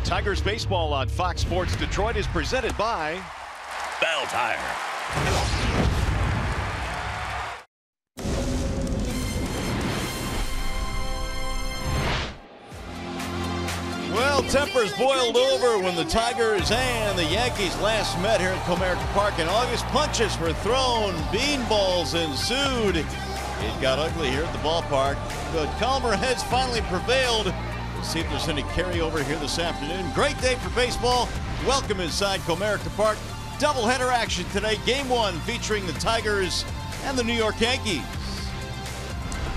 Tigers baseball on Fox Sports Detroit is presented by Bell Tire. Well, tempers boiled over when the Tigers and the Yankees last met here at Comerica Park in August. Punches were thrown, beanballs ensued. It got ugly here at the ballpark, but calmer heads finally prevailed. We'll see if there's any carryover here this afternoon. Great day for baseball. Welcome inside Comerica Park. Doubleheader action today. Game 1 featuring the Tigers and the New York Yankees.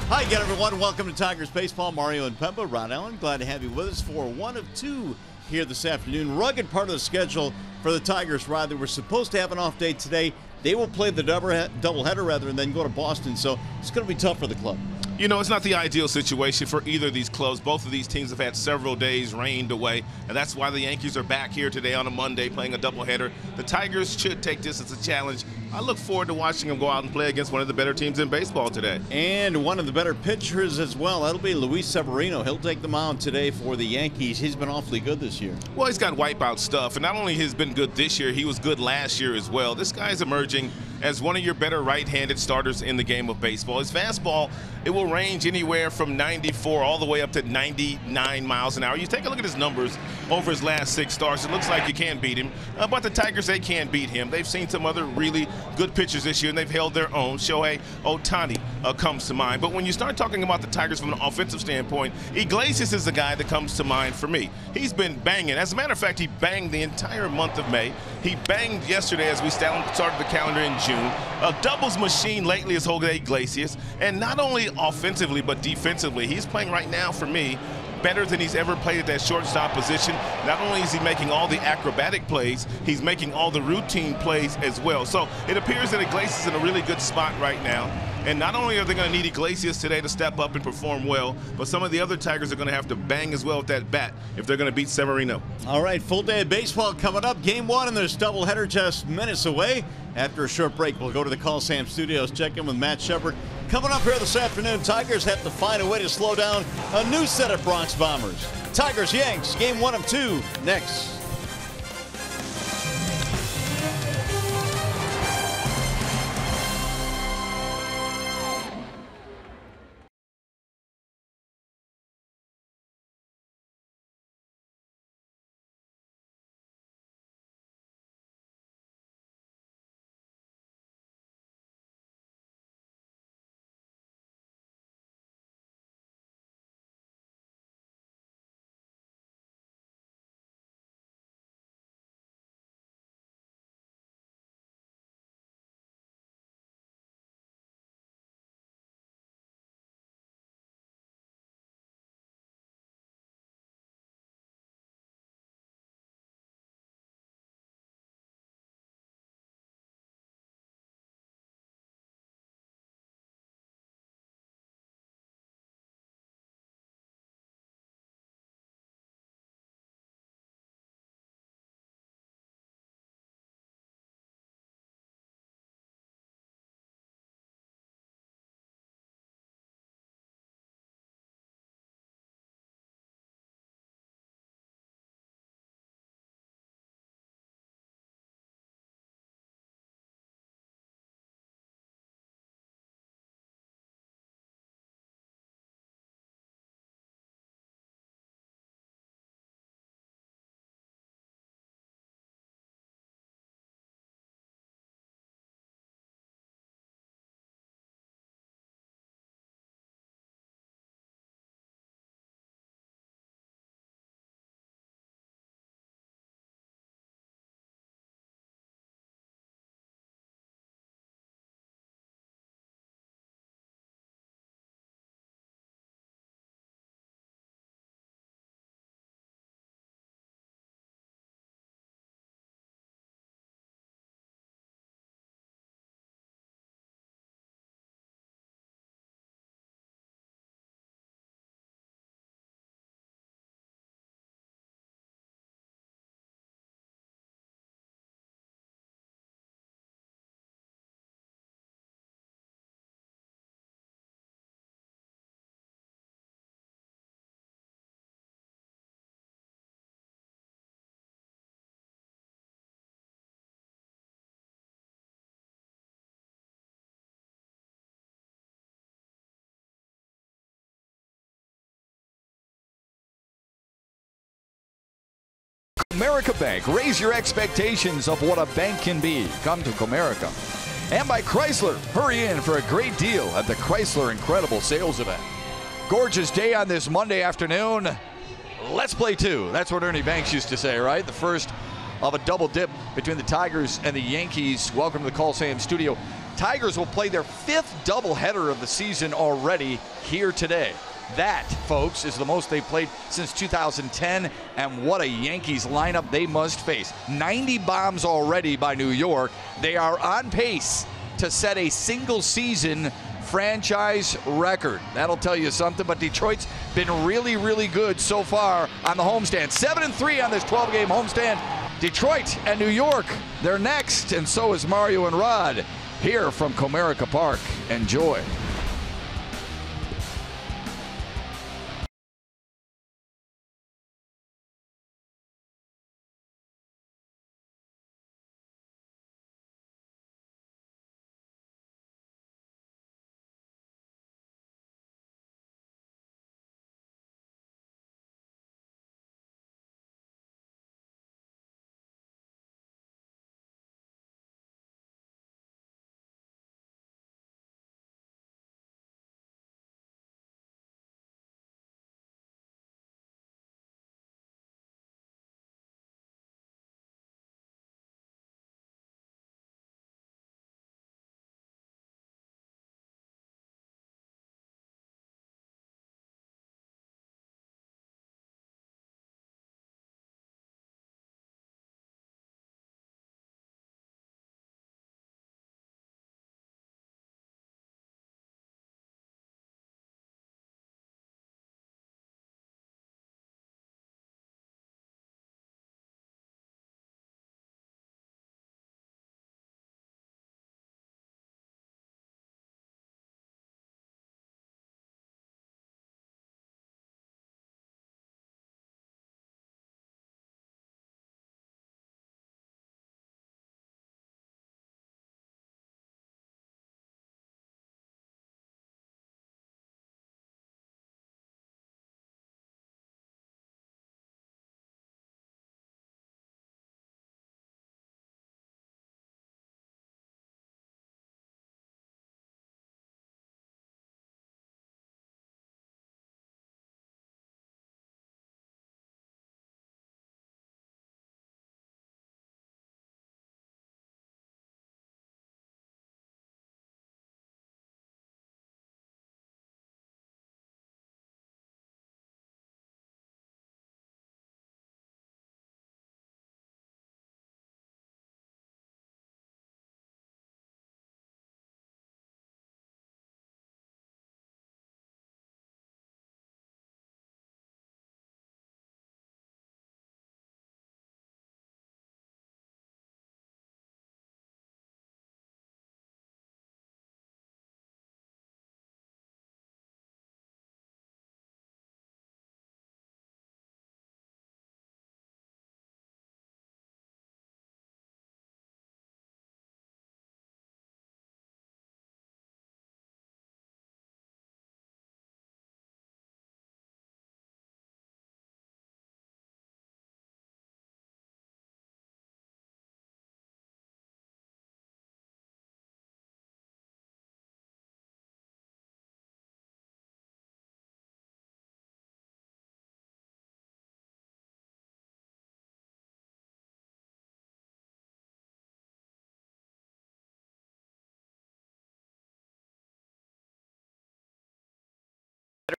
Hi again, everyone. Welcome to Tigers Baseball. Mario and Pemba, Ron Allen, glad to have you with us for one of two here this afternoon. Rugged part of the schedule for the Tigers, Rod. They were supposed to have an off day today. They will play the doubleheader, and then go to Boston, so it's going to be tough for the club. You know, it's not the ideal situation for either of these clubs. Both of these teams have had several days rained away, and that's why the Yankees are back here today on a Monday playing a doubleheader. The Tigers should take this as a challenge. I look forward to watching them go out and play against one of the better teams in baseball today. And one of the better pitchers as well. That'll be Luis Severino. He'll take the mound today for the Yankees. He's been awfully good this year. Well, he's got wipeout stuff, and not only has he been good this year, he was good last year as well. This guy's emerging as one of your better right-handed starters in the game of baseball. His fastball, it will range anywhere from 94 all the way up to 99 miles an hour. You take a look at his numbers over his last 6 starts. It looks like you can't beat him, but the Tigers, they can't beat him. They've seen some other really good pitchers this year, and they've held their own. Shohei Ohtani comes to mind. But when you start talking about the Tigers from an offensive standpoint, Iglesias is the guy that comes to mind for me. He's been banging. As a matter of fact, he banged the entire month of May. He banged yesterday as we started the calendar in June. A doubles machine lately is Jose Iglesias, and not only offensively but defensively, he's playing right now for me better than he's ever played at that shortstop position. Not only is he making all the acrobatic plays, he's making all the routine plays as well. So it appears that Iglesias is in a really good spot right now. And not only are they going to need Iglesias today to step up and perform well, but some of the other Tigers are going to have to bang as well with that bat if they're going to beat Severino. All right, full day of baseball coming up. Game 1, and there's doubleheader just minutes away. After a short break, we'll go to the Coliseum Studios, check in with Matt Shepard. Coming up here this afternoon, Tigers have to find a way to slow down a new set of Bronx Bombers. Tigers-Yanks, Game 1 of 2, next. Comerica Bank. Raise your expectations of what a bank can be. Come to Comerica. And by Chrysler. Hurry in for a great deal at the Chrysler Incredible Sales Event. Gorgeous day on this Monday afternoon. Let's play two. That's what Ernie Banks used to say, right? The first of a double dip between the Tigers and the Yankees. Welcome to the Coliseum studio. Tigers will play their 5th doubleheader of the season already here today. That, folks, is the most they've played since 2010, and what a Yankees lineup they must face. 90 bombs already by New York. They are on pace to set a single-season franchise record. That'll tell you something, but Detroit's been really, really good so far on the homestand. 7-3 on this 12-game homestand. Detroit and New York, they're next, and so is Mario and Rod here from Comerica Park. Enjoy.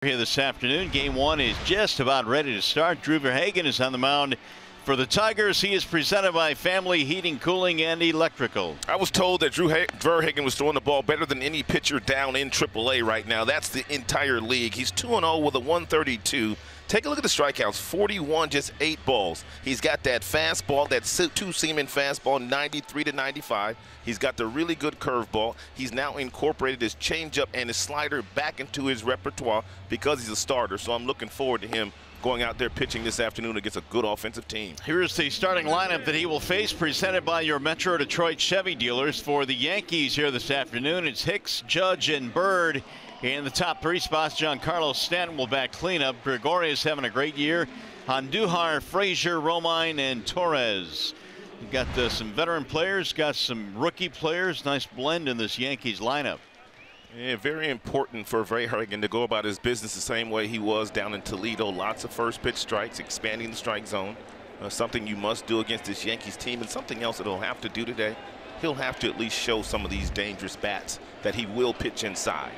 Here this afternoon. Game 1 is just about ready to start. Drew Verhagen is on the mound for the Tigers. He is presented by Family Heating, Cooling, and Electrical. I was told that Drew Verhagen was throwing the ball better than any pitcher down in AAA right now. That's the entire league. He's 2-0 with a 132. Take a look at the strikeouts, 41, just 8 balls. He's got that fastball, that two-seaming fastball, 93 to 95. He's got the really good curveball. He's now incorporated his changeup and his slider back into his repertoire because he's a starter. So I'm looking forward to him going out there pitching this afternoon against a good offensive team. Here's the starting lineup that he will face, presented by your Metro Detroit Chevy dealers. For the Yankees here this afternoon, it's Hicks, Judge, and Bird. In the top 3 spots, Giancarlo Stanton will back cleanup. Gregorius having a great year. Andujar, Frazier, Romine, and Torres. You got some veteran players, got some rookie players. Nice blend in this Yankees lineup. Yeah, very important for Verhagen to go about his business the same way he was down in Toledo. Lots of first pitch strikes, expanding the strike zone. Something you must do against this Yankees team, and something else that he'll have to do today. He'll have to at least show some of these dangerous bats that he will pitch inside.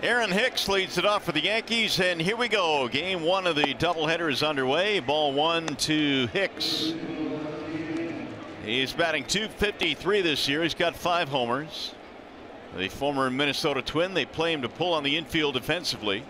Aaron Hicks leads it off for the Yankees, and here we go. Game one of the doubleheader is underway. Ball one to Hicks. He's batting .253 this year. He's got 5 homers. The former Minnesota Twin, they play him to pull on the infield defensively.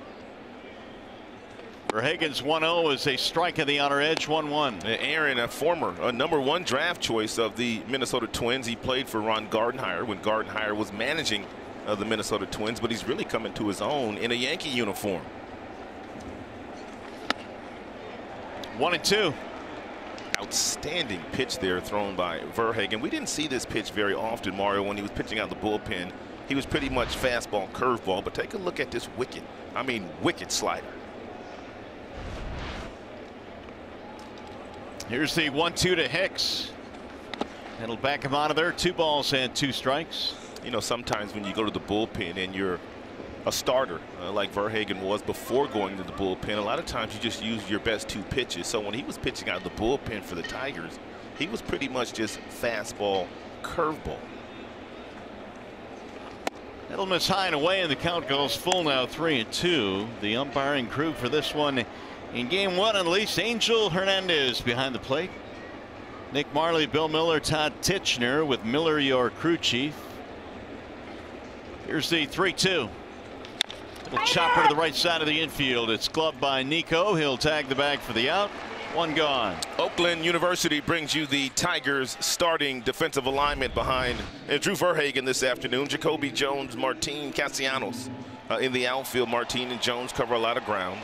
Verhagen's 1-0 is a strike at the outer edge, 1-1. Aaron, a former #1 draft choice of the Minnesota Twins. He played for Ron Gardenhire when Gardenhire was managing the Minnesota Twins, but he's really coming to his own in a Yankee uniform. 1-2. Outstanding pitch there thrown by Verhagen. We didn't see this pitch very often, Mario, when he was pitching out the bullpen. He was pretty much fastball, curveball, but take a look at this wicked slider. Here's the 1-2 to Hicks. That'll back him out of there. 2 balls and 2 strikes. You know, sometimes when you go to the bullpen and you're a starter like Verhagen was before going to the bullpen, a lot of times you just use your best 2 pitches. So when he was pitching out of the bullpen for the Tigers, he was pretty much just fastball, curveball. That'll miss high and away, and the count goes full now, 3-2. The umpiring crew for this one in game one unleashed Angel Hernandez behind the plate. Nick Marley, Bill Miller, Todd Titchener with Miller your crew chief. Here's the 3-2. Little chopper to the right side of the infield. It's gloved by Nico. He'll tag the bag for the out. 1 gone. Oakland University brings you the Tigers starting defensive alignment behind Drew Verhagen this afternoon. Jacoby Jones, Martin Castellanos in the outfield. Martin and Jones cover a lot of ground.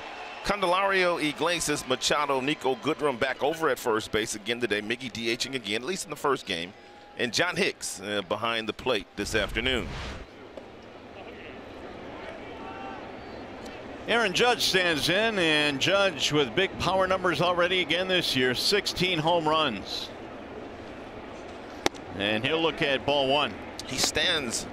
Candelario, Iglesias, Machado, Nico Goodrum back over at first base again today. Miggy DHing again, at least in the first game. And John Hicks behind the plate this afternoon. Aaron Judge stands in, and Judge with big power numbers already again this year. 16 home runs. And he'll look at ball 1. He stands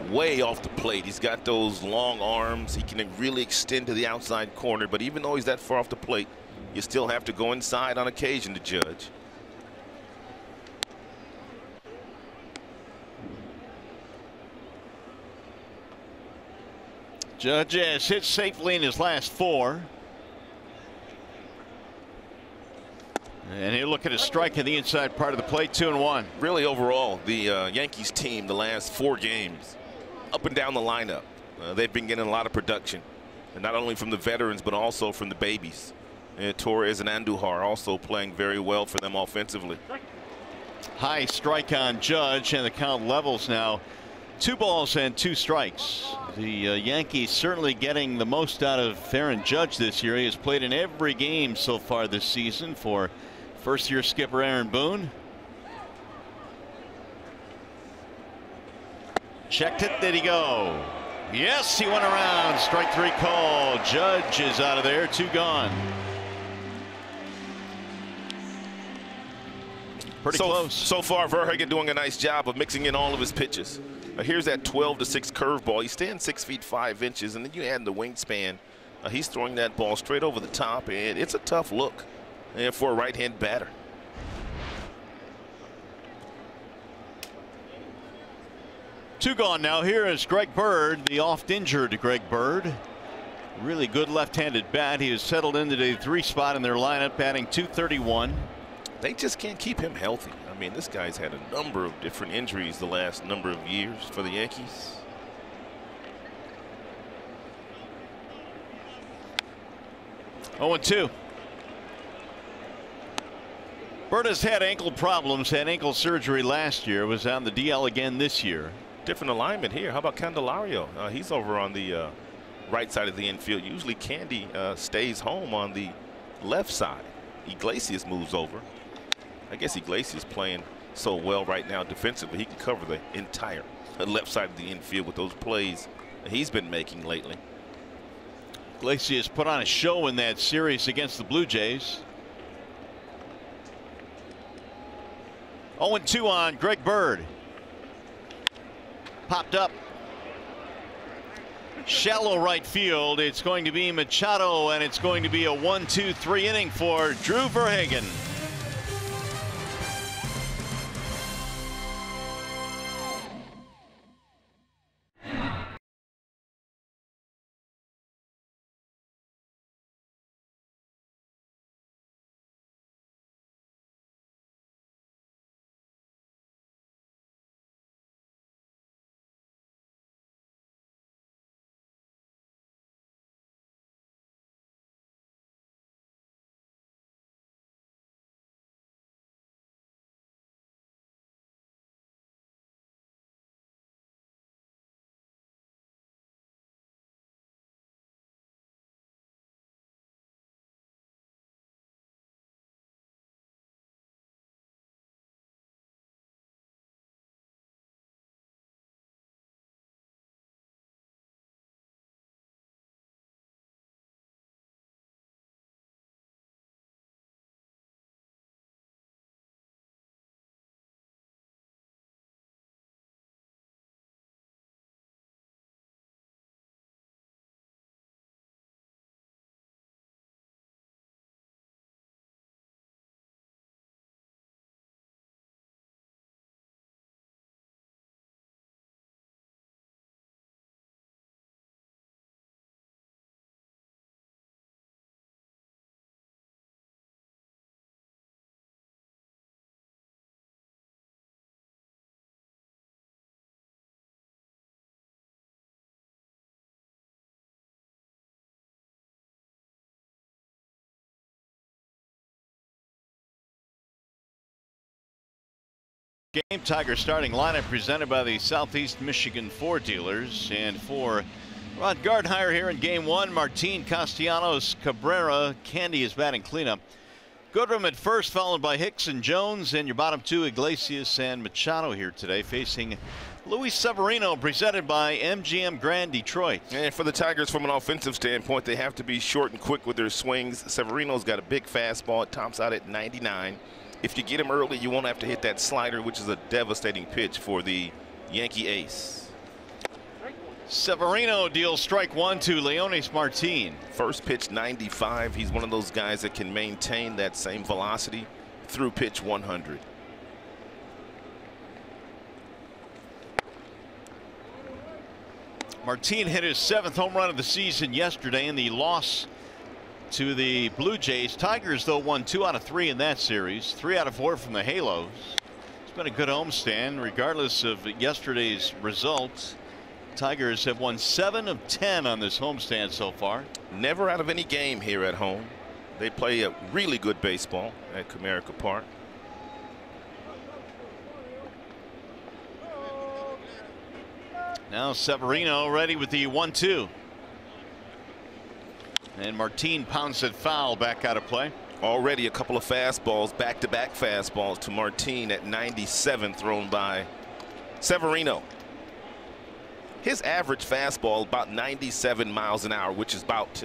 way off the plate. He's got those long arms. He can really extend to the outside corner, but even though he's that far off the plate, you still have to go inside on occasion to Judge. Judge has hit safely in his last 4. And he'll look at a strike in the inside part of the plate. 2-1. Really, overall, the Yankees team, the last 4 games, up and down the lineup, they've been getting a lot of production, and not only from the veterans but also from the babies. And Torres and Andujar also playing very well for them offensively. High strike on Judge, and the count levels now. 2 balls and 2 strikes. The Yankees certainly getting the most out of Aaron Judge this year. He has played in every game so far this season for first-year skipper Aaron Boone. Checked it. Did he go? Yes, he went around. Strike 3 call. Judge is out of there. 2 gone. Pretty close. So far, Verhagen doing a nice job of mixing in all of his pitches. Here's that 12-6 curveball. He stands 6 feet 5 inches, and then you add the wingspan. He's throwing that ball straight over the top, and it's a tough look for a right-hand batter. Two gone now. Here is Greg Bird, the oft-injured Greg Bird. Really good left-handed bat. He has settled into the 3 spot in their lineup, batting .231. They just can't keep him healthy. I mean, this guy's had a number of different injuries the last number of years for the Yankees. Oh, 2. Bird has had ankle problems, had ankle surgery last year, was on the DL again this year. Different alignment here. How about Candelario? He's over on the right side of the infield. Usually Candy stays home on the left side. Iglesias moves over. I guess Iglesias playing so well right now defensively. He can cover the entire left side of the infield with those plays he's been making lately. Iglesias put on a show in that series against the Blue Jays. 0-2 on Greg Bird. Popped up. Shallow right field. It's going to be Machado, and it's going to be a 1-2-3 inning for Drew Verhagen. Game Tiger starting lineup presented by the Southeast Michigan Ford dealers. And for Rod Gardhire here in game one, Martin, Castellanos, Cabrera, Candy is batting cleanup. Goodrum at first, followed by Hicks and Jones, and your bottom two, Iglesias and Machado here today, facing Luis Severino, presented by MGM Grand Detroit. And for the Tigers, from an offensive standpoint, they have to be short and quick with their swings. Severino's got a big fastball. It tops out at 99. If you get him early, you won't have to hit that slider, which is a devastating pitch for the Yankee ace. Severino deals strike one to Leonis Martin. First pitch 95. He's one of those guys that can maintain that same velocity through pitch 100. Martin hit his 7th home run of the season yesterday in the loss to the Blue Jays. Tigers, though, won 2 out of 3 in that series, 3 out of 4 from the Halos. It's been a good homestand regardless of yesterday's results. Tigers have won 7 of 10 on this homestand so far. Never out of any game here at home. They play a really good baseball at Comerica Park. Now Severino ready with the 1-2. And Martin pounds it foul, back out of play. Already a couple of fastballs, back-to-back fastballs to Martin at 97, thrown by Severino. His average fastball about 97 miles an hour, which is about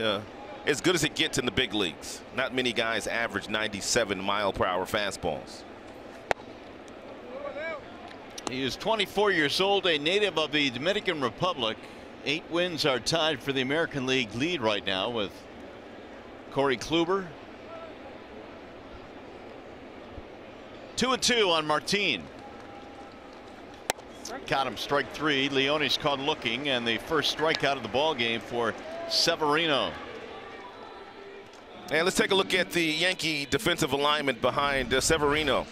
as good as it gets in the big leagues. Not many guys average 97 mile per hour fastballs. He is 24 years old, a native of the Dominican Republic. 8 wins are tied for the American League lead right now with Corey Kluber. 2-2 on Martin. Got him, strike 3. Leonis caught looking, and the first strikeout of the ball game for Severino. And let's take a look at the Yankee defensive alignment behind Severino.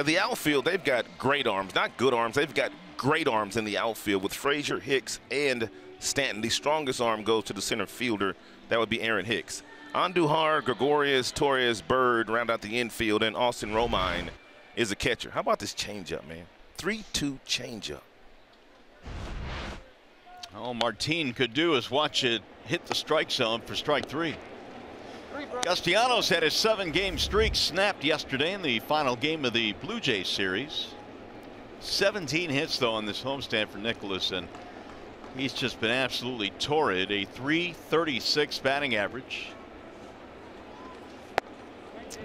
The outfield, they've got great arms, not good arms. They've got great arms in the outfield with Frazier, Hicks, and Stanton. The strongest arm goes to the center fielder. That would be Aaron Hicks. Andujar, Gregorius, Torres, Bird round out the infield, and Austin Romine is a catcher. How about this changeup, man? 3-2 changeup. All Martin could do is watch it hit the strike zone for strike 3. Castellanos had his 7-game streak snapped yesterday in the final game of the Blue Jays series. 17 hits, though, on this homestand for Nicholas, and He's just been absolutely torrid. A .336 batting average.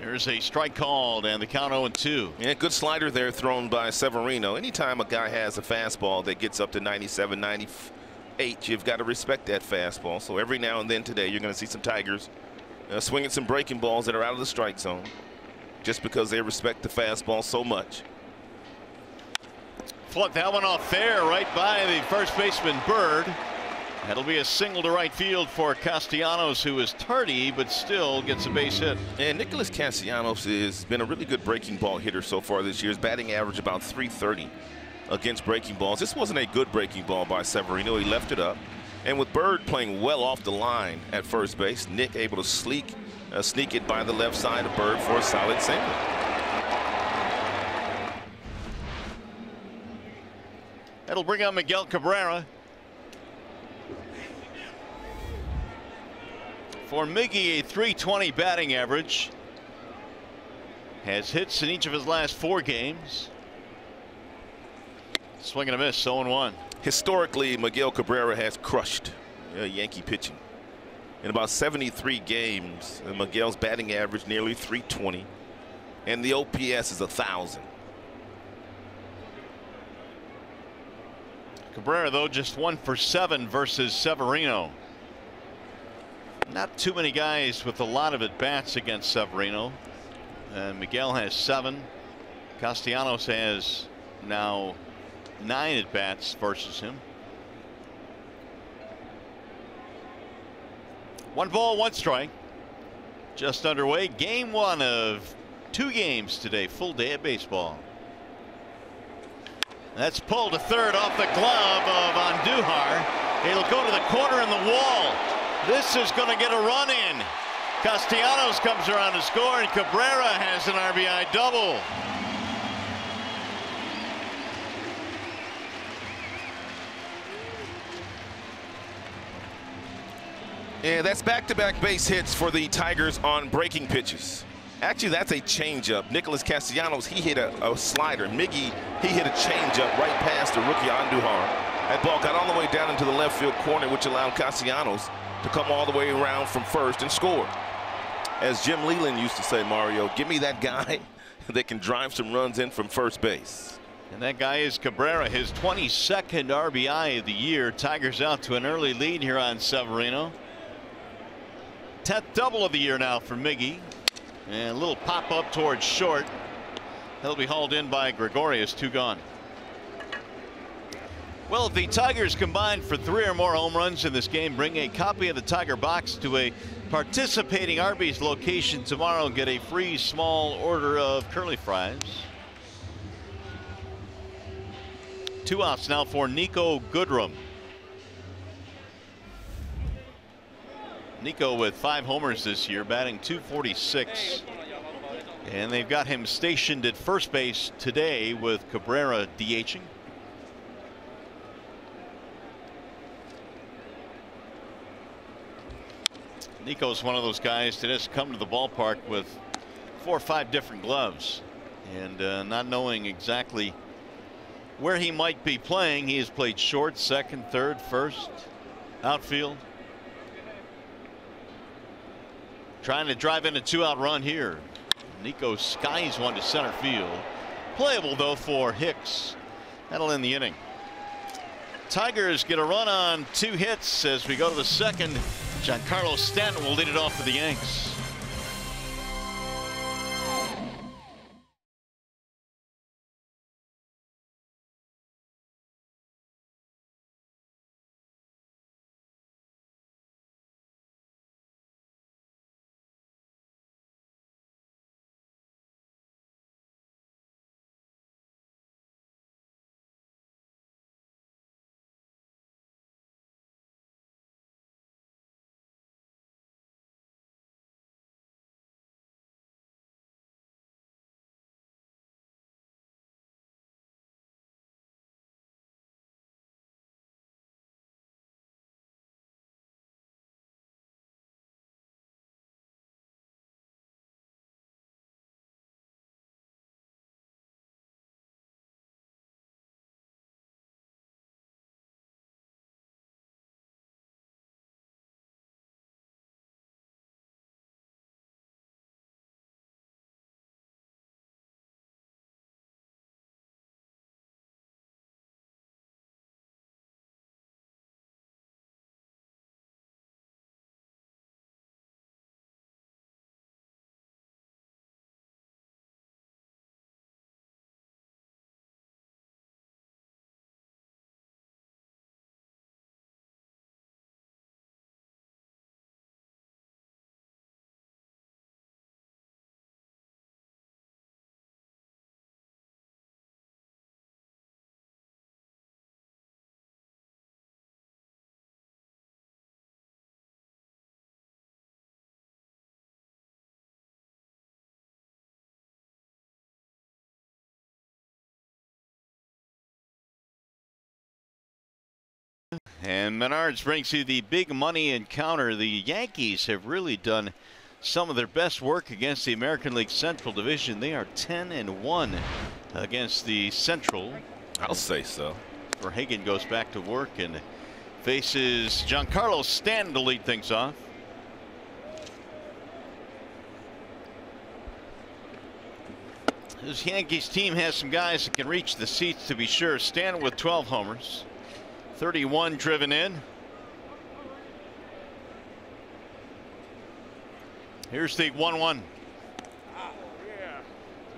There's a strike called and the count 0-2. Yeah, good slider there thrown by Severino. Anytime a guy has a fastball that gets up to 97, 98, you've got to respect that fastball. So every now and then today you're going to see some Tigers swinging some breaking balls that are out of the strike zone just because they respect the fastball so much. Fluck that one off fair right by the first baseman Bird. That'll be a single to right field for Castellanos, who is tardy but still gets a base hit. And Nicholas Castellanos has been a really good breaking ball hitter so far this year. His batting average about .330 against breaking balls. This wasn't a good breaking ball by Severino. He left it up. And with Bird playing well off the line at first base, Nick able to sneak it by the left side of Bird for a solid single. That'll bring up Miguel Cabrera. For Miggy, a .320 batting average. Has hits in each of his last 4 games. Swing and a miss, 0-1. Historically, Miguel Cabrera has crushed Yankee pitching. In about 73 games, Miguel's batting average nearly .320, and the OPS is 1,000. Cabrera, though, just 1 for 7 versus Severino. Not too many guys with a lot of at-bats against Severino. And Miguel has 7. Castellanos has now 9 at-bats versus him. 1 ball, 1 strike. Just underway. Game 1 of 2 games today. Full day of baseball. That's pulled to third off the glove of Andujar. It'll go to the corner in the wall. This is going to get a run in. Castellanos comes around to score, and Cabrera has an RBI double. Yeah, that's back-to-back base hits for the Tigers on breaking pitches. Actually, that's a changeup. Nicholas Castellanos, he hit a slider. Miggy, he hit a changeup right past the rookie Andujar. That ball got all the way down into the left field corner, which allowed Castellanos to come all the way around from first and score. As Jim Leland used to say, Mario, give me that guy that can drive some runs in from first base. And that guy is Cabrera, his 22nd RBI of the year. Tigers out to an early lead here on Severino. 10th double of the year now for Miggy. And a little pop up towards short. He'll be hauled in by Gregorius. 2 gone. Well, if the Tigers combine for 3 or more home runs in this game, bring a copy of the Tiger box to a participating Arby's location tomorrow, get a free small order of curly fries. 2 outs now for Nico Goodrum. Nico with 5 homers this year, batting .246. And they've got him stationed at first base today with Cabrera DHing. Nico's one of those guys that has come to the ballpark with 4 or 5 different gloves, and not knowing exactly where he might be playing. He has played short, second, third, first, outfield. Trying to drive in a 2-out run here. Nico skies one to center field. Playable though for Hicks. That'll end the inning. Tigers get a run on 2 hits as we go to the second. Giancarlo Stanton will lead it off for the Yanks. And Menards brings you the big money encounter. The Yankees have really done some of their best work against the American League Central Division. They are 10-1 against the Central. I'll say so. Verhagen goes back to work and faces Giancarlo Stanton to lead things off. This Yankees team has some guys that can reach the seats, to be sure. Stanton with 12 homers, 31 driven in. Here's the 1-1.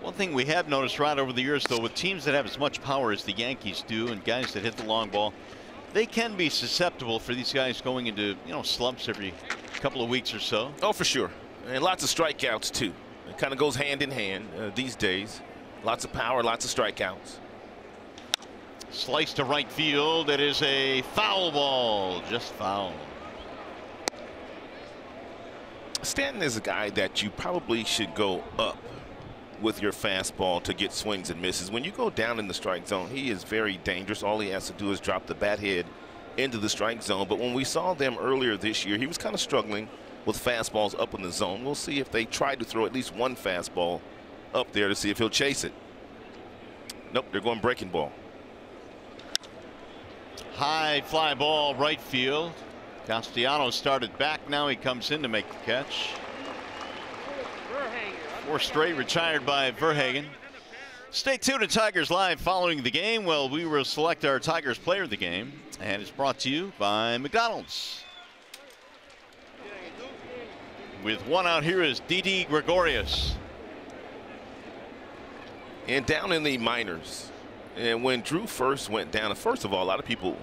One thing we have noticed right over the years, though, with teams that have as much power as the Yankees do and guys that hit the long ball, they can be susceptible for these guys going into, slumps every couple of weeks or so. Oh, for sure. And lots of strikeouts, too. It kind of goes hand in hand these days. Lots of power, lots of strikeouts. Slice to right field. It is a foul ball. Just foul. Stanton is a guy that you probably should go up with your fastball to get swings and misses. When you go down in the strike zone, he is very dangerous. All he has to do is drop the bat head into the strike zone. But when we saw them earlier this year, he was kind of struggling with fastballs up in the zone. We'll see if they try to throw at least one fastball up there to see if he'll chase it. Nope, they're going breaking ball. High fly ball right field. Castellanos started back. Now he comes in to make the catch. 4 straight retired by Verhagen. Stay tuned to Tigers Live following the game. Well, we will select our Tigers player of the game, and it's brought to you by McDonald's. With one out, here is Didi Gregorius. And down in the minors, and when Drew first went down, first of all, a lot of people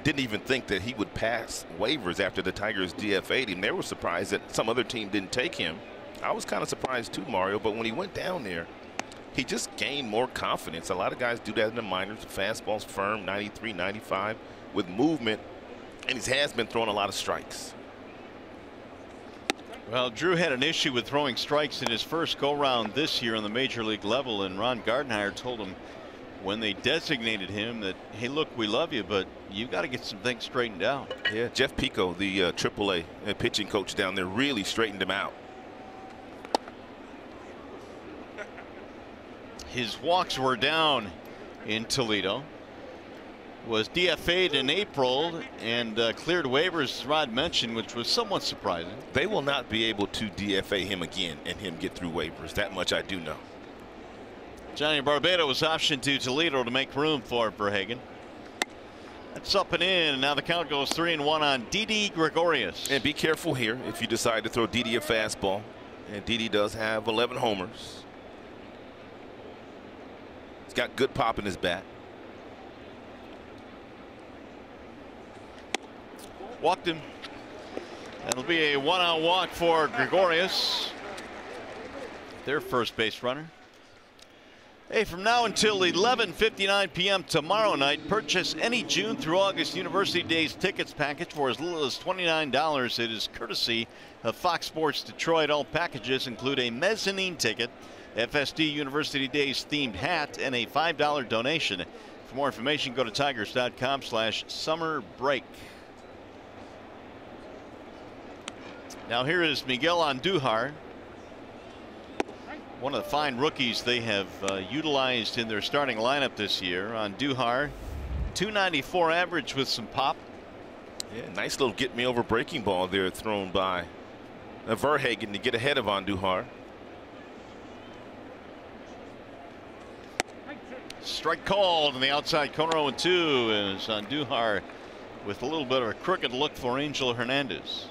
didn't even think that he would pass waivers after the Tigers DFA'd him. They were surprised that some other team didn't take him. I was kind of surprised too, Mario, but when he went down there, he just gained more confidence. A lot of guys do that in the minors. The fastball's firm, 93, 95, with movement, and he has been throwing a lot of strikes. Well, Drew had an issue with throwing strikes in his first go-round this year on the major league level, and Ron Gardenhire told him when they designated him that, hey, look, we love you, but you got to get some things straightened out. Yeah, Jeff Pico, the AAA pitching coach down there, really straightened him out. His walks were down in Toledo. Was DFA'd in April and cleared waivers, as Rod mentioned, which was somewhat surprising. They will not be able to DFA him again and him get through waivers. That much I do know. Johnny Barbado was optioned to Toledo to make room for Verhagen. That's up and in, and now the count goes 3-1 on Didi Gregorius. And be careful here if you decide to throw Didi a fastball. And Didi does have 11 homers. He's got good pop in his bat. Walked him. That'll be a one-out walk for Gregorius, their first base runner. Hey, from now until 11:59 p.m. tomorrow night, purchase any June through August University Days tickets package for as little as $29. It is courtesy of Fox Sports Detroit. All packages include a mezzanine ticket, FSD University Days themed hat, and a $5 donation. For more information, go to tigers.com/summerbreak. Now here is Miguel Andujar, one of the fine rookies they have utilized in their starting lineup this year. Andujar, .294 average with some pop. Yeah, nice little get me over breaking ball there thrown by Verhagen to get ahead of Andujar. Strike called in the outside corner. 0-2 is Andujar with a little bit of a crooked look for Angel Hernandez.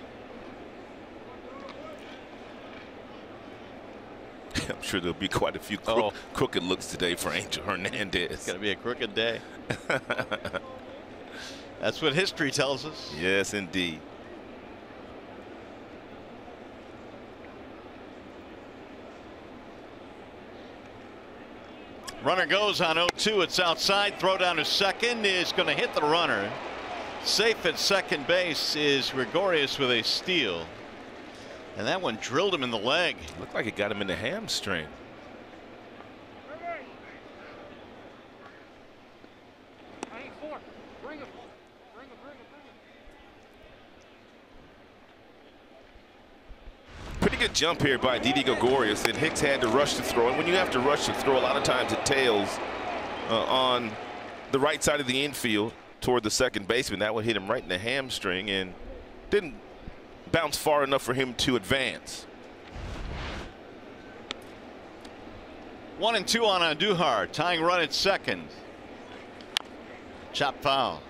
I'm sure there'll be quite a few crooked looks today for Angel Hernandez. It's going to be a crooked day. That's what history tells us. Yes, indeed. Runner goes on 0-2. It's outside. Throw down to second is going to hit the runner. Safe at second base is Gregorius with a steal. And that one drilled him in the leg. Looked like it got him in the hamstring. good jump here by Didi Gregorius, and Hicks had to rush the throw. And when you have to rush the throw, a lot of times it tails on the right side of the infield toward the second baseman. That would hit him right in the hamstring and didn't bounce far enough for him to advance. 1-2 on Andujar, tying run at second. Chop foul.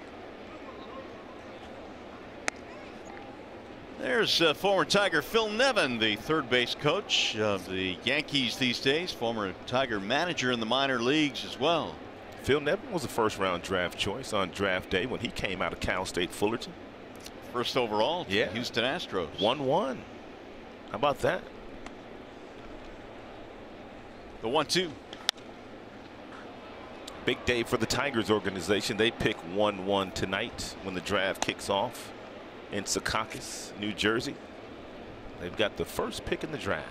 There's former Tiger Phil Nevin, the third base coach of the Yankees these days, former Tiger manager in the minor leagues as well. Phil Nevin was a first-round draft choice on draft day when he came out of Cal State Fullerton. First overall to yeah. Houston Astros. 1-1. How about that? The 1-2. Big day for the Tigers organization. They pick 1-1 tonight when the draft kicks off in Secaucus, New Jersey. They've got the first pick in the draft.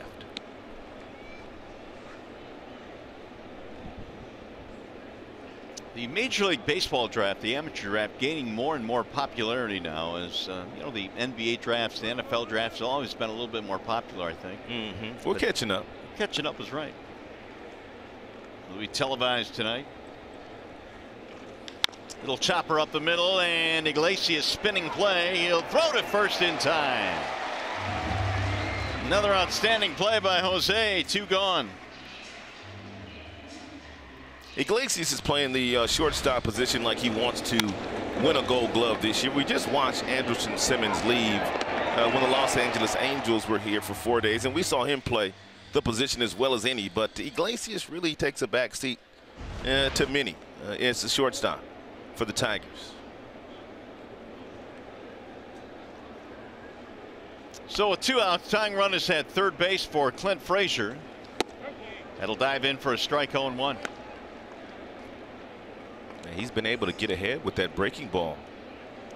The Major League Baseball draft, the amateur draft, gaining more and more popularity now as you know, the NBA drafts, the NFL drafts have always been a little bit more popular, I think. We're catching up. Catching up is right. Will be televised tonight. Little chopper up the middle, and Iglesias spinning play. He'll throw to first in time. Another outstanding play by Jose. 2 gone. Iglesias is playing the shortstop position like he wants to win a Gold Glove this year. We just watched Andrelton Simmons leave when the Los Angeles Angels were here for 4 days, and we saw him play the position as well as any. But Iglesias really takes a back seat to many. It's the shortstop for the Tigers. So a 2-out tying run is at third base for Clint Frazier. That'll dive in for a strike. 0-1. He's been able to get ahead with that breaking ball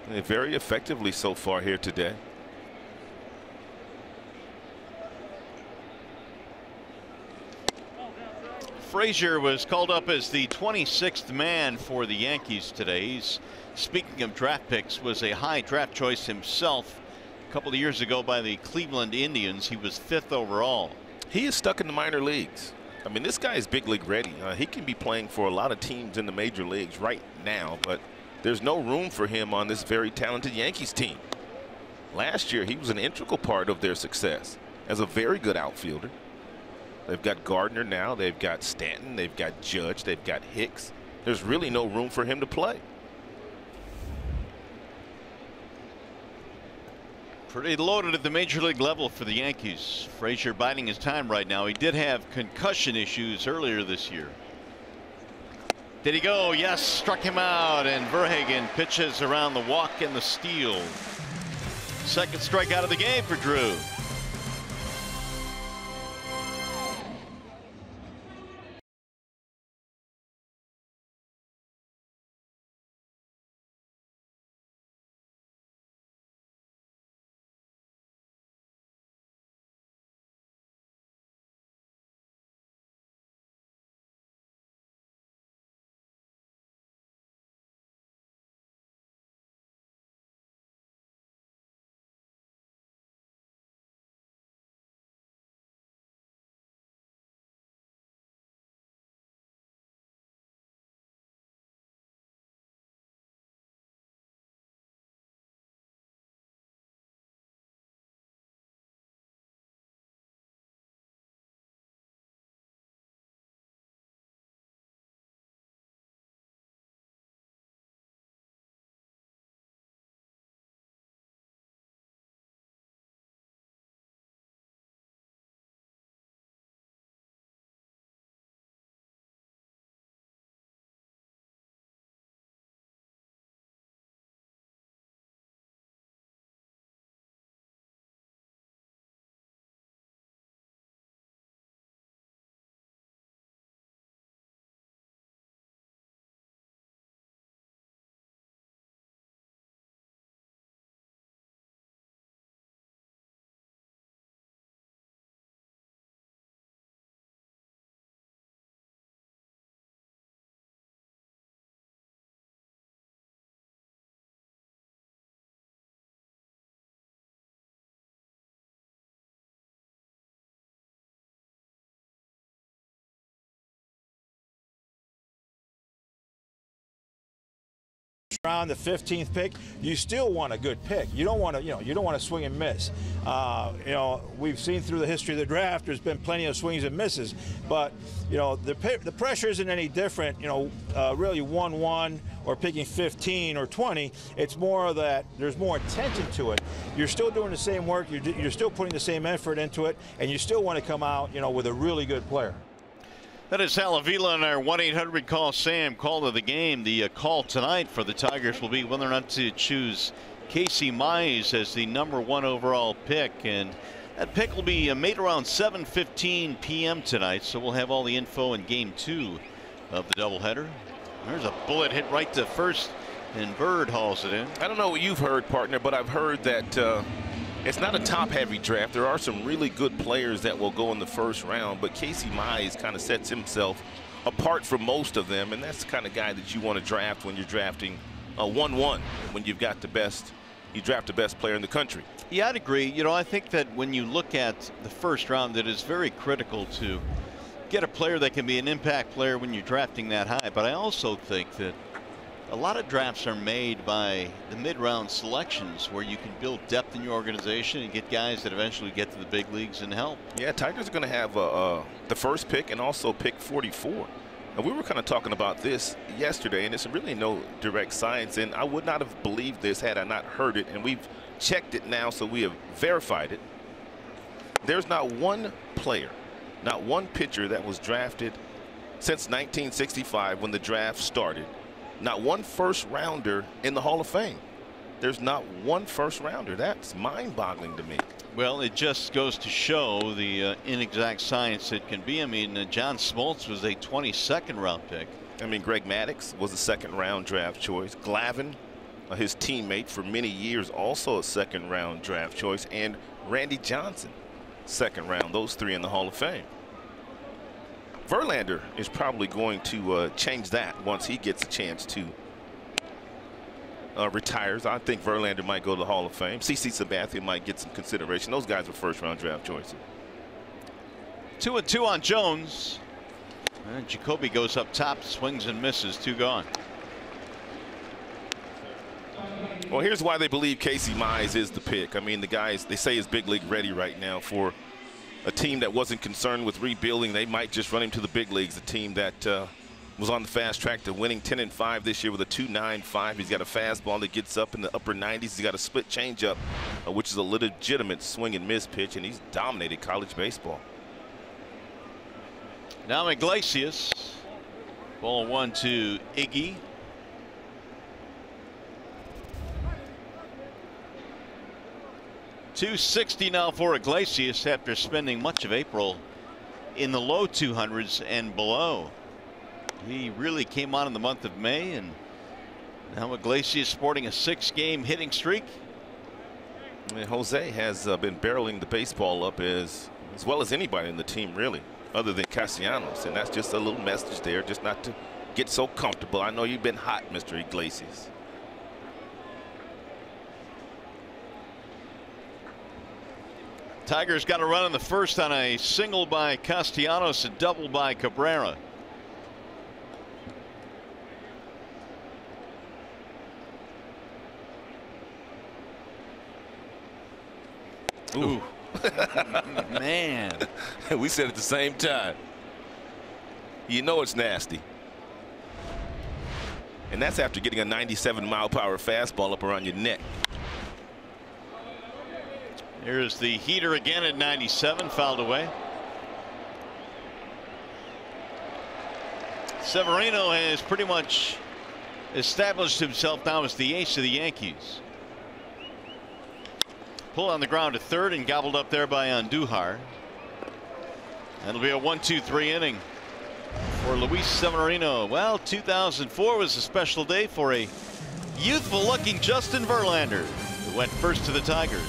very effectively so far here today. Frazier was called up as the 26th man for the Yankees today. He's, speaking of draft picks, was a high draft choice himself a couple of years ago by the Cleveland Indians. He was 5th overall. He is stuck in the minor leagues. I mean, this guy is big league ready. He can be playing for a lot of teams in the major leagues right now, but there's no room for him on this very talented Yankees team. Last year, he was an integral part of their success as a very good outfielder. They've got Gardner now. They've got Stanton. They've got Judge. They've got Hicks. There's really no room for him to play. Pretty loaded at the major league level for the Yankees. Frazier biding his time right now. He did have concussion issues earlier this year. Did he go? Yes, struck him out, and Verhagen pitches around the walk and the steal. Second strikeout of the game for Drew. Around the 15th pick, you still want a good pick. You don't want to, you don't want to swing and miss. We've seen through the history of the draft, there's been plenty of swings and misses, but the pressure isn't any different. Really 1-1 or picking 15 or 20. It's more that there's more attention to it. You're still doing the same work. You're still putting the same effort into it, and you still want to come out, with a really good player. That is Sal Avila on our 1-800-CALL-SAM call of the game. The call tonight for the Tigers will be whether or not to choose Casey Mize as the #1 overall pick, and that pick will be made around 7:15 p.m. tonight, so we'll have all the info in game 2 of the doubleheader. There's a bullet hit right to first, and Bird hauls it in. I don't know what you've heard, partner, but I've heard that it's not a top-heavy draft. There are some really good players that will go in the first round, but Casey Mize kind of sets himself apart from most of them, and that's the kind of guy that you want to draft when you're drafting a 1-1, when you've got the best, you draft the best player in the country. Yeah, I'd agree. I think that when you look at the first round, it is very critical to get a player that can be an impact player when you're drafting that high. But I also think that a lot of drafts are made by the mid-round selections where you can build depth in your organization and get guys that eventually get to the big leagues and help. Yeah, Tigers are going to have the first pick and also pick 44. And we were kind of talking about this yesterday, and it's really no direct science, and I would not have believed this had I not heard it, and we've checked it now, so we have verified it. There's not one player, not one pitcher that was drafted since 1965 when the draft started. Not one first rounder in the Hall of Fame. There's not one first rounder. That's mind-boggling to me. Well, it just goes to show the inexact science it can be. I mean, John Smoltz was a 22nd round pick. I mean, Greg Maddux was a second-round draft choice. Glavine, his teammate for many years, also a second-round draft choice. And Randy Johnson, second round. Those three in the Hall of Fame. Verlander is probably going to change that once he gets a chance to retires. I think Verlander might go to the Hall of Fame. CC Sabathia might get some consideration. Those guys are first-round draft choices. 2-2 on Jones. And Jacoby goes up top, swings and misses. 2 gone. Well, here's why they believe Casey Mize is the pick. I mean, the guys, they say is big league ready right now for a team that wasn't concerned with rebuilding. They might just run him to the big leagues. A team that was on the fast track to winning 10-5 this year with a 2.95. He's got a fastball that gets up in the upper 90s. He's got a split changeup, which is a legitimate swing and miss pitch, and he's dominated college baseball. Now Iglesias. Ball 1 to Iggy. .260 now for Iglesias after spending much of April in the low 200s and below. He really came on in the month of May, and now Iglesias sporting a 6-game hitting streak. And Jose has been barreling the baseball up as well as anybody in the team, really, other than Castellanos, and that's just a little message there, just not to get so comfortable. I know you've been hot, Mr. Iglesias. Tigers got a run in the first on a single by Castellanos, a double by Cabrera. Ooh. Man. We said at the same time. You know it's nasty. And that's after getting a 97-mile-per-hour fastball up around your neck. Here's the heater again at 97, fouled away. Severino has pretty much established himself now as the ace of the Yankees. Pull on the ground to third and gobbled up there by Andujar. That'll be a 1-2-3 inning for Luis Severino. Well, 2004 was a special day for a youthful looking Justin Verlander, who went first to the Tigers.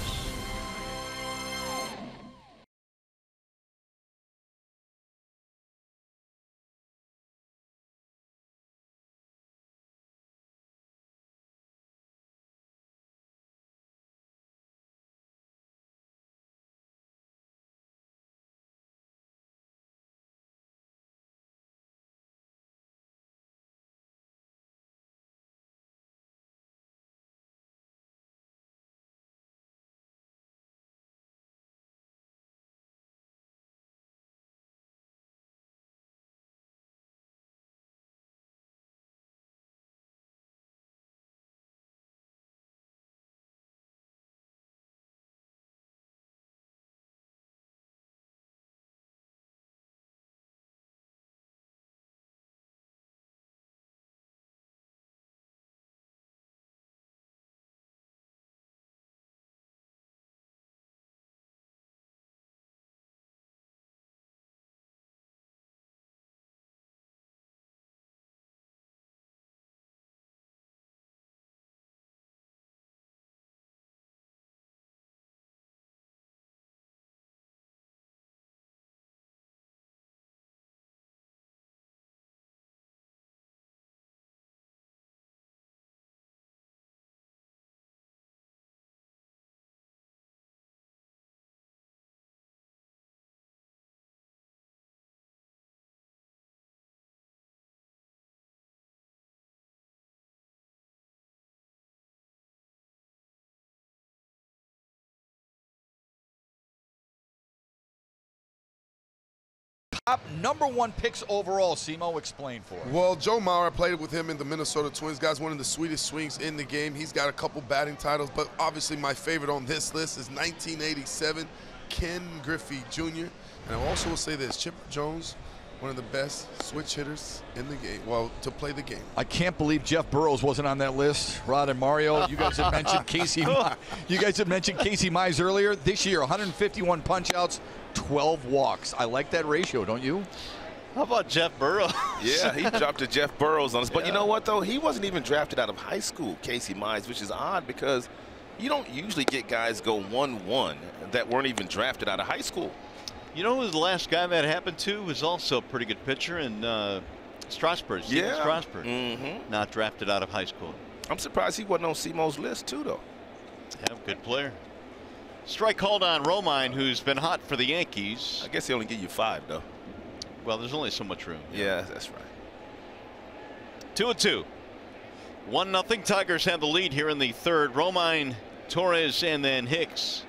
#1 picks overall. Simo, explain for us. Well, Joe Mauer, I played with him in the Minnesota Twins. Guy's one of the sweetest swings in the game. He's got a couple batting titles, but obviously my favorite on this list is 1987, Ken Griffey Jr. And I also will say this, Chipper Jones, one of the best switch hitters in the game, well, to play the game. I can't believe Jeff Burrows wasn't on that list. Rod and Mario, you guys had mentioned Casey. You guys had mentioned Casey Mize earlier. This year, 151 punch-outs, 12 walks. I like that ratio, don't you? How about Jeff Burrows? Yeah, he dropped to Jeff Burrows on us. But you know what, though? He wasn't even drafted out of high school, Casey Mize, which is odd because you don't usually get guys go 1-1 that weren't even drafted out of high school. You know who the last guy that happened to was also a pretty good pitcher in Strasburg. Steven Strasburg. Not drafted out of high school. I'm surprised he wasn't on Simo's list, too, though. Yeah, good player. Strike called on Romine, who's been hot for the Yankees. I guess they only give you 5, though. Well, there's only so much room. Yeah, that's right. 2-2. 1-0. Tigers have the lead here in the third. Romine, Torres, and then Hicks.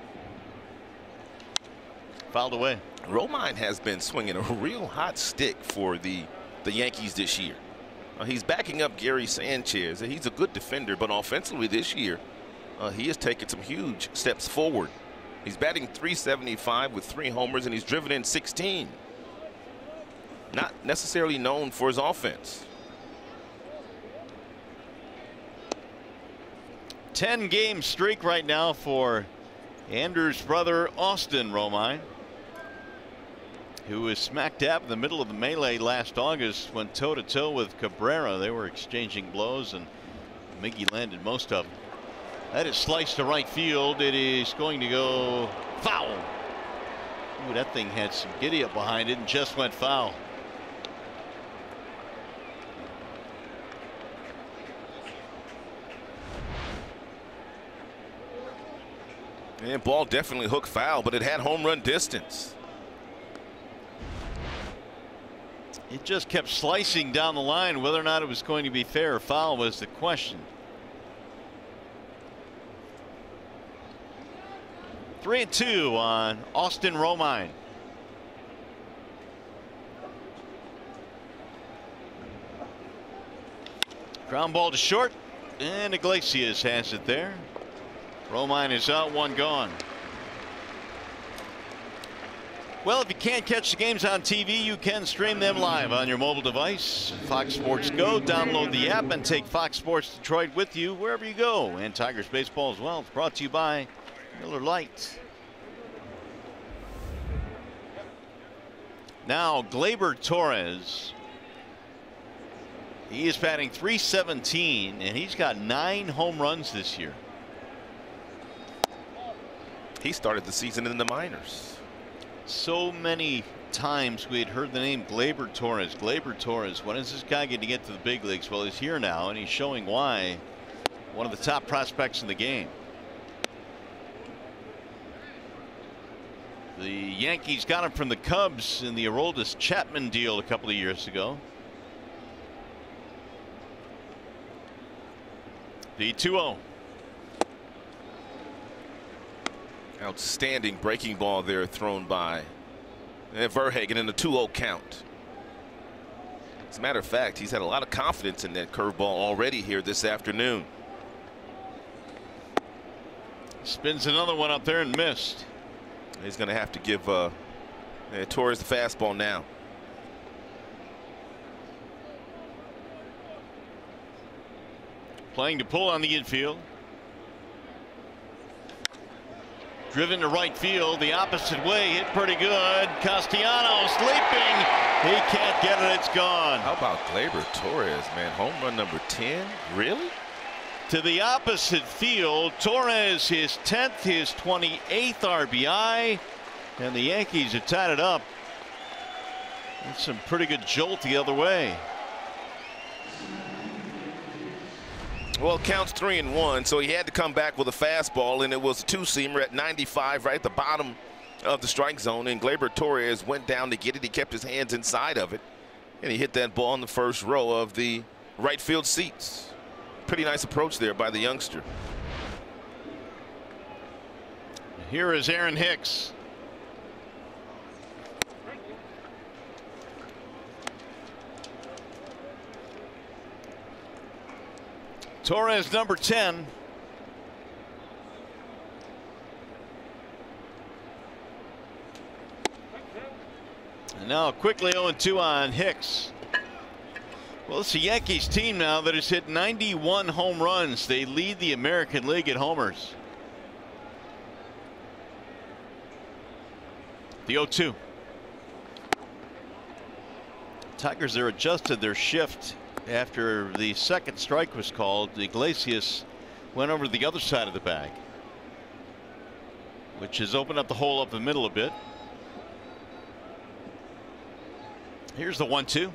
Fouled away. Romine has been swinging a real hot stick for the Yankees this year. He's backing up Gary Sanchez. He's a good defender, but offensively this year, he has taken some huge steps forward. He's batting .375 with 3 homers, and he's driven in 16. Not necessarily known for his offense. 10-game streak right now for Anders' brother Austin Romine, who was smack dab in the middle of the melee last August, went toe-to-toe with Cabrera. They were exchanging blows, and Miggy landed most of them. That is sliced to right field. It is going to go foul. Ooh, that thing had some giddy up behind it and just went foul. And ball definitely hooked foul, but it had home run distance. It just kept slicing down the line. Whether or not it was going to be fair or foul was the question. 3-2 on Austin Romine. Ground ball to short, and Iglesias has it there. Romine is out, 1 gone. Well, if you can't catch the games on TV, you can stream them live on your mobile device. Fox Sports Go. Download the app and take Fox Sports Detroit with you wherever you go. And Tigers baseball as well. It's brought to you by Miller Lite. Now, Gleyber Torres. He is batting .317, and he's got 9 home runs this year. He started the season in the minors. So many times we had heard the name Gleyber Torres. Gleyber Torres. When is this guy going to get to the big leagues? Well, he's here now, and he's showing why. One of the top prospects in the game. The Yankees got him from the Cubs in the Aroldis Chapman deal a couple of years ago. The 2-0. Outstanding breaking ball there thrown by Verhagen in the 2-0 count. As a matter of fact, he's had a lot of confidence in that curveball already here this afternoon. Spins another one up there and missed. He's going to have to give Torres the fastball now. Playing to pull on the infield. Driven to right field the opposite way, hit pretty good. Castellanos leaping. He can't get it. It's gone. How about Gleyber Torres, man? Home run number 10. Really? To the opposite field. Torres, his 10th, his 28th RBI. And the Yankees have tied it up. That's some pretty good jolt the other way. Well, it counts 3-1, so he had to come back with a fastball, and it was a 2-seamer at 95 right at the bottom of the strike zone, and Gleyber Torres went down to get it. He kept his hands inside of it, and he hit that ball in the first row of the right field seats. Pretty nice approach there by the youngster. Here is Aaron Hicks. Torres, number 10. And now quickly 0-2 on Hicks. Well, it's a Yankees team now that has hit 91 home runs. They lead the American League at homers. The 0-2. Tigers are adjusted their shift after the second strike was called. Iglesias went over to the other side of the bag, which has opened up the hole up the middle a bit. Here's the 1-2.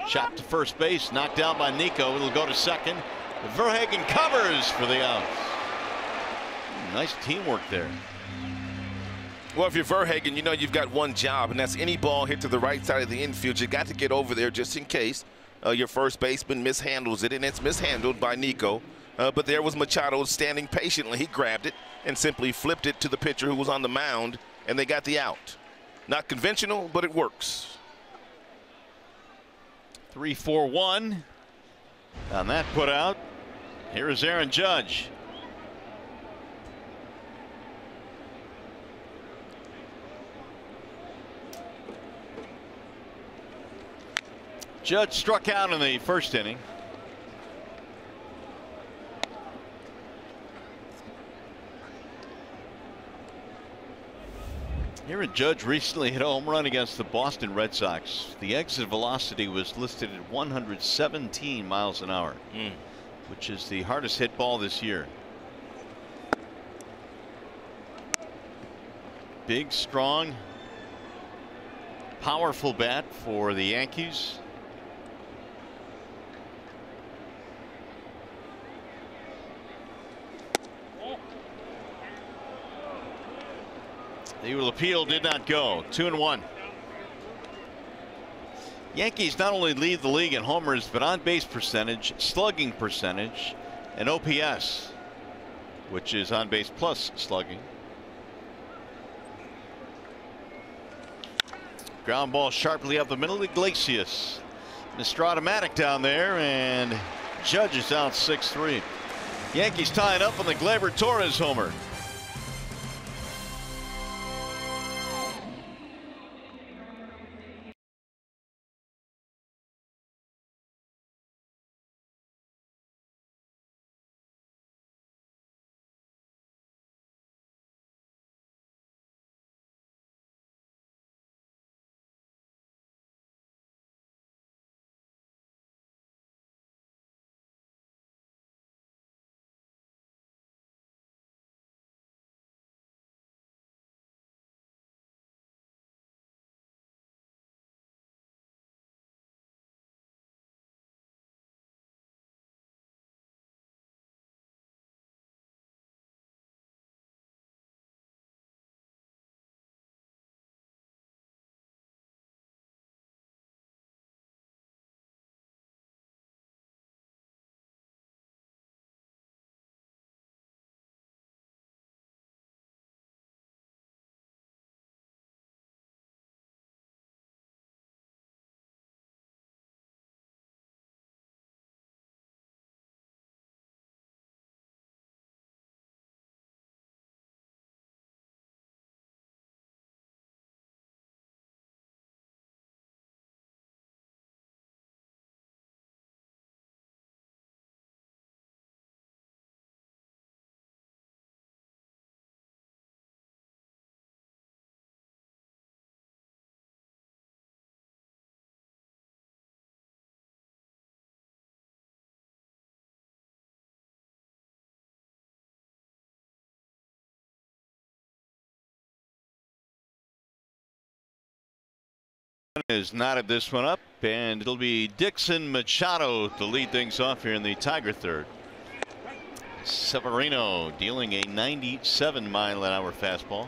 Shot to first base, knocked out by Nico. It'll go to second. Verhagen covers for the out. Nice teamwork there. Well, if you're Verhagen, you know you've got one job, and that's any ball hit to the right side of the infield. You got to get over there just in case your first baseman mishandles it, and it's mishandled by Nico. But there was Machado standing patiently. He grabbed it and simply flipped it to the pitcher who was on the mound, and they got the out. Not conventional, but it works. 3-4-1 on that put out. Here is Aaron Judge. Judge struck out in the first inning. Aaron Judge recently hit a home run against the Boston Red Sox. The exit velocity was listed at 117 miles an hour, which is the hardest hit ball this year. Big, strong, powerful bat for the Yankees. The appeal did not go. 2-1. Yankees not only lead the league in homers, but on base percentage, slugging percentage, and OPS, which is on base plus slugging. Ground ball sharply up the middle. Iglesias. Nostradamatic down there, and Judge is out 6-3. Yankees tied up on the Gleyber Torres homer. Is knotted this one up, and it'll be Dixon Machado to lead things off here in the Tiger third. Severino dealing a 97-mile-an-hour fastball.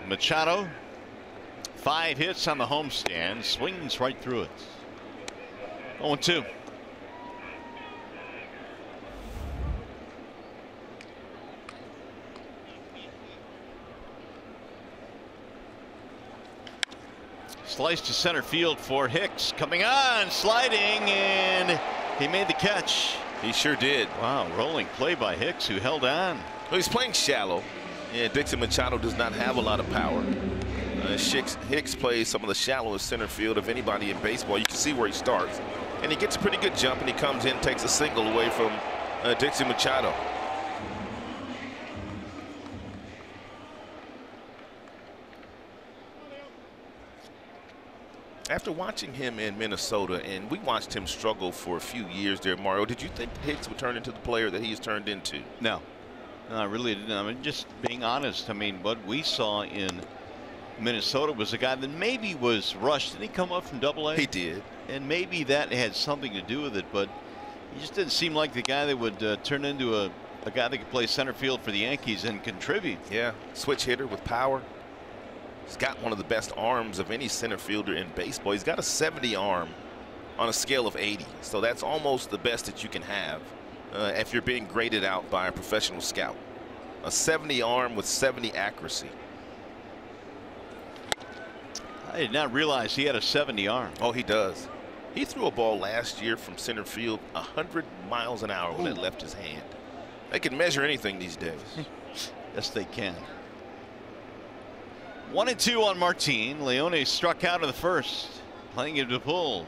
Machado, 5 hits on the homestand, swings right through it. 0-2. Slice to center field for Hicks. Coming on, sliding, and he made the catch. He sure did. Wow, rolling play by Hicks, who held on. Well, he's playing shallow. Yeah, Dixon Machado does not have a lot of power. Hicks plays some of the shallowest center field of anybody in baseball. You can see where he starts. And he gets a pretty good jump, and he comes in, takes a single away from Dixon Machado. After watching him in Minnesota, and we watched him struggle for a few years there, Mario, did you think Hicks would turn into the player that he's turned into? No. No, I really didn't. I mean, just being honest, I mean, what we saw in Minnesota was a guy that maybe was rushed. Didn't he come up from Double-A? He did. And maybe that had something to do with it, but he just didn't seem like the guy that would turn into a guy that could play center field for the Yankees and contribute. Yeah, switch hitter with power. He's got one of the best arms of any center fielder in baseball. He's got a 70 arm on a scale of 80. So that's almost the best that you can have if you're being graded out by a professional scout. A 70 arm with 70 accuracy. I did not realize he had a 70 arm. Oh, he does. He threw a ball last year from center field 100 miles an hour when it left his hand. They can measure anything these days. Yes, they can. 1-2 on Martin. Leone struck out of the first, playing him to pull.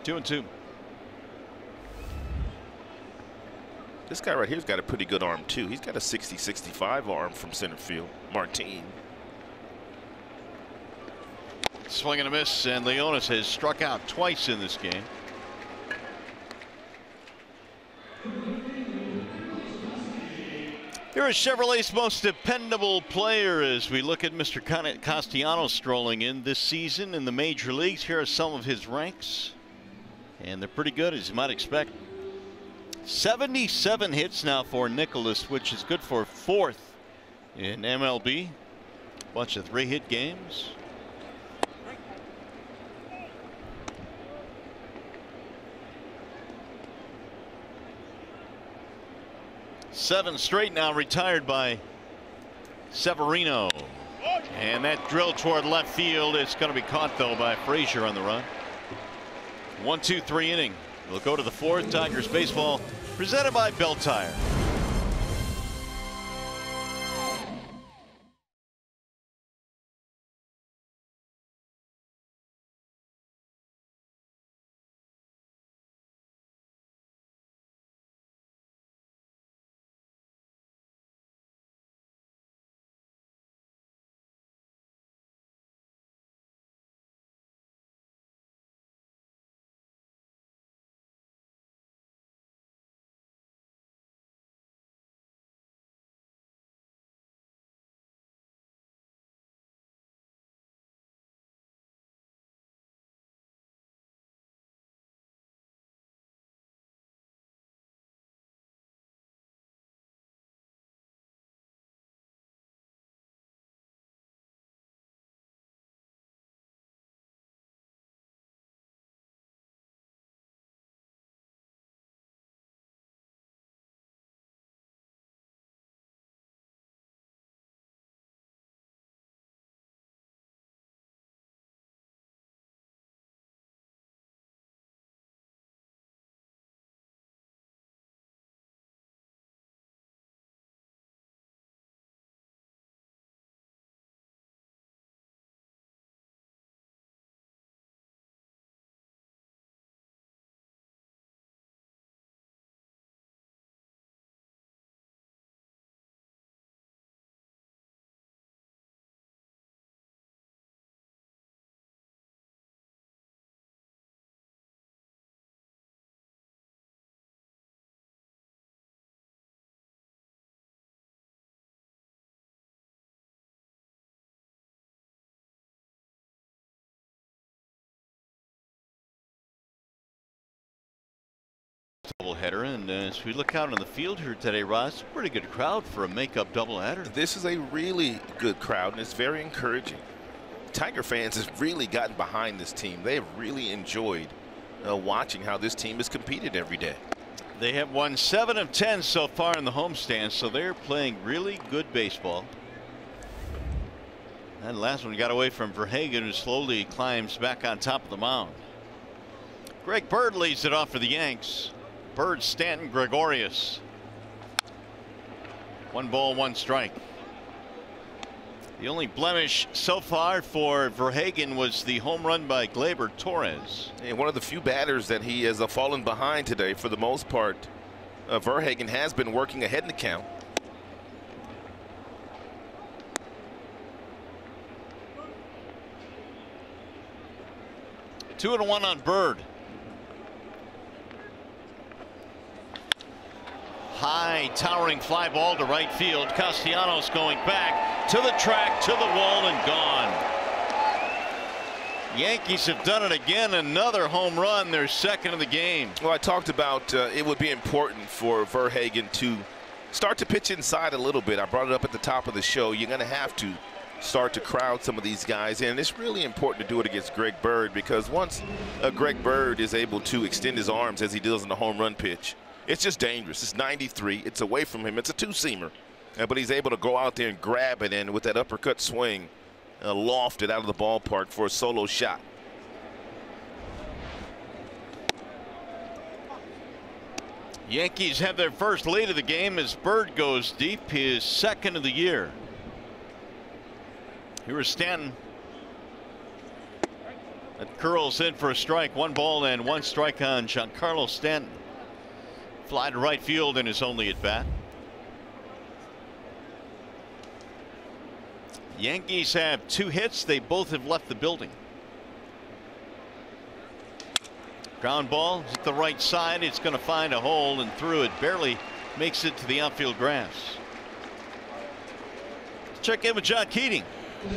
2-2. This guy right here's got a pretty good arm too. He's got a 60-65 arm from center field. Martin. Swing and a miss, and Leonis has struck out twice in this game. Here is Chevrolet's most dependable player as we look at Mr. Castellanos strolling in this season in the major leagues. Here are some of his ranks, and they're pretty good, as you might expect. 77 hits now for Nicholas, which is good for 4th in MLB. Bunch of 3-hit games. Seven straight now retired by Severino. And that drill toward left field is going to be caught though by Frazier on the run. 1-2-3 inning. We'll go to the 4th. Tigers baseball presented by Bell Tire. Doubleheader, and as we look out on the field here today, Ross, pretty good crowd for a makeup doubleheader. This is a really good crowd, and it's very encouraging. Tiger fans have really gotten behind this team. They have really enjoyed watching how this team has competed every day. They have won 7 of 10 so far in the homestand, so they're playing really good baseball. That last one got away from Verhagen, who slowly climbs back on top of the mound. Greg Bird leads it off for the Yanks. Bird, Stanton, Gregorius. 1 ball, 1 strike. The only blemish so far for Verhagen was the home run by Gleyber Torres. And one of the few batters that he has fallen behind today. For the most part, Verhagen has been working ahead in the count. Two and 1 on Bird. High towering fly ball to right field. Castellanos going back to the track, to the wall, and gone. Yankees have done it again. Another home run, their second of the game. Well, I talked about it would be important for Verhagen to start to pitch inside a little bit. I brought it up at the top of the show. You're going to have to start to crowd some of these guys in. It's really important to do it against Greg Bird, because once Greg Bird is able to extend his arms as he does in the home run pitch, it's just dangerous. It's 93. It's away from him. It's a two-seamer. But he's able to go out there and grab it, and with that uppercut swing, loft it out of the ballpark for a solo shot. Yankees have their first lead of the game as Bird goes deep, his second of the year. Here is Stanton. That curls in for a strike. 1 ball and 1 strike on Giancarlo Stanton. Fly to right field in his only at bat. Yankees have 2 hits. They both have left the building. Ground ball at the right side. It's going to find a hole and through it. Barely makes it to the outfield grass. Check in with John Keating.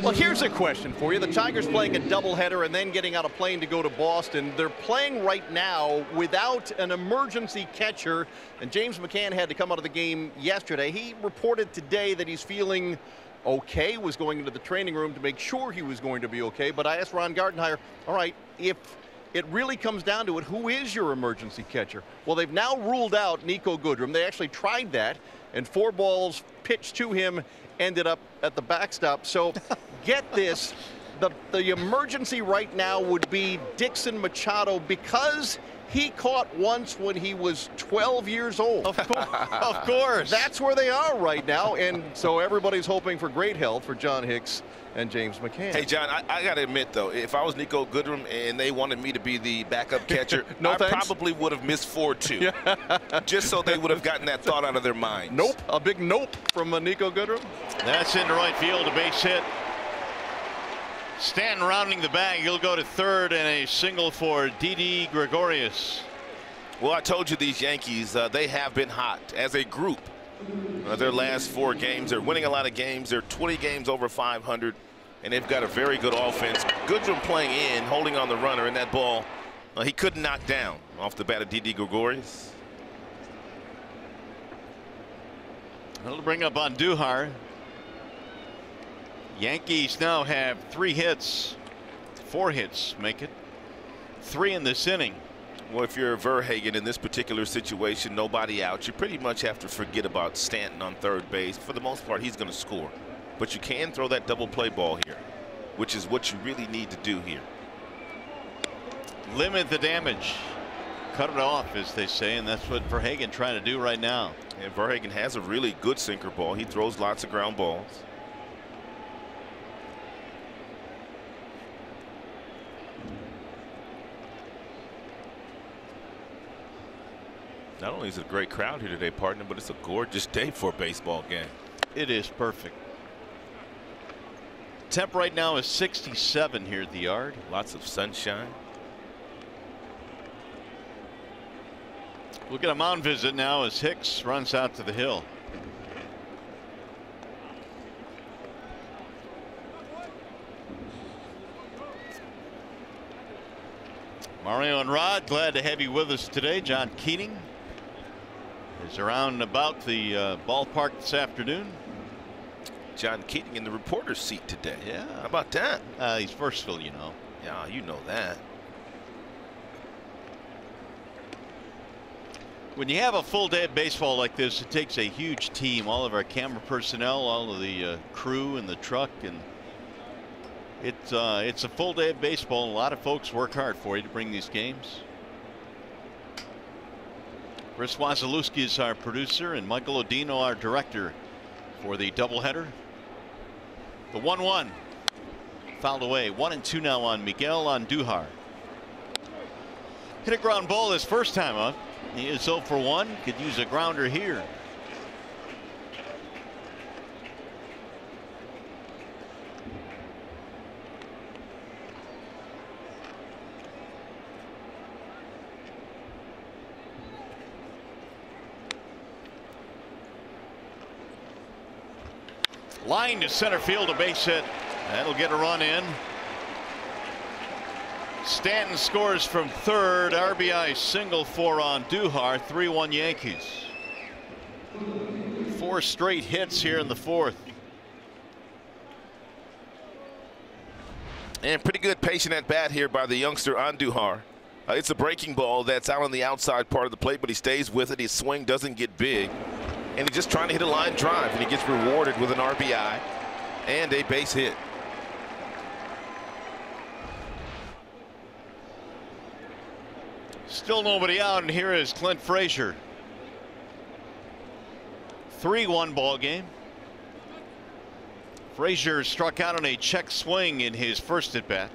Well, here's a question for you. The Tigers playing a doubleheader and then getting on a plane to go to Boston. They're playing right now without an emergency catcher, and James McCann had to come out of the game yesterday. He reported today that he's feeling okay, was going into the training room to make sure he was going to be okay. But I asked Ron Gardenhire, all right, if it really comes down to it, who is your emergency catcher? Well, they've now ruled out Niko Goodrum. They actually tried that, and 4 balls pitched to him ended up at the backstop. So get this, the emergency right now would be Dixon Machado, because he caught once when he was 12 years old. Of course. That's where they are right now, and so everybody's hoping for great health for John Hicks and James McCann. Hey, John, I got to admit, though, if I was Niko Goodrum and they wanted me to be the backup catcher, No I thanks. probably would have missed 4 too. Just so they would have gotten that thought out of their minds. Nope, a big nope from Niko Goodrum. That's into right field, a base hit. Stanton rounding the bag. He'll go to third, and a single for Didi Gregorius. Well, I told you these Yankees, they have been hot as a group. Their last 4 games, they're winning a lot of games. They're 20 games over 500, and they've got a very good offense. Goodrum playing in, holding on the runner, and that ball he couldn't knock down off the bat of Didi Gregorius. That'll bring up on Duhar. Yankees now have 3 hits. 4 hits make it 3 in this inning. Well, if you're Verhagen in this particular situation, nobody out, you pretty much have to forget about Stanton on third base. For the most part, he's going to score. But you can throw that double play ball here, which is what you really need to do here. Limit the damage. Cut it off, as they say, and that's what Verhagen trying to do right now. And Verhagen has a really good sinker ball. He throws lots of ground balls. Not only is it a great crowd here today, partner, but it's a gorgeous day for a baseball game. It is perfect. Temp right now is 67 here at the yard. Lots of sunshine. We'll get a mound visit now as Hicks runs out to the hill. Mario and Rod, glad to have you with us today. John Keating is around about the ballpark this afternoon. John Keating in the reporter's seat today. Yeah. How about that? He's Firstfield, you know. Yeah, you know that. When you have a full day of baseball like this, it takes a huge team. All of our camera personnel, all of the crew and the truck, and It's a full day of baseball, and a lot of folks work hard for you to bring these games. Chris Wasilewski is our producer, and Michael Odino our director for the doubleheader. The 1-1 fouled away. 1-2 now on Miguel Andujar. Hit a ground ball his first time up. He is 0 for 1. Could use a grounder here. Line to center field, a base hit. That'll get a run in. Stanton scores from third. RBI single for Andujar. 3-1 Yankees. 4 straight hits here in the fourth. And pretty good patient at bat here by the youngster Andujar. It's a breaking ball that's out on the outside part of the plate, but he stays with it. His swing doesn't get big. And he's just trying to hit a line drive, and he gets rewarded with an RBI and a base hit. Still nobody out, and here is Clint Frazier. 3-1 ball game. Frazier struck out on a check swing in his first at bat.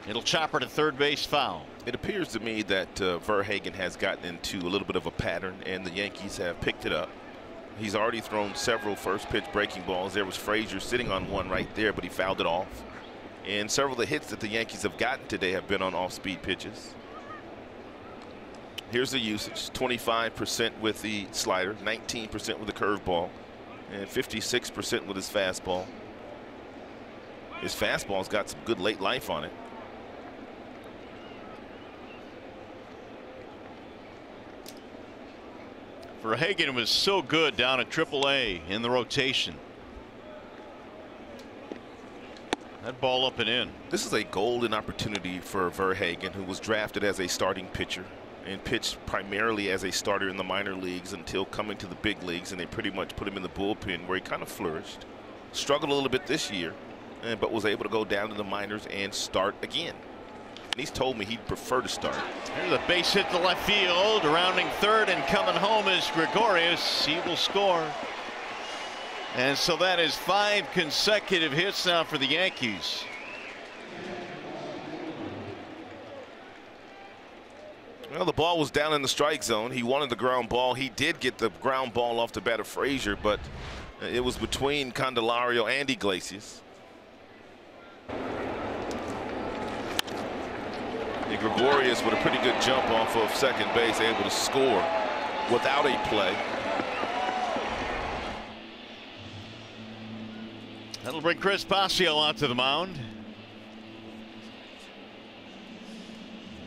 It'll chopper to third base, foul. It appears to me that Verhagen has gotten into a little bit of a pattern, and the Yankees have picked it up. He's already thrown several first pitch breaking balls. There was Frazier sitting on one right there, but he fouled it off. And several of the hits that the Yankees have gotten today have been on off-speed pitches. Here's the usage: 25% with the slider, 19% with the curveball, and 56% with his fastball. His fastball's got some good late life on it. Verhagen was so good down at AAA in the rotation. That ball up and in. This is a golden opportunity for Verhagen, who was drafted as a starting pitcher and pitched primarily as a starter in the minor leagues until coming to the big leagues, and they pretty much put him in the bullpen where he kind of flourished. Struggled a little bit this year, but was able to go down to the minors and start again. And he's told me he'd prefer to start. Here's a base hit to left field. Rounding third and coming home is Gregorius. He will score. And so that is 5 consecutive hits now for the Yankees. Well, the ball was down in the strike zone. He wanted the ground ball. He did get the ground ball off the bat of Frazier, but it was between Candelario and Iglesias. And Gregorius with a pretty good jump off of second base, able to score without a play. That'll bring Chris Pasio out to the mound.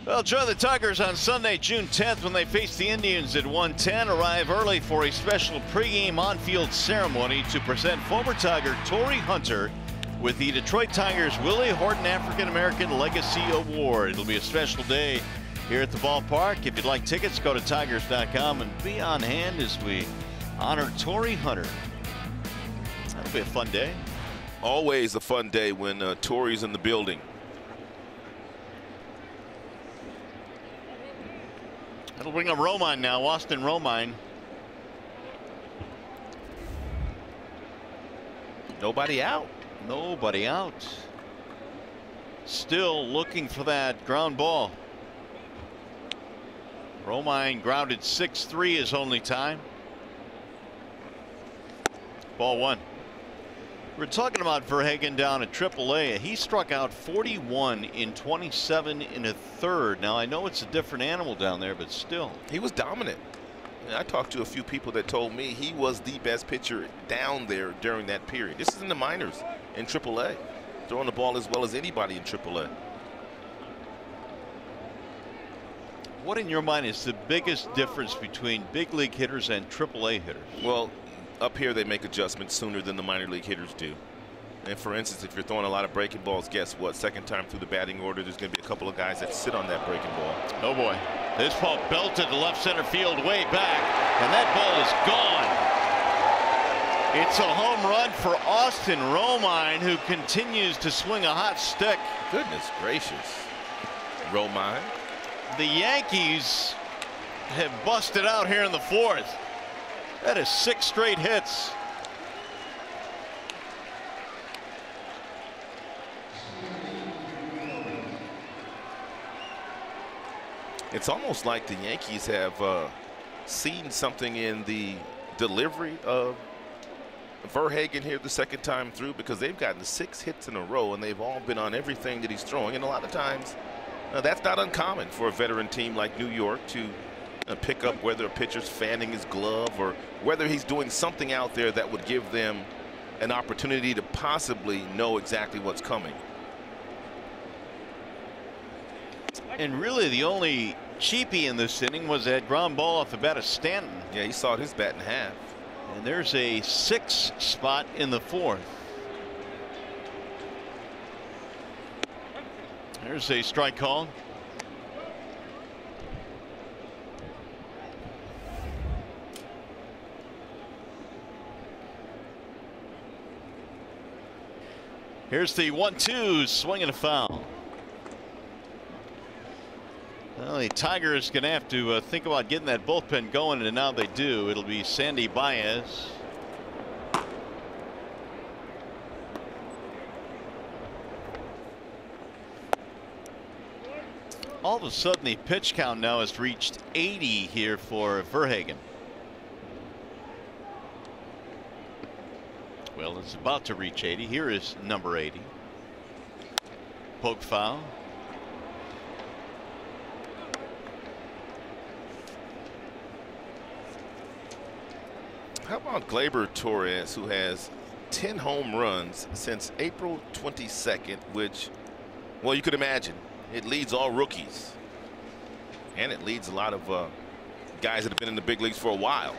Well, join the Tigers on Sunday, June 10th, when they face the Indians at 1:10. Arrive early for a special pregame on-field ceremony to present former Tiger Torrey Hunter with the Detroit Tigers Willie Horton African American Legacy Award. It'll be a special day here at the ballpark. If you'd like tickets, go to Tigers.com and be on hand as we honor Torrey Hunter. That'll be a fun day. Always a fun day when Torrey's in the building. That'll bring up Romine now, Austin Romine. Nobody out. Nobody out. Still looking for that ground ball. Romine grounded 6-3 his only time. Ball 1. We're talking about Verhagen down at AAA. He struck out 41 in 27 in a third. Now I know it's a different animal down there, but still. He was dominant. I talked to a few people that told me he was the best pitcher down there during that period. This is in the minors in AAA, throwing the ball as well as anybody in AAA. What in your mind is the biggest difference between big league hitters and AAA hitters? Well, up here they make adjustments sooner than the minor league hitters do. And for instance, if you're throwing a lot of breaking balls, guess what? Second time through the batting order, there's going to be a couple of guys that sit on that breaking ball. Oh boy. This ball belted to left center field way back, and that ball is gone. It's a home run for Austin Romine, who continues to swing a hot stick. Goodness gracious. Romine. The Yankees have busted out here in the fourth. That is 6 straight hits. It's almost like the Yankees have seen something in the delivery of Verhagen here the second time through, because they've gotten 6 hits in a row and they've all been on everything that he's throwing. And a lot of times that's not uncommon for a veteran team like New York to pick up whether a pitcher's fanning his glove or whether he's doing something out there that would give them an opportunity to possibly know exactly what's coming. And really the only cheapie in this inning was that ground ball off the bat of Stanton. Yeah, he sawed his bat in half. And there's a 6 spot in the fourth. There's a strike call. Here's the 1-2, swing and a foul. Well, the Tigers going to have to think about getting that bullpen going, and now they do. It'll be Sandy Baez. All of a sudden, the pitch count now has reached 80 here for Verhagen. Well, it's about to reach 80. Here is number 80. Poke foul. How about Gleyber Torres, who has 10 home runs since April 22nd, which, well, you could imagine it leads all rookies, and it leads a lot of guys that have been in the big leagues for a while.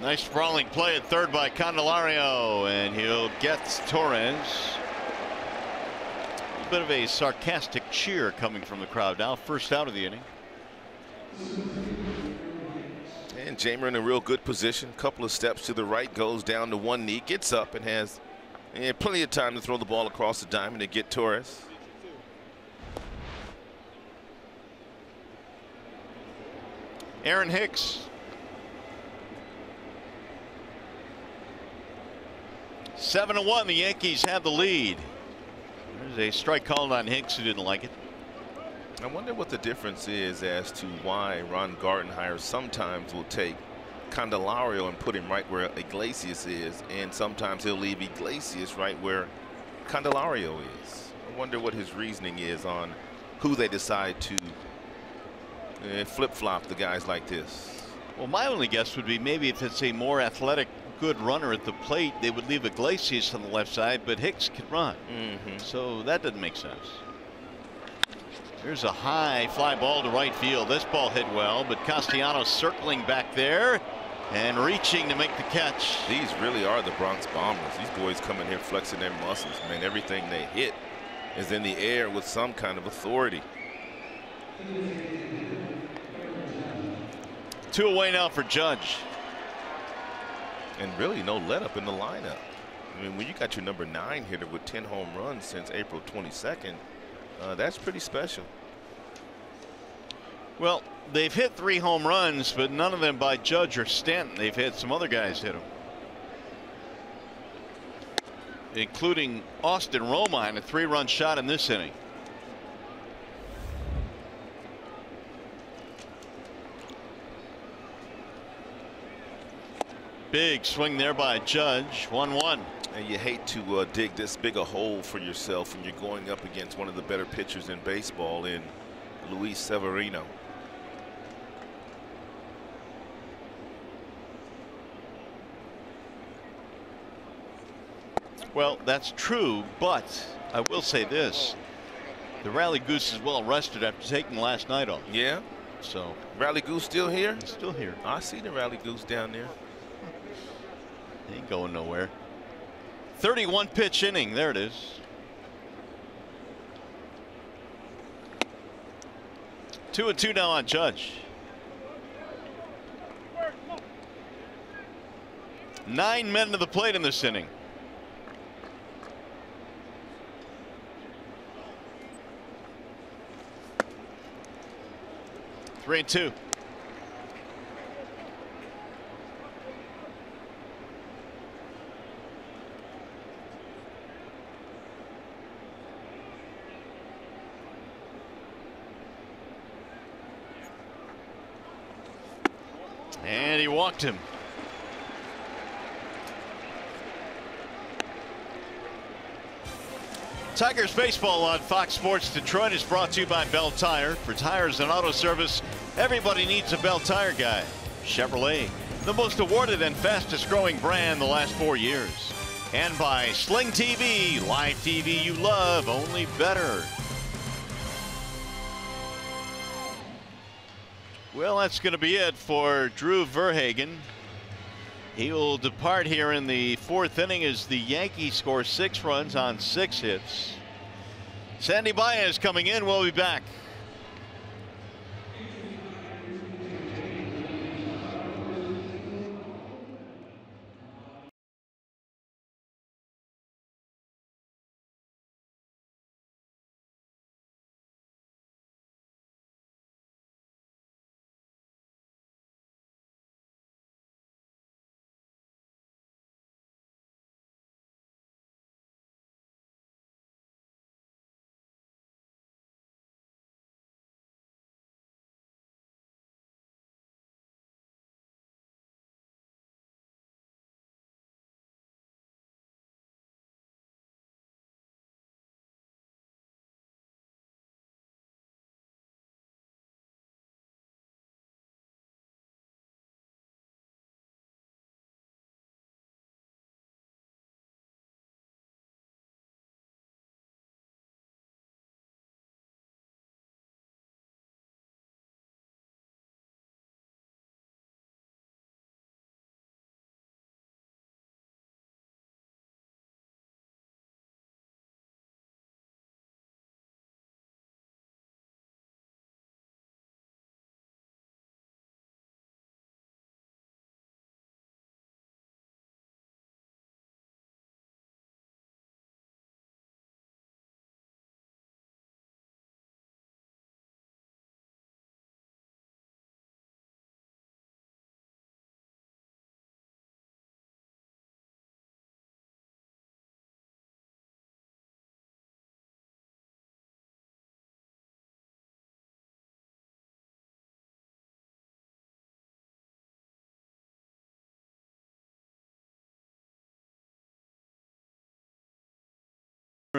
Nice sprawling play at third by Candelario, and he'll get Torres. A bit of a sarcastic cheer coming from the crowd now. First out of the inning. And Jamer in a real good position. Couple of steps to the right, goes down to one knee, gets up, and has plenty of time to throw the ball across the diamond to get Torres. Aaron Hicks. 7-1. The Yankees have the lead. There's a strike called on Hicks, who didn't like it. I wonder what the difference is as to why Ron Gardenhire sometimes will take Candelario and put him right where Iglesias is, and sometimes he'll leave Iglesias right where Candelario is. I wonder what his reasoning is on who they decide to flip-flop the guys like this. Well, my only guess would be maybe if it's a more athletic, good runner at the plate, they would leave Iglesias on the left side, but Hicks can run. So that doesn't make sense. There's a high fly ball to right field. This ball hit well, but Castellanos circling back there and reaching to make the catch. These really are the Bronx Bombers. These boys come in here flexing their muscles. Man, everything they hit is in the air with some kind of authority. 2 away now for Judge. And really no let up in the lineup. I mean, when you got your number 9 hitter with 10 home runs since April 22nd, that's pretty special. Well, they've hit 3 home runs, but none of them by Judge or Stanton. They've had some other guys hit them, including Austin Romine, a 3-run shot in this inning. Big swing there by Judge. 1-1. And you hate to dig this big a hole for yourself when you're going up against one of the better pitchers in baseball in Luis Severino. Well, that's true, but I will say this. The Rally Goose is well rested after taking last night off. Yeah. So Rally Goose still here? Still here. I see the Rally Goose down there. He ain't going nowhere. 31 pitch inning. There it is. Two and two now on Judge. 9 men to the plate in this inning. Three and two. And he walked him. Tigers baseball on Fox Sports Detroit is brought to you by Bell Tire. For tires and auto service, everybody needs a Bell Tire guy. Chevrolet, the most awarded and fastest growing brand the last 4 years. And by Sling TV, live TV you love, only better. Well, that's going to be it for Drew Verhagen. He will depart here in the 4th inning as the Yankees score 6 runs on 6 hits. Sandy Baez coming in. We'll be back.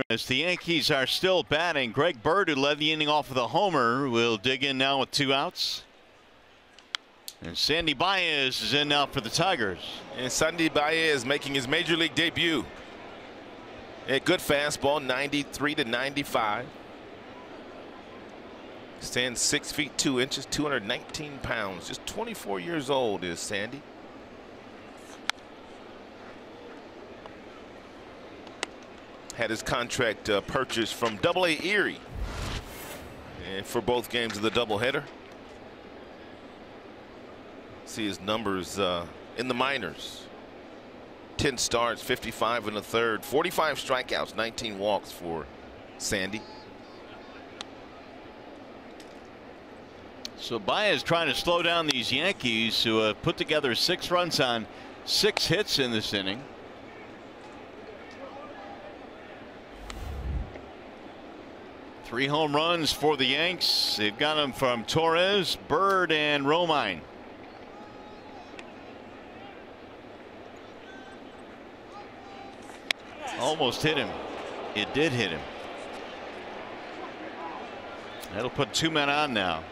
As the Yankees are still batting, Greg Bird, who led the inning off with a homer, will dig in now with 2 outs. And Sandy Baez is in now for the Tigers. And Sandy Baez making his major league debut. A good fastball, 93 to 95. Stands 6 feet 2 inches, 219 pounds. Just 24 years old is Sandy. Had his contract purchased from AA Erie, and for both games of the doubleheader. See his numbers in the minors. 10 starts, 55 in the third, 45 strikeouts, 19 walks for Sandy. So Baez trying to slow down these Yankees, who have put together 6 runs on 6 hits in this inning. Three home runs for the Yanks. They've got them from Torres, Bird, and Romine. Almost hit him. It did hit him. That'll put 2 men on now.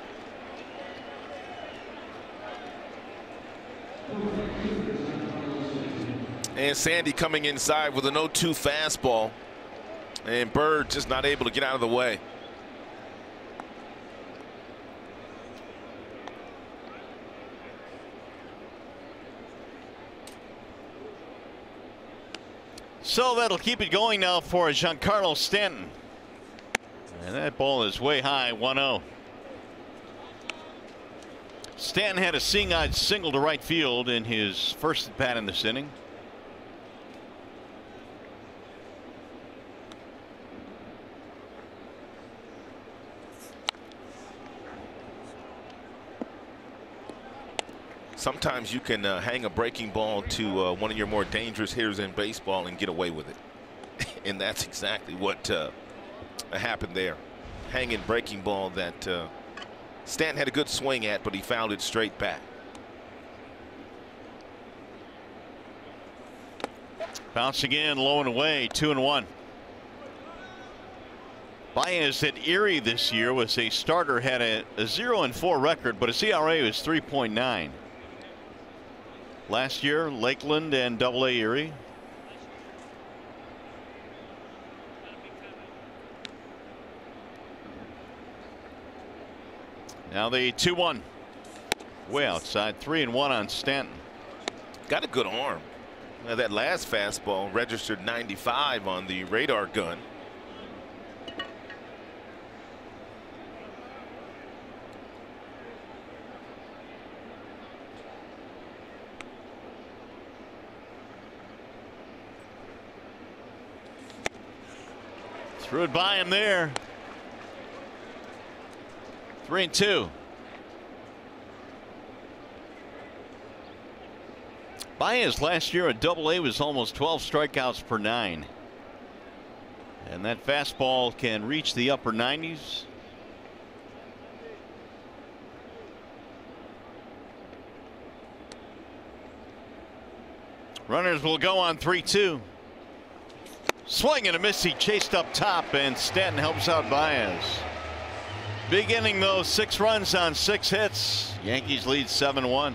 And Sandy coming inside with an 0-2 fastball. And Bird just not able to get out of the way. So that'll keep it going now for Giancarlo Stanton. And that ball is way high, 1-0. Stanton had a seeing-eye single to right field in his first at bat in this inning. Sometimes you can hang a breaking ball to one of your more dangerous hitters in baseball and get away with it. And that's exactly what happened there. Hanging breaking ball that Stanton had a good swing at, but he fouled it straight back. Bounce again, low and away, 2-1. Baez at Erie this year was a starter, had a 0-4 record, but his ERA was 3.9. Last year, Lakeland and AA Erie. Now the 2-1. Way outside, 3-1 on Stanton. Got a good arm. Now that last fastball registered 95 on the radar gun. Threw it by him there. 3-2. Baez last year at AA was almost 12 strikeouts per 9. And that fastball can reach the upper 90s. Runners will go on 3-2. Swing and a miss. He chased up top, and Stanton helps out Baez. Big inning though, 6 runs on 6 hits. Yankees lead 7-1.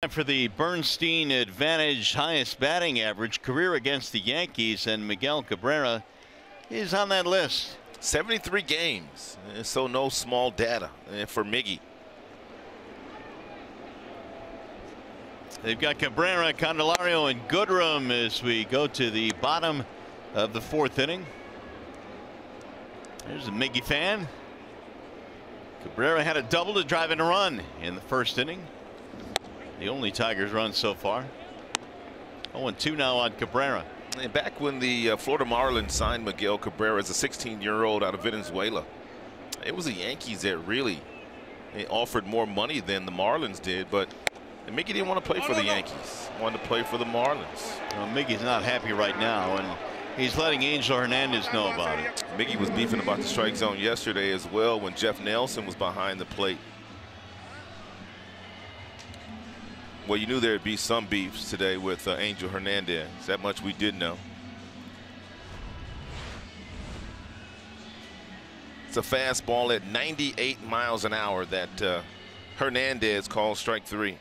Time for the Bernstein advantage, highest batting average career against the Yankees, and Miguel Cabrera is on that list. 73 games, so no small data for Miggy. They've got Cabrera, Candelario, and Goodrum as we go to the bottom of the 4th inning. There's a Miggy fan. Cabrera had a double to drive in a run in the 1st inning. The only Tigers run so far. 0-2 now on Cabrera. And back when the Florida Marlins signed Miguel Cabrera as a 16-year-old out of Venezuela, it was the Yankees that really offered more money than the Marlins did, but Miggy didn't want to play for the Yankees. He wanted to play for the Marlins. Well, Miggy's not happy right now, and he's letting Angel Hernandez know about it. Miggy was beefing about the strike zone yesterday as well when Jeff Nelson was behind the plate. Well, you knew there'd be some beefs today with Angel Hernandez. That much we did know. It's a fastball at 98 miles an hour that Hernandez calls strike 3.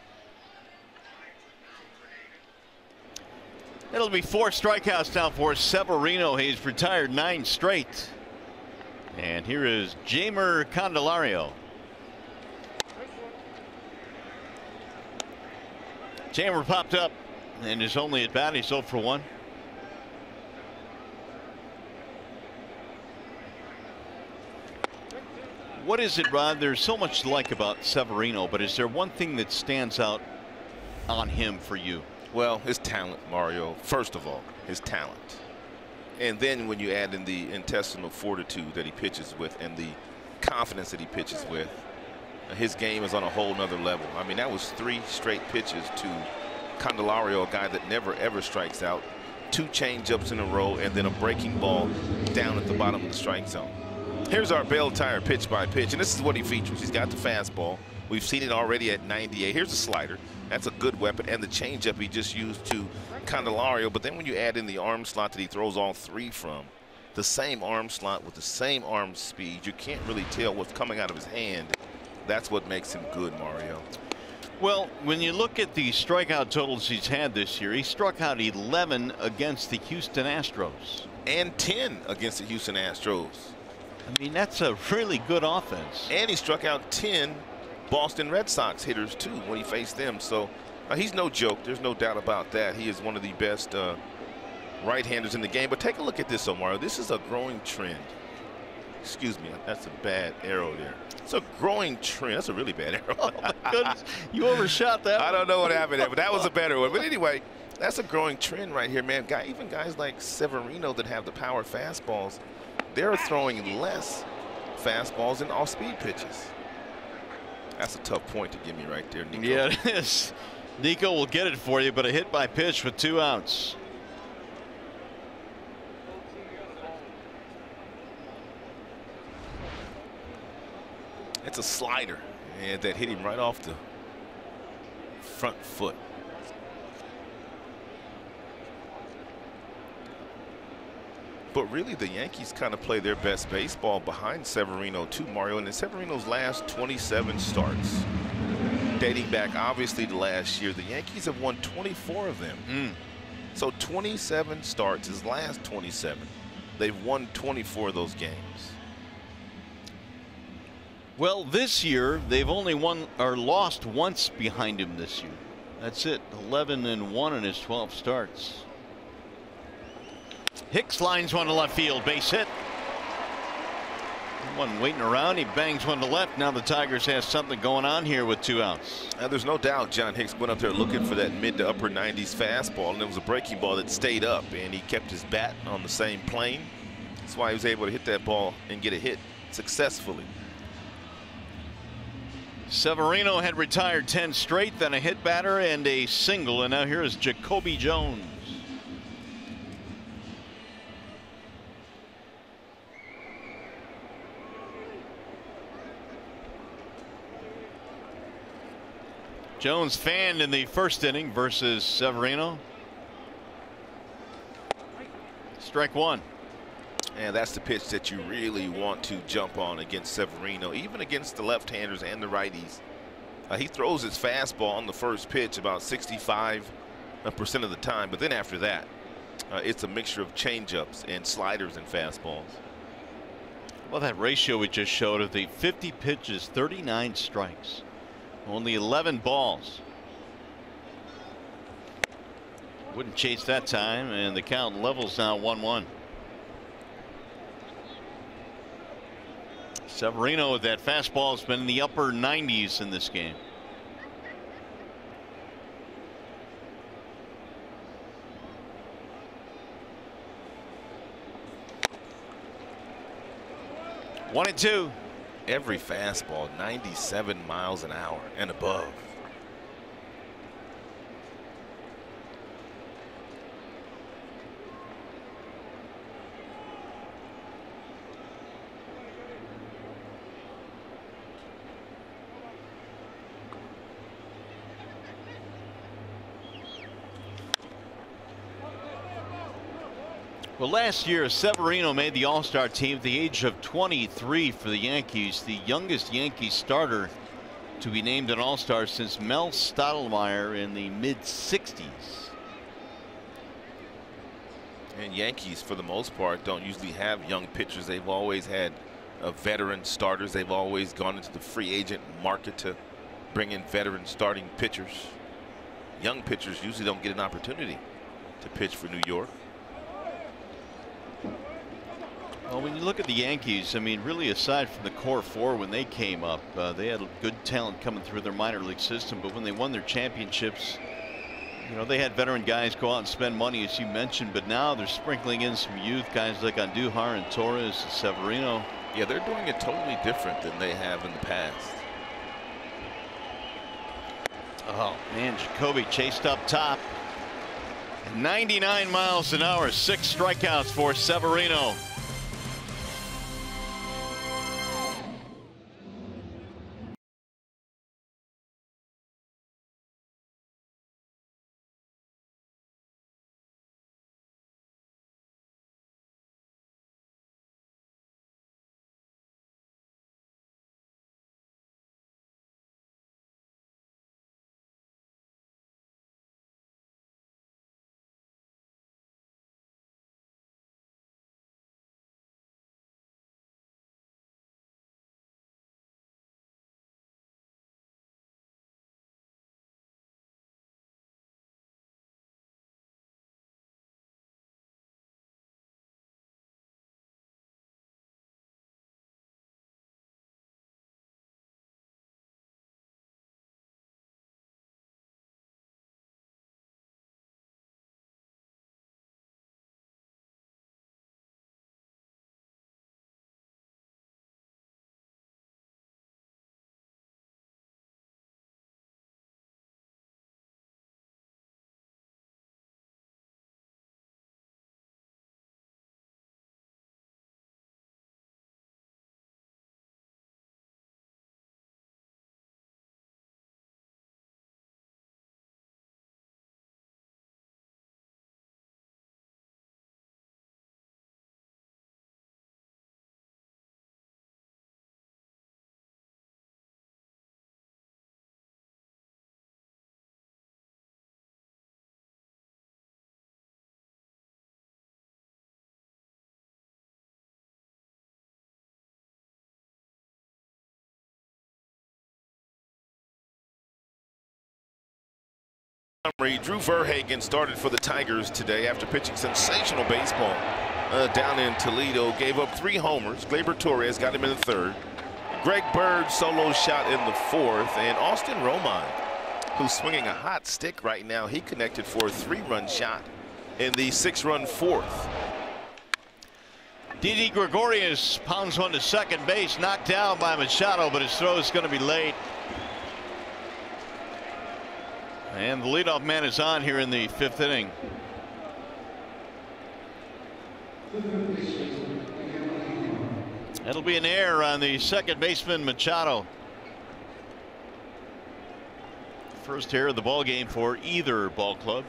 It'll be 4 strikeouts now for Severino. He's retired 9 straight. And here is Jeimer Candelario. Jeimer popped up and is only at bat. He's 0 for 1. What is it, Rod? There's so much to like about Severino, but is there one thing that stands out on him for you? Well, his talent, Mario. First of all, his talent. And then when you add in the intestinal fortitude that he pitches with and the confidence that he pitches with, his game is on a whole nother level. I mean, that was 3 straight pitches to Candelario, a guy that never ever strikes out. 2 changeups in a row and then a breaking ball down at the bottom of the strike zone. Here's our bell tire pitch by pitch, and this is what he features. He's got the fastball. We've seen it already at 98. Here's a slider. That's a good weapon, and the changeup he just used to Candelario. But then when you add in the arm slot that he throws all 3 from, the same arm slot with the same arm speed, you can't really tell what's coming out of his hand. That's what makes him good, Mario. Well, when you look at the strikeout totals he's had this year, he struck out 11 against the Houston Astros. And 10 against the Houston Astros. I mean, that's a really good offense. And he struck out 10 Boston Red Sox hitters, too, when he faced them. So he's no joke. There's no doubt about that. He is one of the best right-handers in the game. But take a look at this, Omar. This is a growing trend. Excuse me. That's a bad arrow there. It's a growing trend. That's a really bad arrow. Oh, my goodness. You overshot that. I don't know what happened there, but that was a better one. But anyway, that's a growing trend right here, man. Even guys like Severino that have the power fastballs, they're throwing less fastballs and off-speed pitches. That's a tough point to give me right there, Nico. Yeah, it is. Nico will get it for you, but a hit by pitch with 2 outs. It's a slider, and that hit him right off the front foot. But really, the Yankees kind of play their best baseball behind Severino, too, Mario. And in Severino's last 27 starts, dating back obviously to last year, the Yankees have won 24 of them. So 27 starts, his last 27. They've won 24 of those games. Well, this year they've only won or lost once behind him this year. That's it. 11-1 in his 12 starts. Hicks lines one to left field, base hit. One waiting around, he bangs one to left. Now the Tigers have something going on here with 2 outs. Now there's no doubt John Hicks went up there looking for that mid to upper 90s fastball, and it was a breaking ball that stayed up, and he kept his bat on the same plane. That's why he was able to hit that ball and get a hit successfully. Severino had retired 10 straight, then a hit batter and a single, and now here is Jacoby Jones. Jones fanned in the first inning versus Severino. Strike 1. And that's the pitch that you really want to jump on against Severino, even against the left-handers and the righties. He throws his fastball on the first pitch about 65% of the time, but then after that, it's a mixture of changeups and sliders and fastballs. Well, that ratio we just showed of the 50 pitches, 39 strikes, only 11 balls. Wouldn't chase that time, and the count levels now 1-1. Severino with that fastball has been in the upper 90s in this game. One and two. Every fastball 97 miles an hour and above. Well, last year Severino made the All-Star team at the age of 23 for the Yankees, the youngest Yankee starter to be named an All-Star since Mel Stottlemyre in the mid-60s. And Yankees, for the most part, don't usually have young pitchers. They've always had veteran starters. They've always gone into the free agent market to bring in veteran starting pitchers. Young pitchers usually don't get an opportunity to pitch for New York. Well, when you look at the Yankees, I mean, really, aside from the core four when they came up, they had good talent coming through their minor league system. But when they won their championships, you know, they had veteran guys go out and spend money, as you mentioned. But now they're sprinkling in some youth guys like Andujar and Torres and Severino. Yeah, they're doing it totally different than they have in the past. Oh, man, Jacoby chased up top. 99 miles an hour, 6 strikeouts for Severino. Drew Verhagen started for the Tigers today after pitching sensational baseball down in Toledo. Gave up 3 homers. Gleyber Torres got him in the 3rd. Greg Bird solo shot in the 4th. And Austin Romine, who's swinging a hot stick right now, he connected for a 3-run shot in the 6-run 4th. Didi Gregorius pounds one to second base, knocked down by Machado, but his throw is going to be late. And the leadoff man is on here in the 5th inning. That'll be an error on the second baseman Machado. First error of the ball game for either ball club.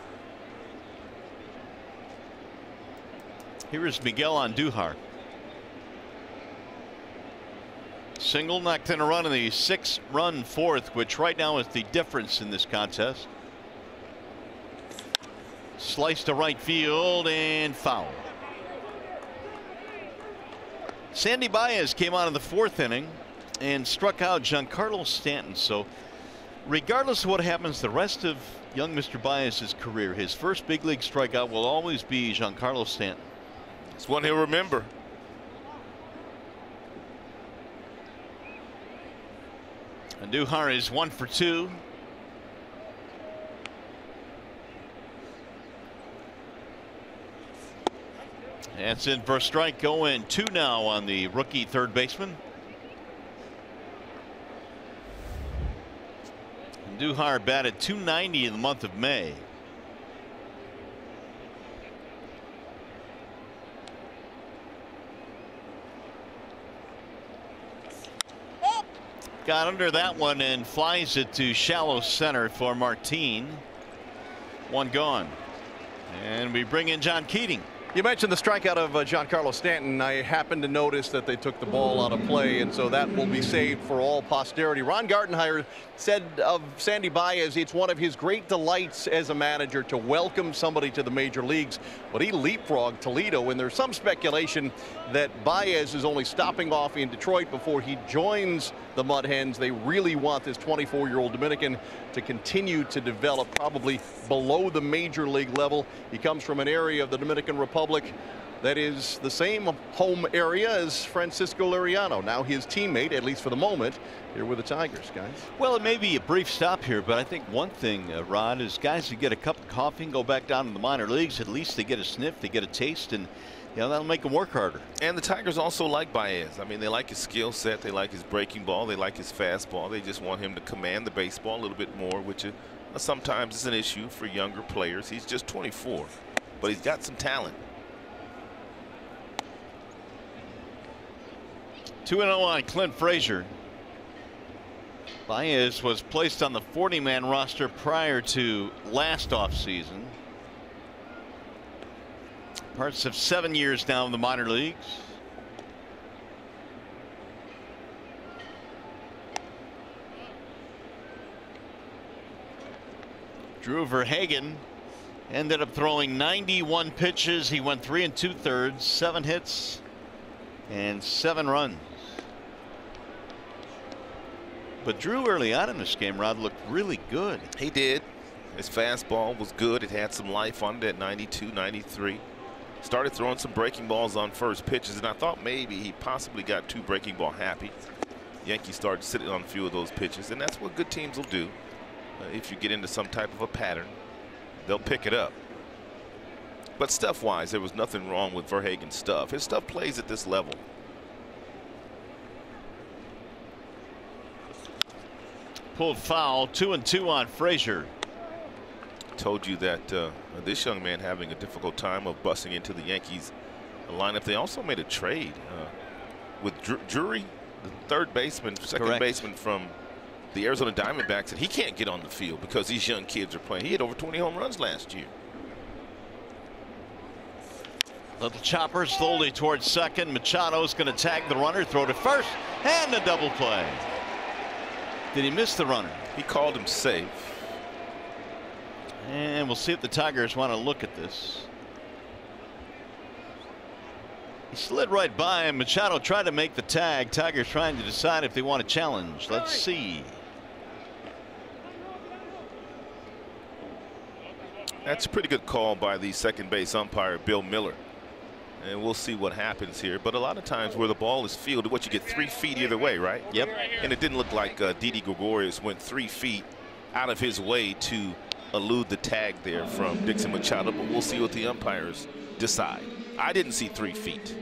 Here is Miguel Andujar. Single, knocked in a run in the 6-run 4th, which right now is the difference in this contest. Sliced to right field and foul. Sandy Baez came out in the 4th inning and struck out Giancarlo Stanton. So regardless of what happens the rest of young Mr. Baez's career, his first big league strikeout will always be Giancarlo Stanton. It's one he'll remember. Andujar is 1 for 2. That's in for a strike. Going 2 now on the rookie third baseman. Andujar batted .290 in the month of May. Got under that one and flies it to shallow center for Martin. 1 gone. And we bring in John Keating. You mentioned the strikeout of Giancarlo Stanton. I happened to notice that they took the ball out of play, and so that will be saved for all posterity. Ron Gardenhire said of Sandy Baez, it's one of his great delights as a manager to welcome somebody to the major leagues. But he leapfrogged Toledo, and there's some speculation that Baez is only stopping off in Detroit before he joins the Mud Hens. They really want this 24-year-old Dominican to continue to develop, probably below the major league level. He comes from an area of the Dominican Republic that is the same home area as Francisco Liriano, now his teammate, at least for the moment, here with the Tigers, guys. Well, it may be a brief stop here, but I think one thing, Rod, is guys who get a cup of coffee and go back down to the minor leagues, at least they get a sniff, they get a taste, and that'll make them work harder. And the Tigers also like Baez. I mean, they like his skill set, they like his breaking ball, they like his fastball. They just want him to command the baseball a little bit more, which sometimes is an issue for younger players. He's just 24, but he's got some talent. 2-0 on Clint Frazier. Baez was placed on the 40-man roster prior to last offseason. Parts of 7 years now in the minor leagues. Drew Verhagen ended up throwing 91 pitches. He went 3 2/3, 7 hits and 7 runs. But Drew early on in this game, Rod, looked really good. He did. His fastball was good. It had some life on it at 92, 93. Started throwing some breaking balls on first pitches, and I thought maybe he possibly got too breaking ball happy. Yankees started sitting on a few of those pitches, and that's what good teams will do. If you get into some type of a pattern, they'll pick it up. But stuff-wise, there was nothing wrong with Verhagen's stuff. His stuff plays at this level. Pulled foul, 2-2 on Frazier. Told you that this young man having a difficult time of busting into the Yankees lineup. They also made a trade with Drury, the third baseman, second baseman from the Arizona Diamondbacks, and he can't get on the field because these young kids are playing. He had over 20 home runs last year. Little chopper slowly towards second. Machado's going to tag the runner, throw to first, and a double play. Did he miss the runner? He called him safe. And we'll see if the Tigers want to look at this. He slid right by him. Machado tried to make the tag. Tigers trying to decide if they want to challenge. Let's see. That's a pretty good call by the second base umpire, Bill Miller. And we'll see what happens here. But a lot of times where the ball is fielded, what you get 3 feet either way, right? Yep. And it didn't look like Didi Gregorius went 3 feet out of his way to elude the tag there from Dixon Machado. But we'll see what the umpires decide. I didn't see 3 feet.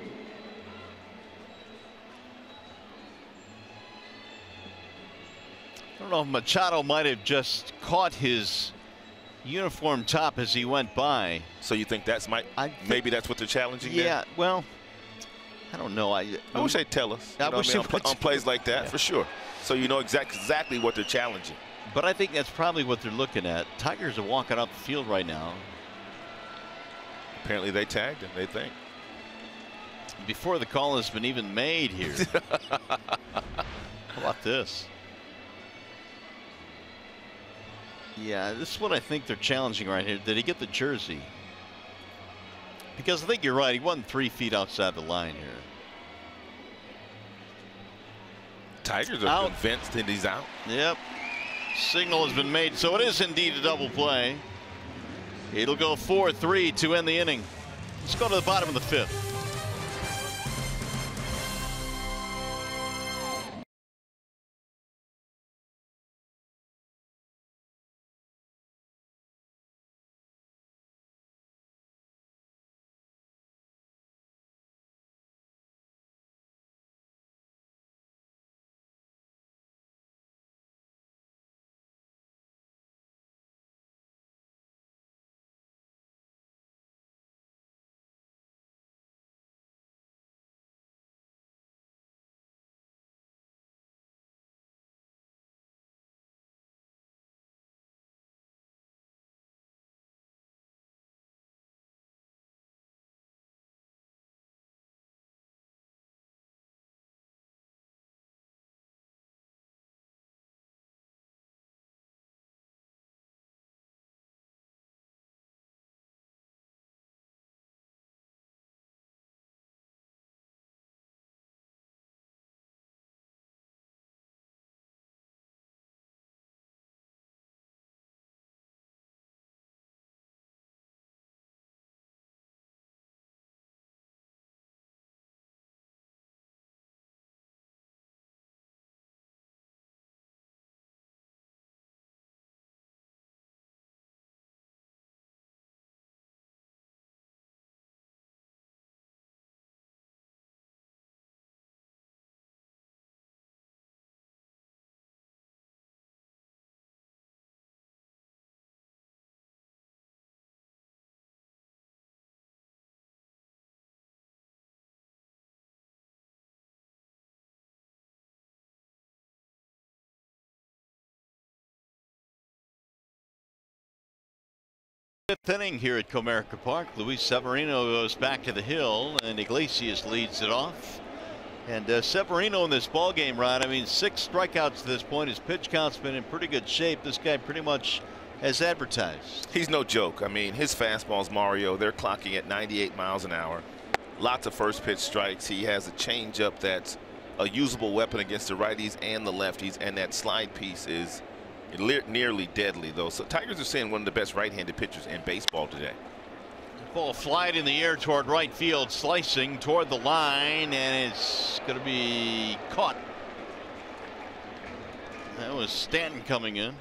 I don't know if Machado might have just caught his uniform top as he went by. So you think that's maybe that's what they're challenging? Yeah, there? well, I don't know. I wish they'd tell us. I wish on plays like that, for sure. So you know exactly what they're challenging. But I think that's probably what they're looking at. Tigers are walking up the field right now. Apparently they tagged him, they think. Before the call has been even made here. How about this? Yeah, this is what I think they're challenging right here. Did he get the jersey? Because I think you're right. He wasn't 3 feet outside the line here. Tigers are convinced that he's out. Yep. Signal has been made, so it is indeed a double play. It'll go 4-3 to end the inning. Let's go to the bottom of the 5th. Fifth inning here at Comerica Park. Luis Severino goes back to the hill, and Iglesias leads it off. And Severino in this ball game, Rod, I mean, 6 strikeouts to this point. His pitch count's been in pretty good shape. This guy pretty much as advertised. He's no joke. I mean, his fastballs, Mario, they're clocking at 98 miles an hour. Lots of first pitch strikes. He has a changeup that's a usable weapon against the righties and the lefties, and that slide piece is nearly deadly, though. So Tigers are seeing one of the best right-handed pitchers in baseball today. Ball flied in the air toward right field, slicing toward the line, and it's going to be caught. That was Stanton coming in.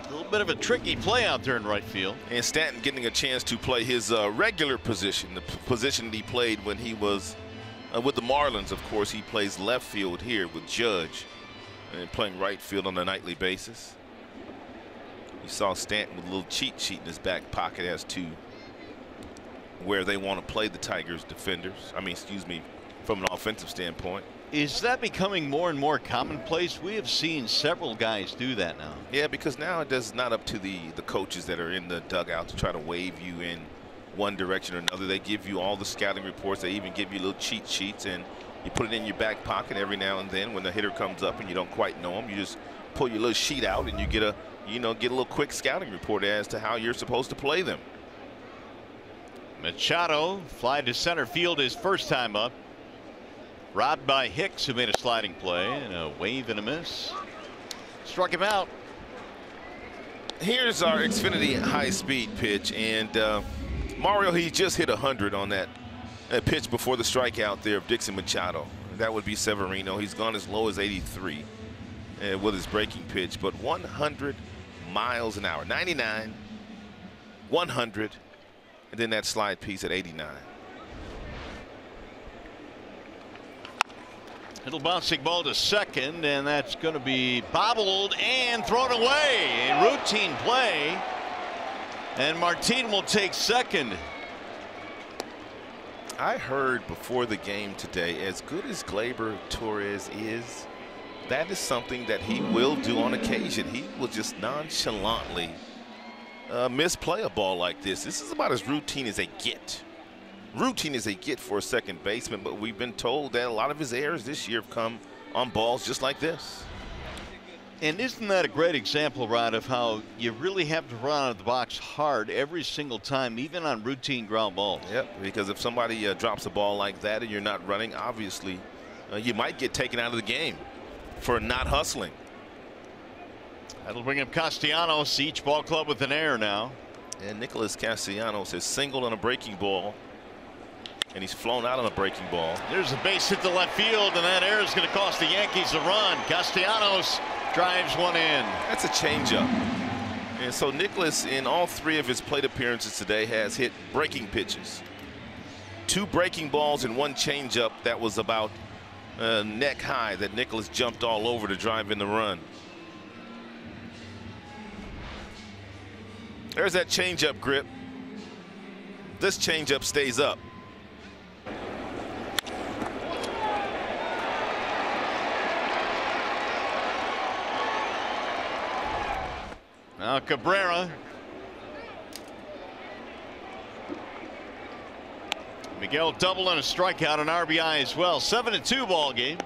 A little bit of a tricky play out there in right field. And Stanton getting a chance to play his regular position, the position that he played when he was with the Marlins. Of course, he plays left field here with Judge and playing right field on a nightly basis. You saw Stanton with a little cheat sheet in his back pocket as to where they want to play the Tigers defenders. I mean, excuse me, from an offensive standpoint. Is that becoming more and more commonplace? We have seen several guys do that now. Yeah, because now it's not up to the coaches that are in the dugout to try to wave you in one direction or another. They give you all the scouting reports. They even give you little cheat sheets, and you put it in your back pocket every now and then when the hitter comes up and you don't quite know him. You just pull your little sheet out and you get a little quick scouting report as to how you're supposed to play them. Machado fly to center field his first time up. Robbed by Hicks, who made a sliding play, and a wave and a miss. Struck him out. Here's our Xfinity high-speed pitch, and Mario, he just hit 100 on that pitch before the strikeout there of Dixon Machado. That would be Severino. He's gone as low as 83 with his breaking pitch, but 100 miles an hour, 99, 100, and then that slide piece at 89. Little bouncing ball to second, and that's going to be bobbled and thrown away. A routine play, and Martin will take second. I heard before the game today, as good as Gleyber Torres is, that is something that he will do on occasion. He will just nonchalantly misplay a ball like this. This is about as routine as they get. Routine as they get for a second baseman, but we've been told that a lot of his errors this year have come on balls just like this. And isn't that a great example, Rod, of how you really have to run out of the box hard every single time, even on routine ground balls? Yep, because if somebody drops a ball like that and you're not running, obviously you might get taken out of the game for not hustling. That'll bring up Castellanos, each ball club with an error now. And Nicholas Castellanos has singled on a breaking ball, and he's flown out on a breaking ball. There's a base hit to left field, and that error is going to cost the Yankees a run. Castellanos drives one in. That's a changeup. And so Nicholas, in all 3 of his plate appearances today, has hit breaking pitches. 2 breaking balls and 1 changeup that was about neck high that Nicholas jumped all over to drive in the run. There's that changeup grip. This changeup stays up. Now Cabrera. Miguel double and a strikeout, an RBI as well. 7-2 ball game.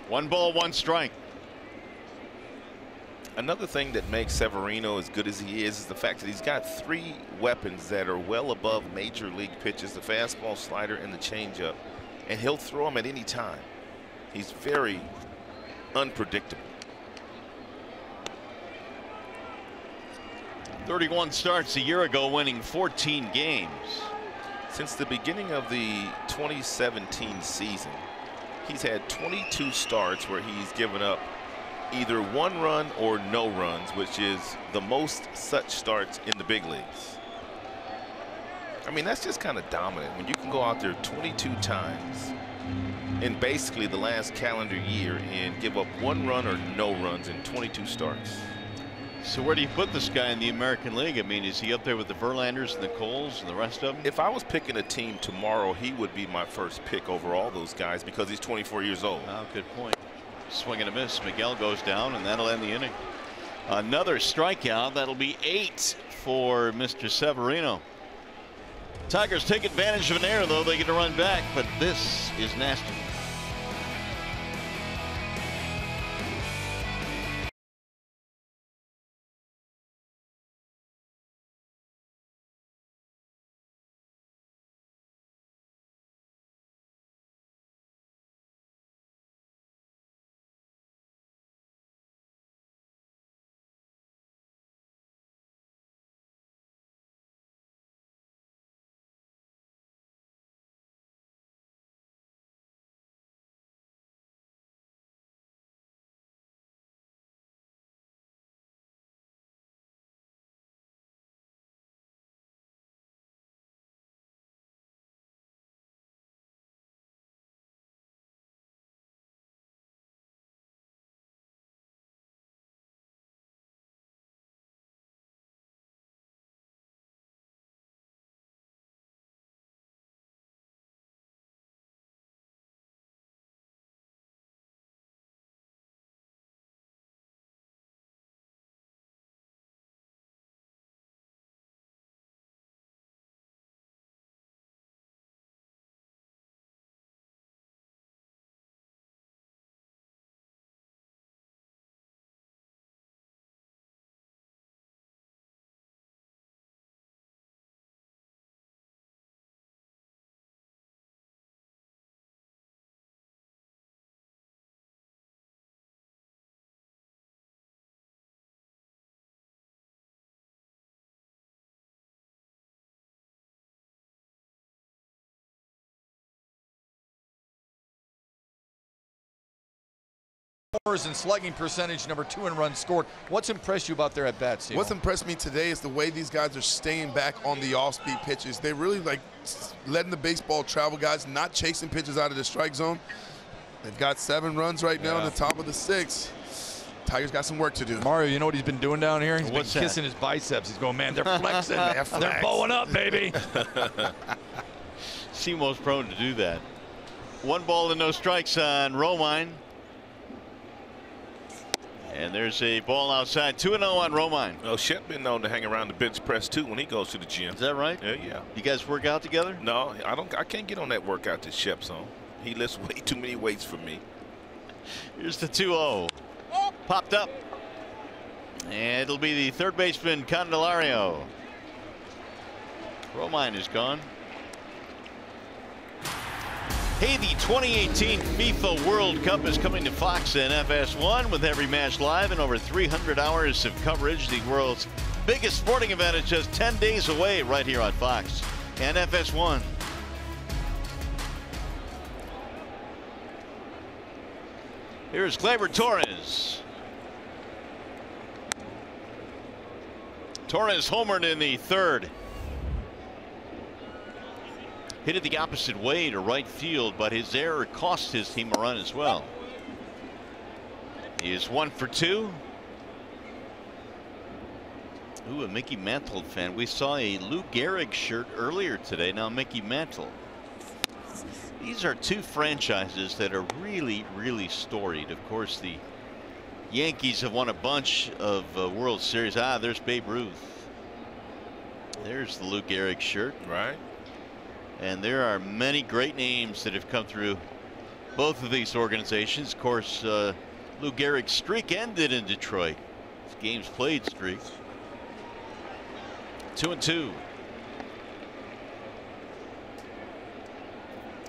One ball, 1 strike. Another thing that makes Severino as good as he is the fact that he's got 3 weapons that are well above major league pitches: the fastball, slider, and the changeup, and he'll throw them at any time. He's very unpredictable. 31 starts a year ago, winning 14 games. Since the beginning of the 2017 season, he's had 22 starts where he's given up either 1 run or no runs, which is the most such starts in the big leagues. I mean, that's just kind of dominant when you can go out there 22 times in basically the last calendar year and give up 1 run or no runs in 22 starts. So where do you put this guy in the American League? I mean, is he up there with the Verlanders and the Coles and the rest of them? If I was picking a team tomorrow, he would be my first pick over all those guys because he's 24 years old. Oh, good point. Swing and a miss. Miguel goes down, and that'll end the inning. Another strikeout. That'll be 8 for Mr. Severino. Tigers take advantage of an error, though. They get a run back, but this is nasty. And slugging percentage, number 2 in runs scored. What's impressed you about their at bats? What's impressed me today is the way these guys are staying back on the off-speed pitches. They really like letting the baseball travel, guys, not chasing pitches out of the strike zone. They've got 7 runs right now in the top of the 6th. Tigers got some work to do. Mario, you know what he's been doing down here? He's What's been that? kissing his biceps. He's going, man, they're flexing. They're bowing up, baby. Simo's prone to do that. 1 ball and no strikes on Romine. And there's a ball outside. 2-0 on Romine. Well, Shep been known to hang around the bench press too when he goes to the gym. Is that right? Yeah. You guys work out together? No, I can't get on that workout that Shep's on. He lifts way too many weights for me. Here's the 2-0. Popped up. And it'll be the third baseman, Candelario. Romine is gone. Hey, the 2018 FIFA World Cup is coming to Fox and FS1 with every match live and over 300 hours of coverage. The world's biggest sporting event is just 10 days away right here on Fox and FS1. Here's Gleyber Torres. Torres homered in the 3rd. Hit it the opposite way to right field, but his error cost his team a run as well. He is 1 for 2. Ooh, a Mickey Mantle fan. We saw a Lou Gehrig shirt earlier today. Now Mickey Mantle. These are 2 franchises that are really, really storied. Of course, the Yankees have won a bunch of World Series. There's Babe Ruth. There's the Lou Gehrig shirt. Right. And there are many great names that have come through both of these organizations. Of course, Lou Gehrig's streak ended in Detroit. His games played streak. 2-2.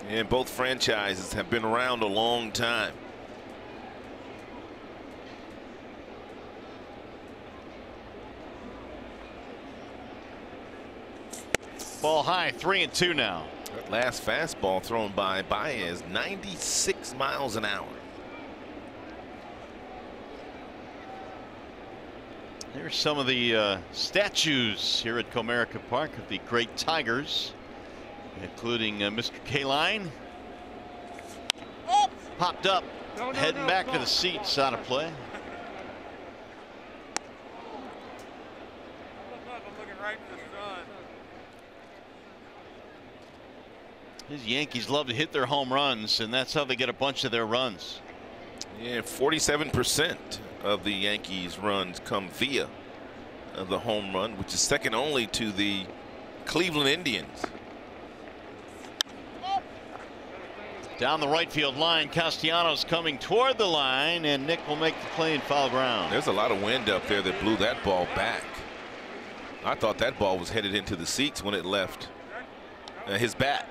And both franchises have been around a long time. Ball high, 3-2 now. That last fastball thrown by Baez, 96 miles an hour. There's some of the statues here at Comerica Park of the great Tigers, including Mr. K-Line. Popped up, heading back to the seats, out of play. His Yankees love to hit their home runs, and that's how they get a bunch of their runs. Yeah, 47% of the Yankees' runs come via the home run, which is second only to the Cleveland Indians. Down the right field line, Castellanos coming toward the line, and Nick will make the play in foul ground. There's a lot of wind up there that blew that ball back. I thought that ball was headed into the seats when it left his bat.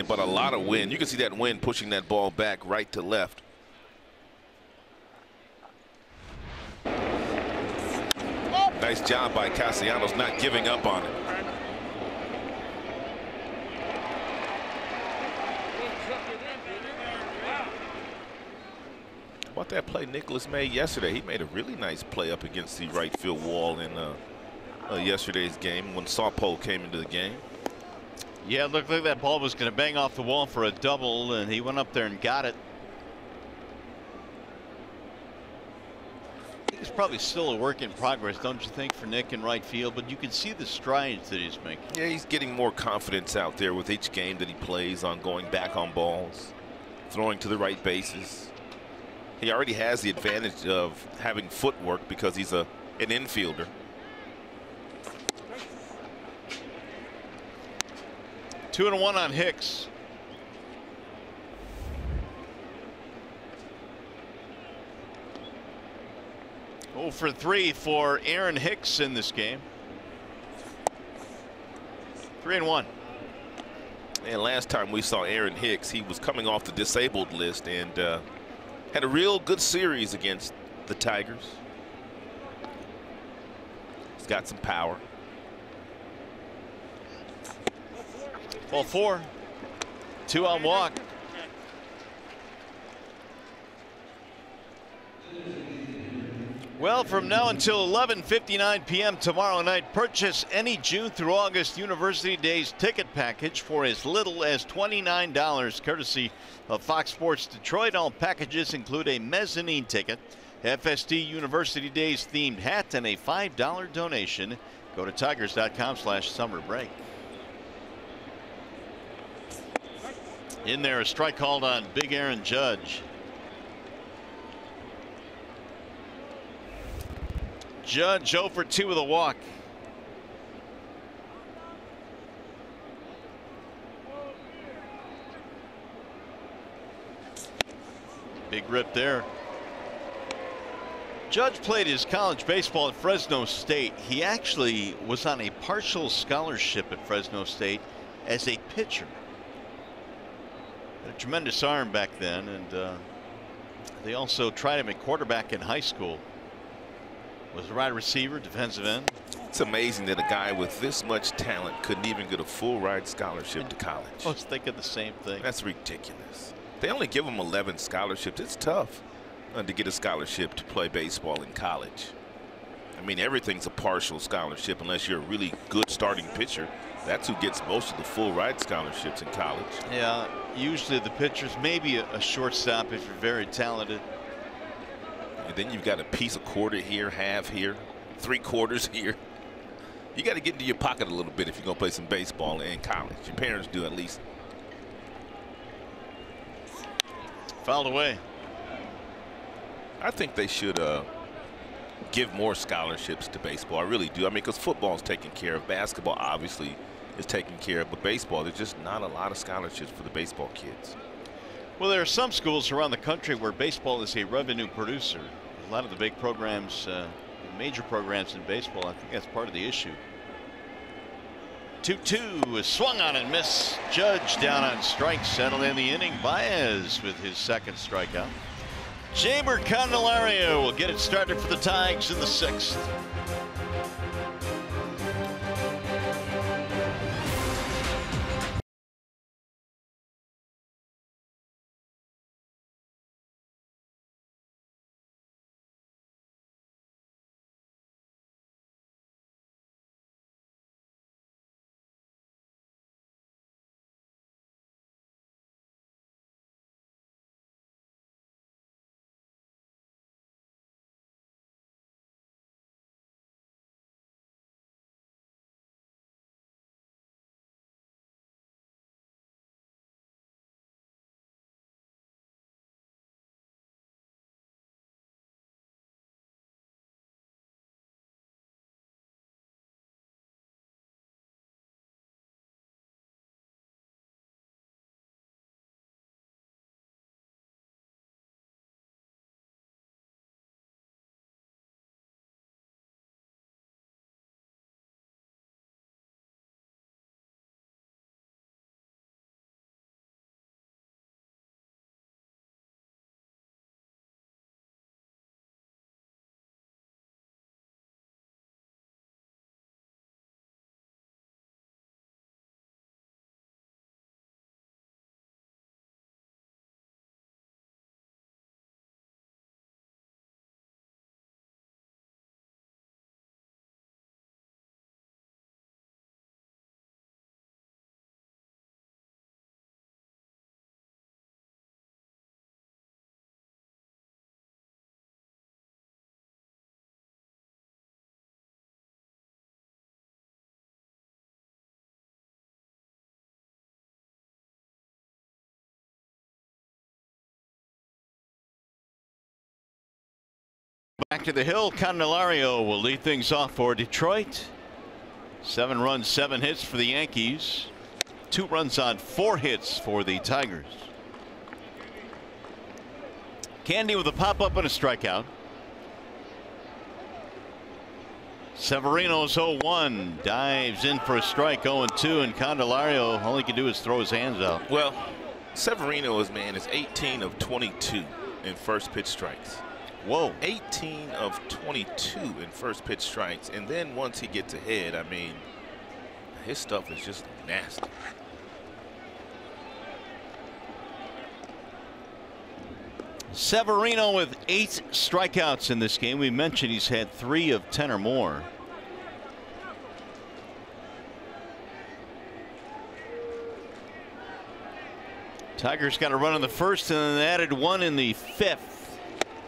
But a lot of wind. You can see that wind pushing that ball back right to left. Nice job by Castellanos not giving up on it. How about that play Nicholas made yesterday? He made a really nice play up against the right field wall in yesterday's game when Saupo came into the game. Yeah, it looked like that ball was going to bang off the wall for a double, and he went up there and got it. It's probably still a work in progress, don't you think, for Nick in right field? But you can see the strides that he's making. Yeah, he's getting more confidence out there with each game that he plays on going back on balls, throwing to the right bases. He already has the advantage of having footwork because he's an infielder. 2-1 on Hicks. Oh for 3 for Aaron Hicks in this game. 3-1. And last time we saw Aaron Hicks, he was coming off the disabled list and had a real good series against the Tigers. He's got some power. Ball 4. 2 on walk. Well, from now until 11:59 p.m. tomorrow night, purchase any June through August University Days ticket package for as little as $29, courtesy of Fox Sports Detroit. All packages include a mezzanine ticket, FSD University Days themed hat, and a $5 donation. Go to tigers.com/summer break. In there, a strike called on Big Aaron Judge. Judge 0 for 2 with a walk. Big rip there. Judge played his college baseball at Fresno State. He actually was on a partial scholarship at Fresno State as a pitcher. Had a tremendous arm back then, and they also tried him at quarterback in high school. Was a wide receiver, defensive end. It's amazing that a guy with this much talent couldn't even get a full ride scholarship to college. I was thinking the same thing. That's ridiculous. They only give him 11 scholarships. It's tough to get a scholarship to play baseball in college. I mean, everything's a partial scholarship unless you're a really good starting pitcher. That's who gets most of the full ride scholarships in college. Yeah, usually the pitchers, maybe a shortstop if you're very talented. And then you've got a piece of quarter here, half here, 3/4 here. You got to get into your pocket a little bit if you're going to play some baseball in college. Your parents do at least. Fouled away. I think they should give more scholarships to baseball. I really do. I mean, because football's taken care of. Basketball obviously is taken care of. But baseball, there's just not a lot of scholarships for the baseball kids. Well, there are some schools around the country where baseball is a revenue producer. A lot of the big programs, major programs in baseball, I think that's part of the issue. 2-2 is swung on and missed. Judge down on strikes, settled in the inning. Baez with his second strikeout. Jeimer Candelario will get it started for the Tigers in the 6th. Back to the hill. Candelario will lead things off for Detroit. 7 runs, 7 hits for the Yankees. 2 runs on 4 hits for the Tigers. Candy with a pop-up and a strikeout. Severino's 0-1, dives in for a strike, 0-2, and Candelario, all he can do is throw his hands out. Well, Severino is 18 of 22 in first pitch strikes. Whoa. 18 of 22 in first pitch strikes, and then once he gets ahead, I mean, his stuff is just nasty. Severino with 8 strikeouts in this game. We mentioned he's had 3 of 10 or more. Tigers got a run in the first and then added 1 in the 5th.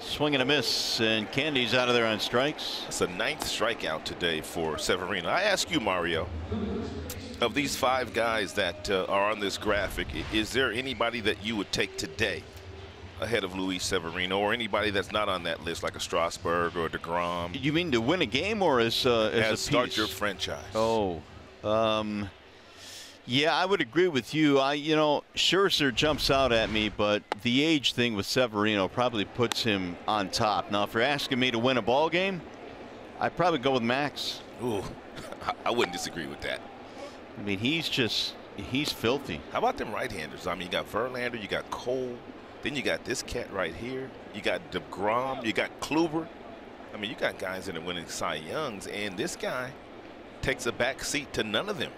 Swing and a miss, and Candy's out of there on strikes. It's a 9th strikeout today for Severino. I ask you, Mario, of these 5 guys that are on this graphic, is there anybody that you would take today ahead of Luis Severino, or anybody that's not on that list, like a Strasburg or a DeGrom? You mean to win a game, or as a start piece? your franchise? Oh, yeah, I would agree with you. You know, Scherzer jumps out at me, but the age thing with Severino probably puts him on top. Now, if you're asking me to win a ball game, I'd probably go with Max. Ooh, I wouldn't disagree with that. I mean, he's filthy. How about them right-handers? I mean, you got Verlander, you got Cole, then you got this cat right here. You got DeGrom, you got Kluber. I mean, you got guys that are winning Cy Youngs, and this guy takes a back seat to none of them.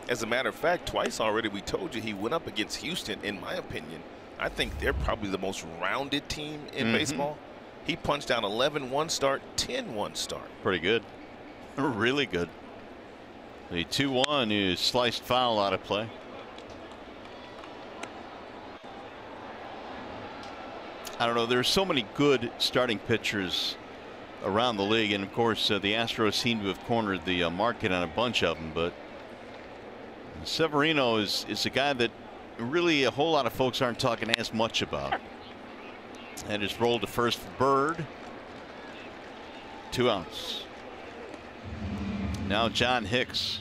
As a matter of fact, twice already we told you he went up against Houston. In my opinion, I think they're probably the most rounded team in baseball. He punched out 11 one-start, 10 one-start. Pretty good. Really good. The 2-1 is sliced foul out of play. I don't know. There's so many good starting pitchers around the league, and of course the Astros seem to have cornered the market on a bunch of them, but Severino is a guy that really a whole lot of folks aren't talking as much about. And it's rolled to first for Bird. 2 outs. Now John Hicks.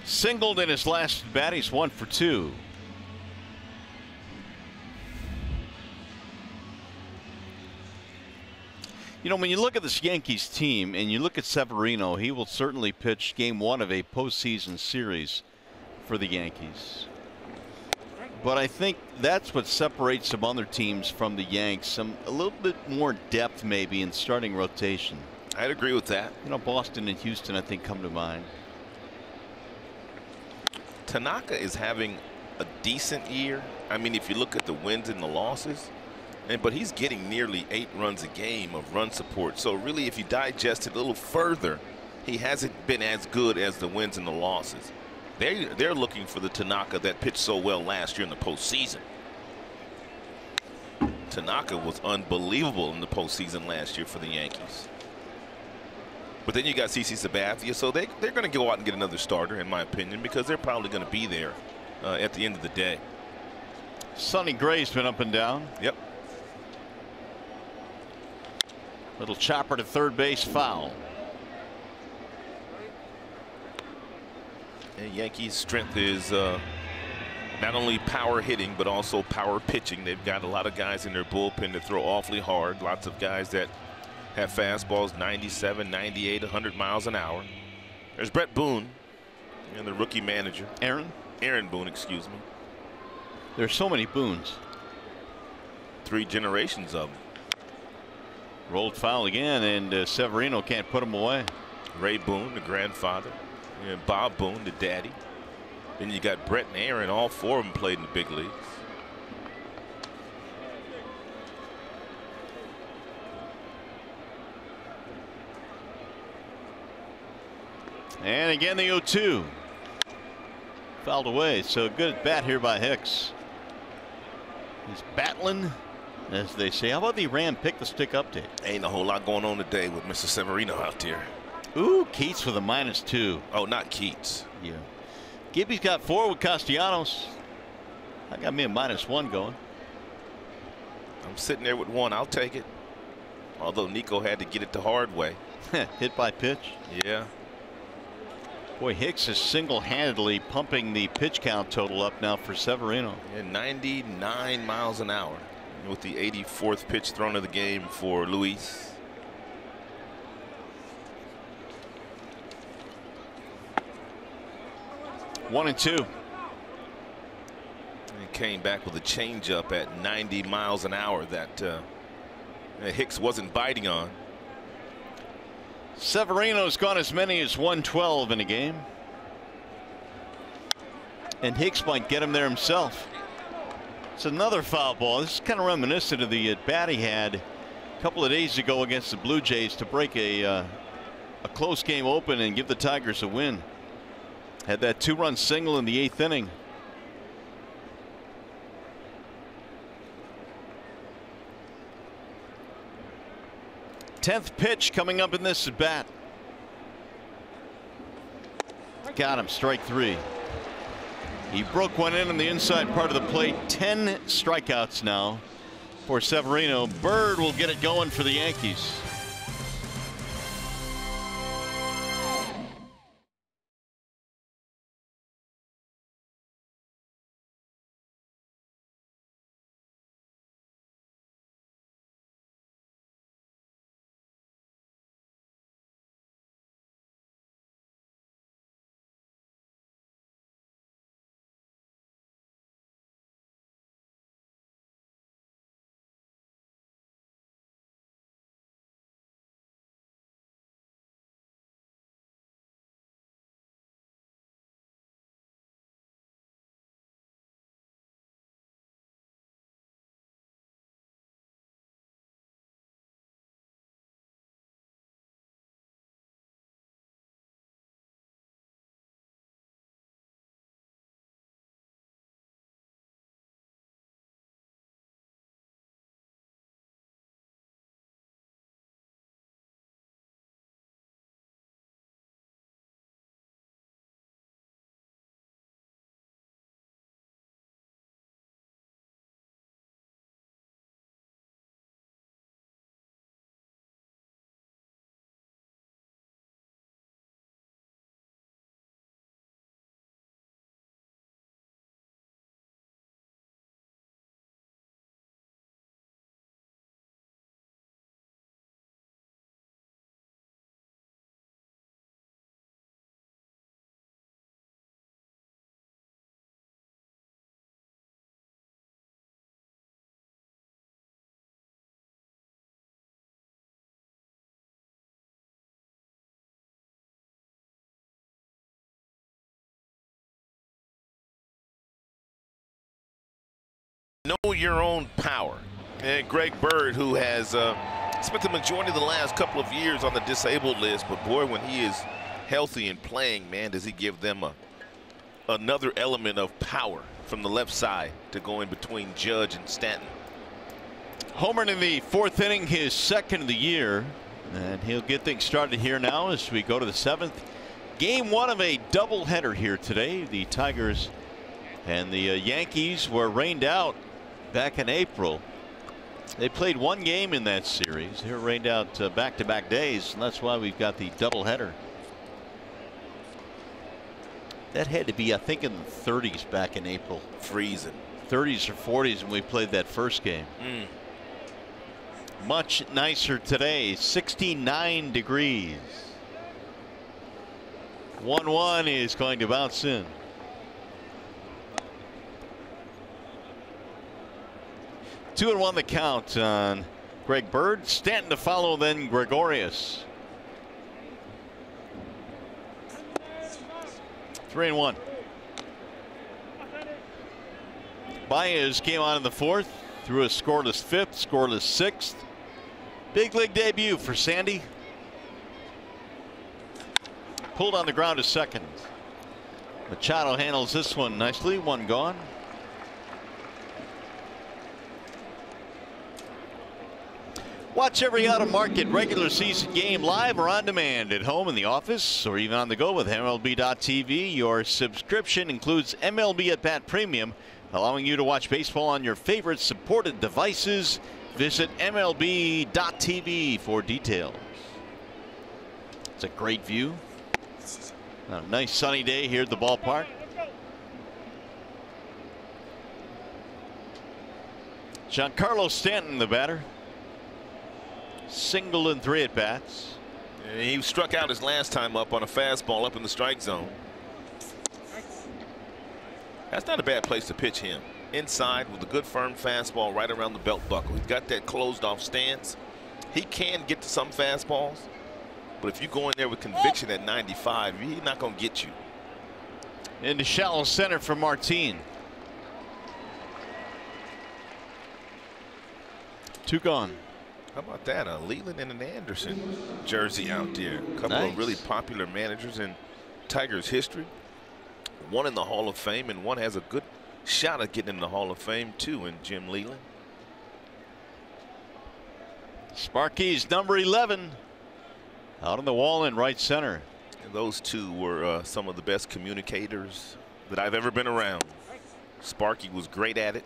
Singled in his last bat. He's 1 for 2. You know, when you look at this Yankees team and you look at Severino, he will certainly pitch game 1 of a postseason series for the Yankees. But I think that's what separates some other teams from the Yanks. A little bit more depth maybe in starting rotation. I'd agree with that. You know, Boston and Houston I think come to mind. Tanaka is having a decent year. I mean, if you look at the wins and the losses, but he's getting nearly 8 runs a game of run support. So really, if you digest it a little further, he hasn't been as good as the wins and the losses. They're looking for the Tanaka that pitched so well last year in the postseason. Tanaka was unbelievable in the postseason last year for the Yankees. But then you got CC Sabathia, so they're going to go out and get another starter, in my opinion, because they're probably going to be there at the end of the day. Sonny Gray's been up and down. Yep. Little chopper to third base, foul. And Yankees' strength is not only power hitting, but also power pitching. They've got a lot of guys in their bullpen that throw awfully hard. Lots of guys that have fastballs 97, 98, 100 miles an hour. There's Brett Boone and the rookie manager. Aaron Boone, excuse me. There's so many Boones. 3 generations of them. Rolled foul again, and Severino can't put him away. Ray Boone, the grandfather, and Bob Boone, the daddy. Then you got Brett and Aaron. All 4 of them played in the big leagues. And again the 0-2. Fouled away. So good at bat here by Hicks. He's battling, as they say. How about the Ram pick the stick update? Ain't a whole lot going on today with Mr. Severino out there. Ooh, Keats with a -2. Oh, not Keats. Yeah. Gibby's got 4 with Castellanos. I got me a -1 going. I'm sitting there with 1. I'll take it. Although Nico had to get it the hard way. Hit by pitch. Yeah. Boy, Hicks is single-handedly pumping the pitch count total up now for Severino. Yeah, 99 miles an hour with the 84th pitch thrown of the game for Luis. One and two. And came back with a changeup at 90 miles an hour that Hicks wasn't biting on. Severino's gone as many as 112 in a game. And Hicks might get him there himself. It's another foul ball. This is kind of reminiscent of the at bat he had a couple of days ago against the Blue Jays to break a close game open and give the Tigers a win. Had that 2-run single in the 8th inning. Tenth pitch coming up in this at bat. Got him, strike 3. He broke one in on the inside part of the plate. 10 strikeouts now for Severino. Bird will get it going for the Yankees. Know your own power. And Greg Bird, who has spent the majority of the last couple of years on the disabled list, but boy, when he is healthy and playing, man, does he give them another element of power from the left side to go in between Judge and Stanton. Homered in the 4th inning, his 2nd of the year, and he'll get things started here now as we go to the 7th. Game 1 of a doubleheader here today. The Tigers and the Yankees were rained out back in April. They played 1 game in that series. They were rained out back-to-back days, and that's why we've got the doubleheader. That had to be, I think, in the 30s back in April. Freezing. 30s or 40s when we played that first game. Much nicer today. 69 degrees. 1-1 is going to bounce in. 2-1 the count on Greg Bird. Stanton to follow, then Gregorius. 3-1. Baez came on in the 4th, threw a scoreless 5th, scoreless 6th. Big league debut for Sandy. Pulled on the ground to second. Machado handles this one nicely. 1 gone. Watch every out-of-market regular season game live or on demand at home, in the office, or even on the go with MLB.tv. Your subscription includes MLB at Bat Premium, allowing you to watch baseball on your favorite supported devices. Visit MLB.tv for details. It's a great view. A nice sunny day here at the ballpark. Giancarlo Stanton, the batter. Single in 3 at-bats. And he struck out his last time up on a fastball up in the strike zone. That's not a bad place to pitch him. Inside with a good firm fastball right around the belt buckle. He's got that closed off stance. He can get to some fastballs, but if you go in there with conviction at 95, he's not going to get you. Into shallow center for Martin. 2 gone. How about that? A Leland and an Anderson jersey out there. A couple Nice. of really popular managers in Tigers history. One in the Hall of Fame, and one has a good shot at getting in the Hall of Fame too, in Jim Leland. Sparky's number 11 out on the wall in right center. And those two were some of the best communicators that I've ever been around. Sparky was great at it,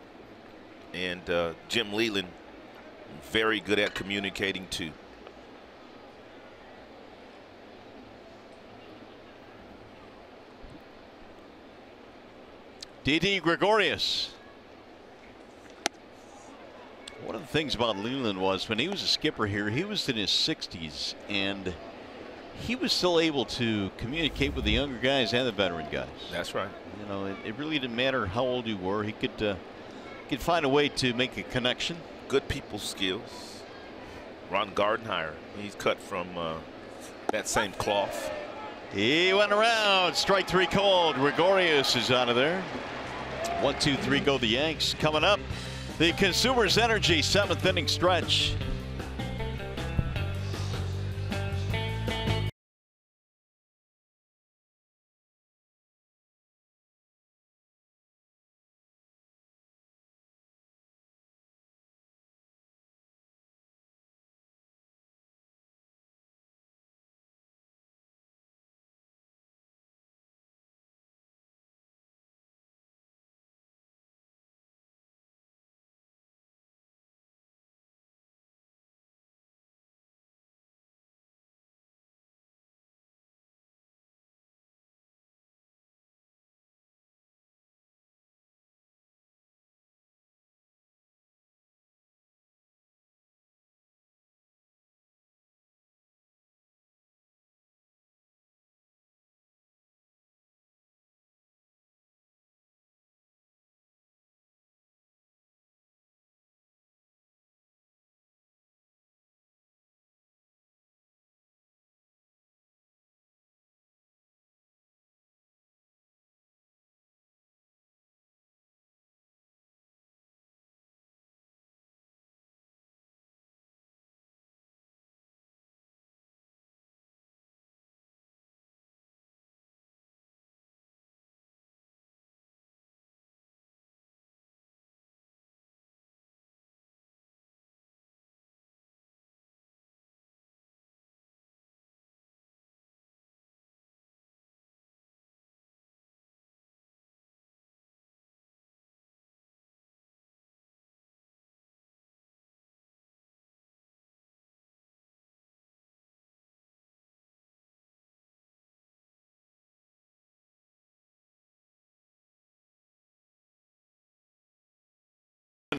and Jim Leland very good at communicating too. D.D. Gregorius. One of the things about Leland was when he was a skipper here, he was in his 60s, and he was still able to communicate with the younger guys and the veteran guys. That's right. You know, it really didn't matter how old you were. He could find a way to make a connection. Good people skills. Ron Gardenhire, he's cut from that same cloth. He went around. Strike 3 called. Gregorius is out of there. 1, 2, 3 go the Yanks. Coming up, the Consumers Energy 7th inning stretch.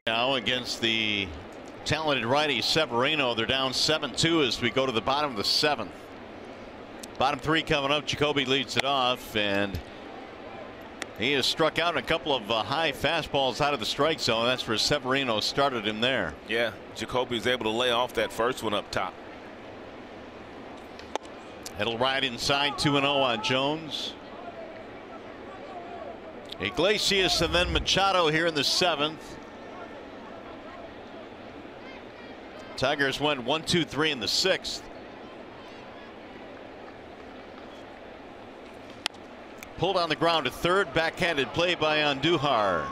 Now against the talented righty Severino. They're down 7-2 as we go to the bottom of the 7th. Bottom 3 coming up. Jacoby leads it off, and he has struck out a couple of high fastballs out of the strike zone. That's where Severino started him there. Yeah, Jacoby's able to lay off that first one up top. It'll ride inside. 2-0 on Jones. Iglesias and then Machado here in the 7th. Tigers went 1, 2, 3 in the 6th. Pulled on the ground to third. Backhanded play by Andujar.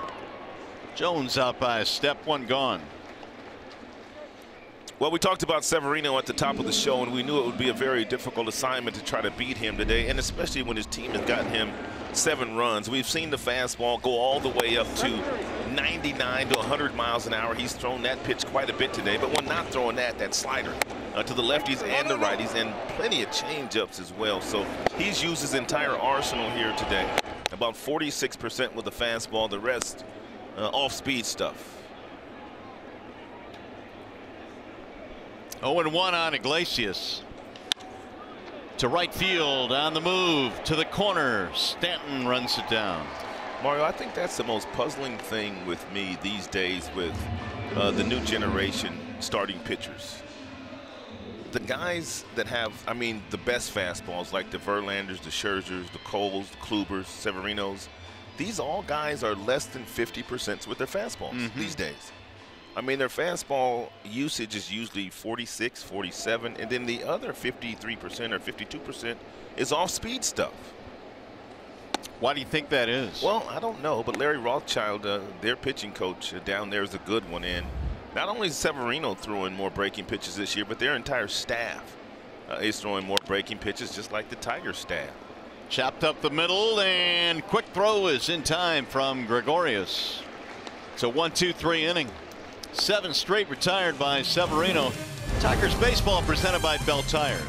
Jones out by a step. 1 gone. Well, we talked about Severino at the top of the show, and we knew it would be a very difficult assignment to try to beat him today, and especially when his team has gotten him 7 runs. We've seen the fastball go all the way up to 99 to 100 miles an hour. He's thrown that pitch quite a bit today, but when not throwing that slider to the lefties and the righties, and plenty of changeups as well. So he's used his entire arsenal here today. About 46% with the fastball, the rest off-speed stuff. 0-1 on Iglesias. To right field, on the move, to the corner. Stanton runs it down. Mario, I think that's the most puzzling thing with me these days with the new generation starting pitchers. The guys that have, I mean, the best fastballs like the Verlanders, the Scherzers, the Coles, the Klubers, Severinos, these all guys are less than 50% with their fastballs these days. I mean, their fastball usage is usually 46, 47, and then the other 53% or 52% is off-speed stuff. Why do you think that is? Well, I don't know, but Larry Rothschild, their pitching coach down there, is a good one. And not only is Severino throwing more breaking pitches this year, but their entire staff is throwing more breaking pitches, just like the Tigers staff. Chopped up the middle, and quick throw is in time from Gregorius. It's a 1-2-3 inning. 7 straight retired by Severino. Tigers baseball presented by Bell Tire.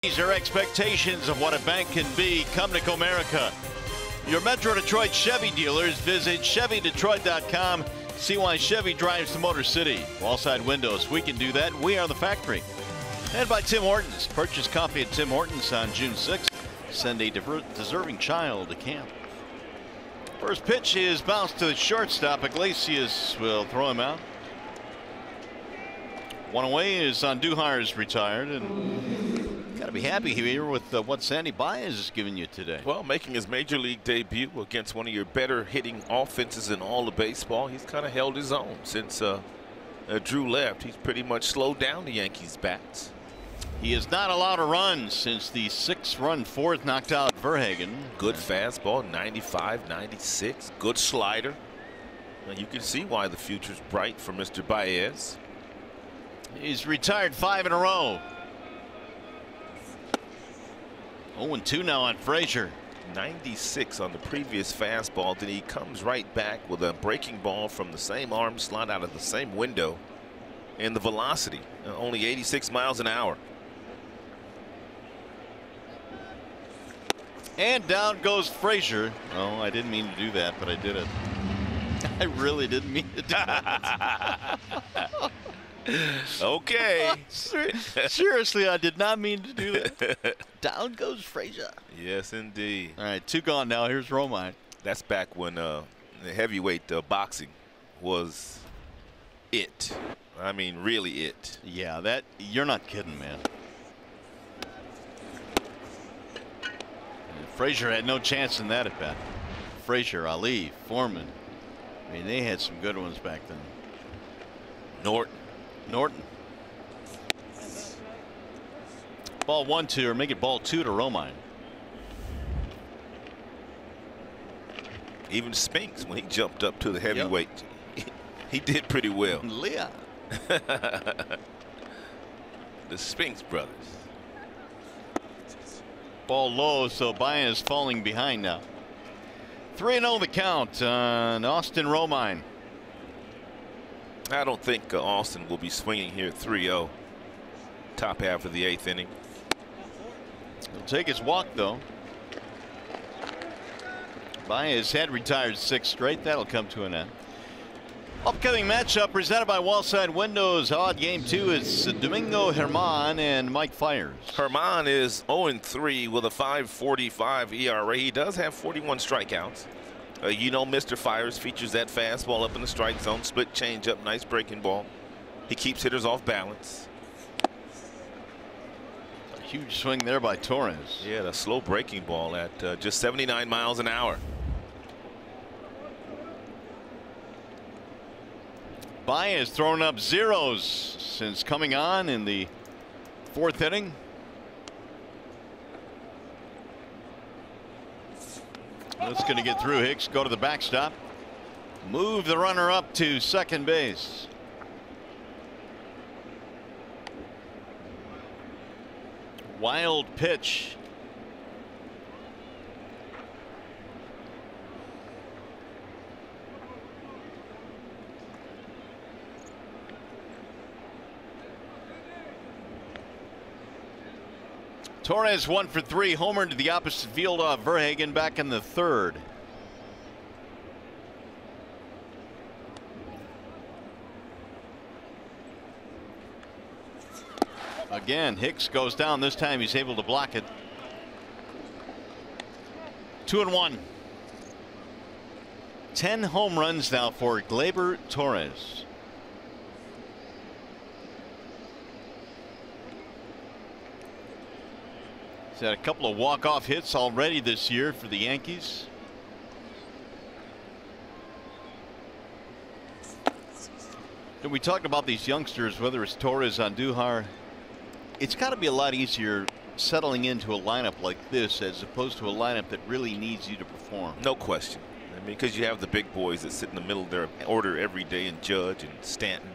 Raise your expectations of what a bank can be. Come to Comerica. Your Metro Detroit Chevy dealers. Visit ChevyDetroit.com. See why Chevy drives to Motor City. Wallside windows. We can do that. We are the factory. And by Tim Hortons. Purchase coffee at Tim Hortons on June 6th. Send a deserving child to camp. First pitch is bounced to the shortstop. Iglesias will throw him out. One away is Andujar's retired, and got to be happy here with what Sandy Baez has given you today. Well, making his major league debut against one of your better hitting offenses in all of baseball, he's kind of held his own since Drew left. He's pretty much slowed down the Yankees' bats. He has not allowed a run since the 6-run fourth knocked out Verhagen. Good fastball, 95, 96. Good slider. Now you can see why the future's bright for Mr. Baez. He's retired 5 in a row. 0-2 now on Frazier. 96 on the previous fastball. Then he comes right back with a breaking ball from the same arm slot out of the same window. And the velocity, only 86 miles an hour. And down goes Frazier. Oh, I didn't mean to do that, but I did it. I really didn't mean to do that. Okay. Seriously, I did not mean to do that. Down goes Frazier. Yes, indeed. All right, 2 gone now. Here's Romine. That's back when the heavyweight boxing was it. I mean, really it. Yeah, that you're not kidding, man. And Frazier had no chance in that at bat. Frazier, Ali, Foreman. I mean, they had some good ones back then. Norton. Ball 1-2, or make it ball 2 to Romine. Even Spinks, when he jumped up to the heavyweight, he did pretty well. Leah. The Spinks brothers. Ball low, so Baez falling behind now. 3-0 the count on Austin Romine. I don't think Austin will be swinging here at 3-0. Top half of the 8th inning. He'll take his walk though. Baez had retired 6 straight. That'll come to an end. Upcoming matchup presented by Wallside Windows. Odd game 2 is Domingo Germán and Mike Fiers. Germán is 0-3 with a 5.45 ERA. He does have 41 strikeouts. You know, Mr. Fiers features that fastball up in the strike zone, split changeup, nice breaking ball. He keeps hitters off balance. A huge swing there by Torres. Yeah, the slow breaking ball at just 79 miles an hour. Baez thrown up zeros since coming on in the 4th inning. That's going to get through. Hicks go to the backstop. Move the runner up to second base. Wild pitch. Torres 1 for 3, homer to the opposite field off Verhagen back in the 3rd. Again, Hicks goes down. This time he's able to block it. 2-1. 10 home runs now for Gleyber Torres. He's had a couple of walk-off hits already this year for the Yankees. And we talked about these youngsters, whether it's Torres, Andujar. It's got to be a lot easier settling into a lineup like this as opposed to a lineup that really needs you to perform. No question. I mean, because you have the big boys that sit in the middle of their order every day, and Judge and Stanton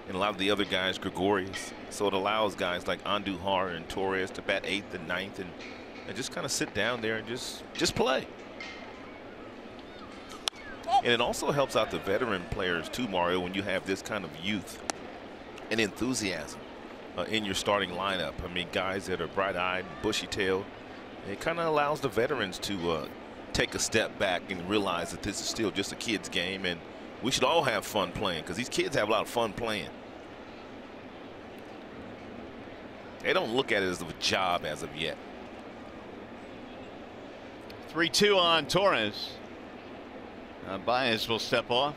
and a lot of the other guys, Gregorius. So it allows guys like Andujar and Torres to bat 8th and 9th and just kind of sit down there and just play. And it also helps out the veteran players too, Mario, when you have this kind of youth and enthusiasm in your starting lineup. I mean, guys that are bright-eyed, bushy-tailed. It kind of allows the veterans to take a step back and realize that this is still just a kid's game, and we should all have fun playing because these kids have a lot of fun playing. They don't look at it as a job as of yet. 3-2 on Torres. Baez will step off.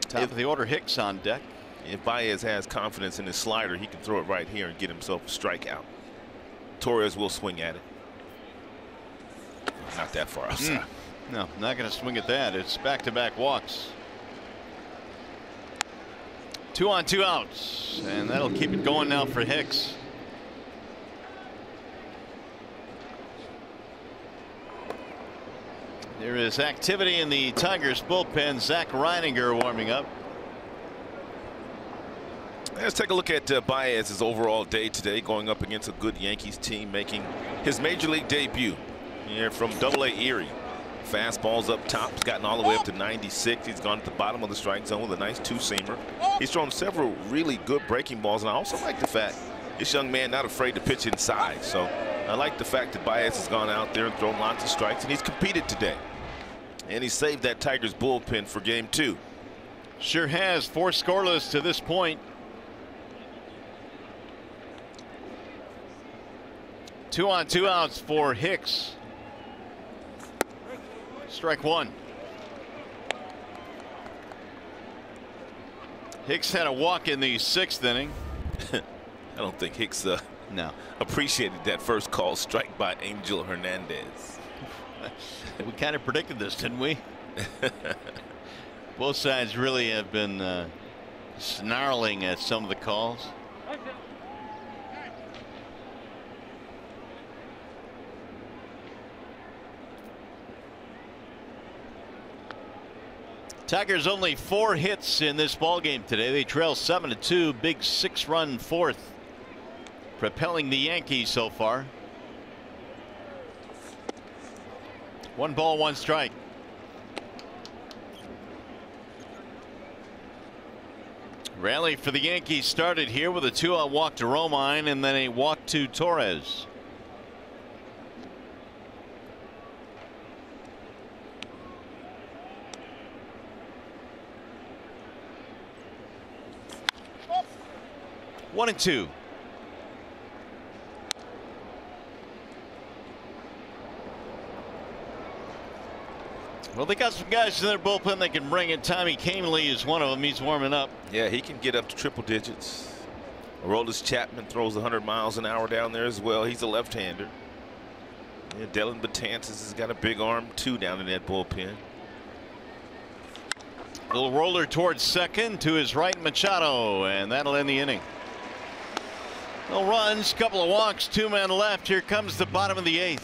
Top of the order, Hicks on deck. If Baez has confidence in his slider, he can throw it right here and get himself a strikeout. Torres will swing at it. Not that far outside. No, not going to swing at that. It's back-to-back walks. 2 on 2 outs, and that'll keep it going now for Hicks. There is activity in the Tigers bullpen. Zach Reininger warming up. Let's take a look at Baez's overall day today, going up against a good Yankees team, making his major league debut here from Double-A Erie. Fastballs up top. He's gotten all the way up to 96. He's gone to the bottom of the strike zone with a nice two-seamer. He's thrown several really good breaking balls, and I also like the fact this young man not afraid to pitch inside. So I like the fact that Baez has gone out there and thrown lots of strikes, and he's competed today. And he saved that Tigers bullpen for game 2. Sure has. 4 scoreless to this point. 2 on 2 outs for Hicks. Strike 1. Hicks had a walk in the 6th inning. I don't think Hicks no. appreciated that first call strike by Angel Hernandez. We kind of predicted this, didn't we? Both sides really have been snarling at some of the calls. Tigers only 4 hits in this ball game today. They trail 7-2. Big 6-run fourth, propelling the Yankees so far. 1 ball, 1 strike. Rally for the Yankees started here with a 2-out walk to Romine and then a walk to Torres. One and 2. Well, they got some guys in their bullpen that can bring it. Tommy Kahnle is one of them. He's warming up. Yeah, he can get up to triple digits. Aroldis Chapman throws 100 miles an hour down there as well. He's a left-hander. Yeah, Dylan Betances has got a big arm too down in that bullpen. Little roller towards second to his right, Machado, and that'll end the inning. No runs, couple of walks, 2 men left. Here comes the bottom of the 8th.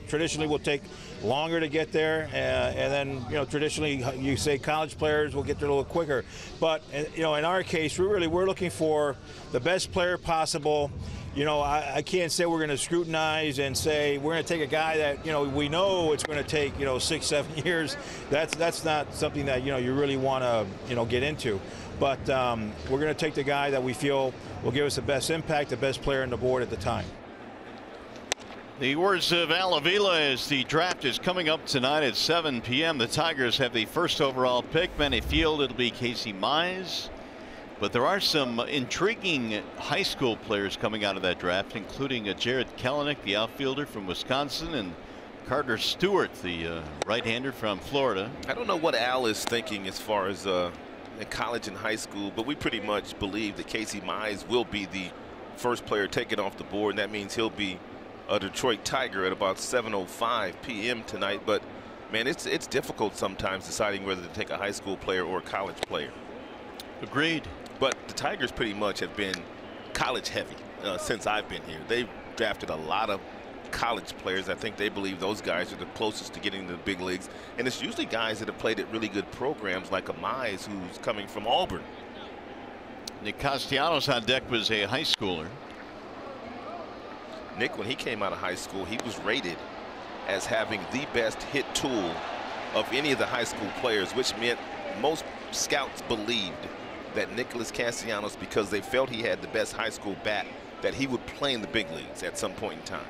Traditionally will take longer to get there, and then, you know, traditionally you say college players will get there a little quicker, but you know, in our case we're looking for the best player possible. You know, I can't say we're going to scrutinize and say we're going to take a guy that, you know, we know it's going to take, you know, 6-7 years. That's not something that, you know, you really want to, you know, get into. But we're going to take the guy that we feel will give us the best impact, the best player on the board at the time. The words of Al Avila as the draft is coming up tonight at 7 p.m. The Tigers have the first overall pick. Many Field, it'll be Casey Mize. But there are some intriguing high school players coming out of that draft, including Jared Kelenic, the outfielder from Wisconsin, and Carter Stewart, the right-hander from Florida. I don't know what Al is thinking as far as in college and high school, but we pretty much believe that Casey Mize will be the first player taken off the board, and that means he'll be a Detroit Tiger at about 7:05 p.m. tonight. But man, it's difficult sometimes deciding whether to take a high school player or a college player. Agreed. But the Tigers pretty much have been college heavy since I've been here. They've drafted a lot of college players. I think they believe those guys are the closest to getting to the big leagues, and it's usually guys that have played at really good programs like a Mize, who's coming from Auburn. Nick Castellanos on deck was a high schooler. Nick, when he came out of high school, he was rated as having the best hit tool of any of the high school players, which meant most scouts believed that Nicholas Castellanos, because they felt he had the best high school bat, that he would play in the big leagues at some point in time.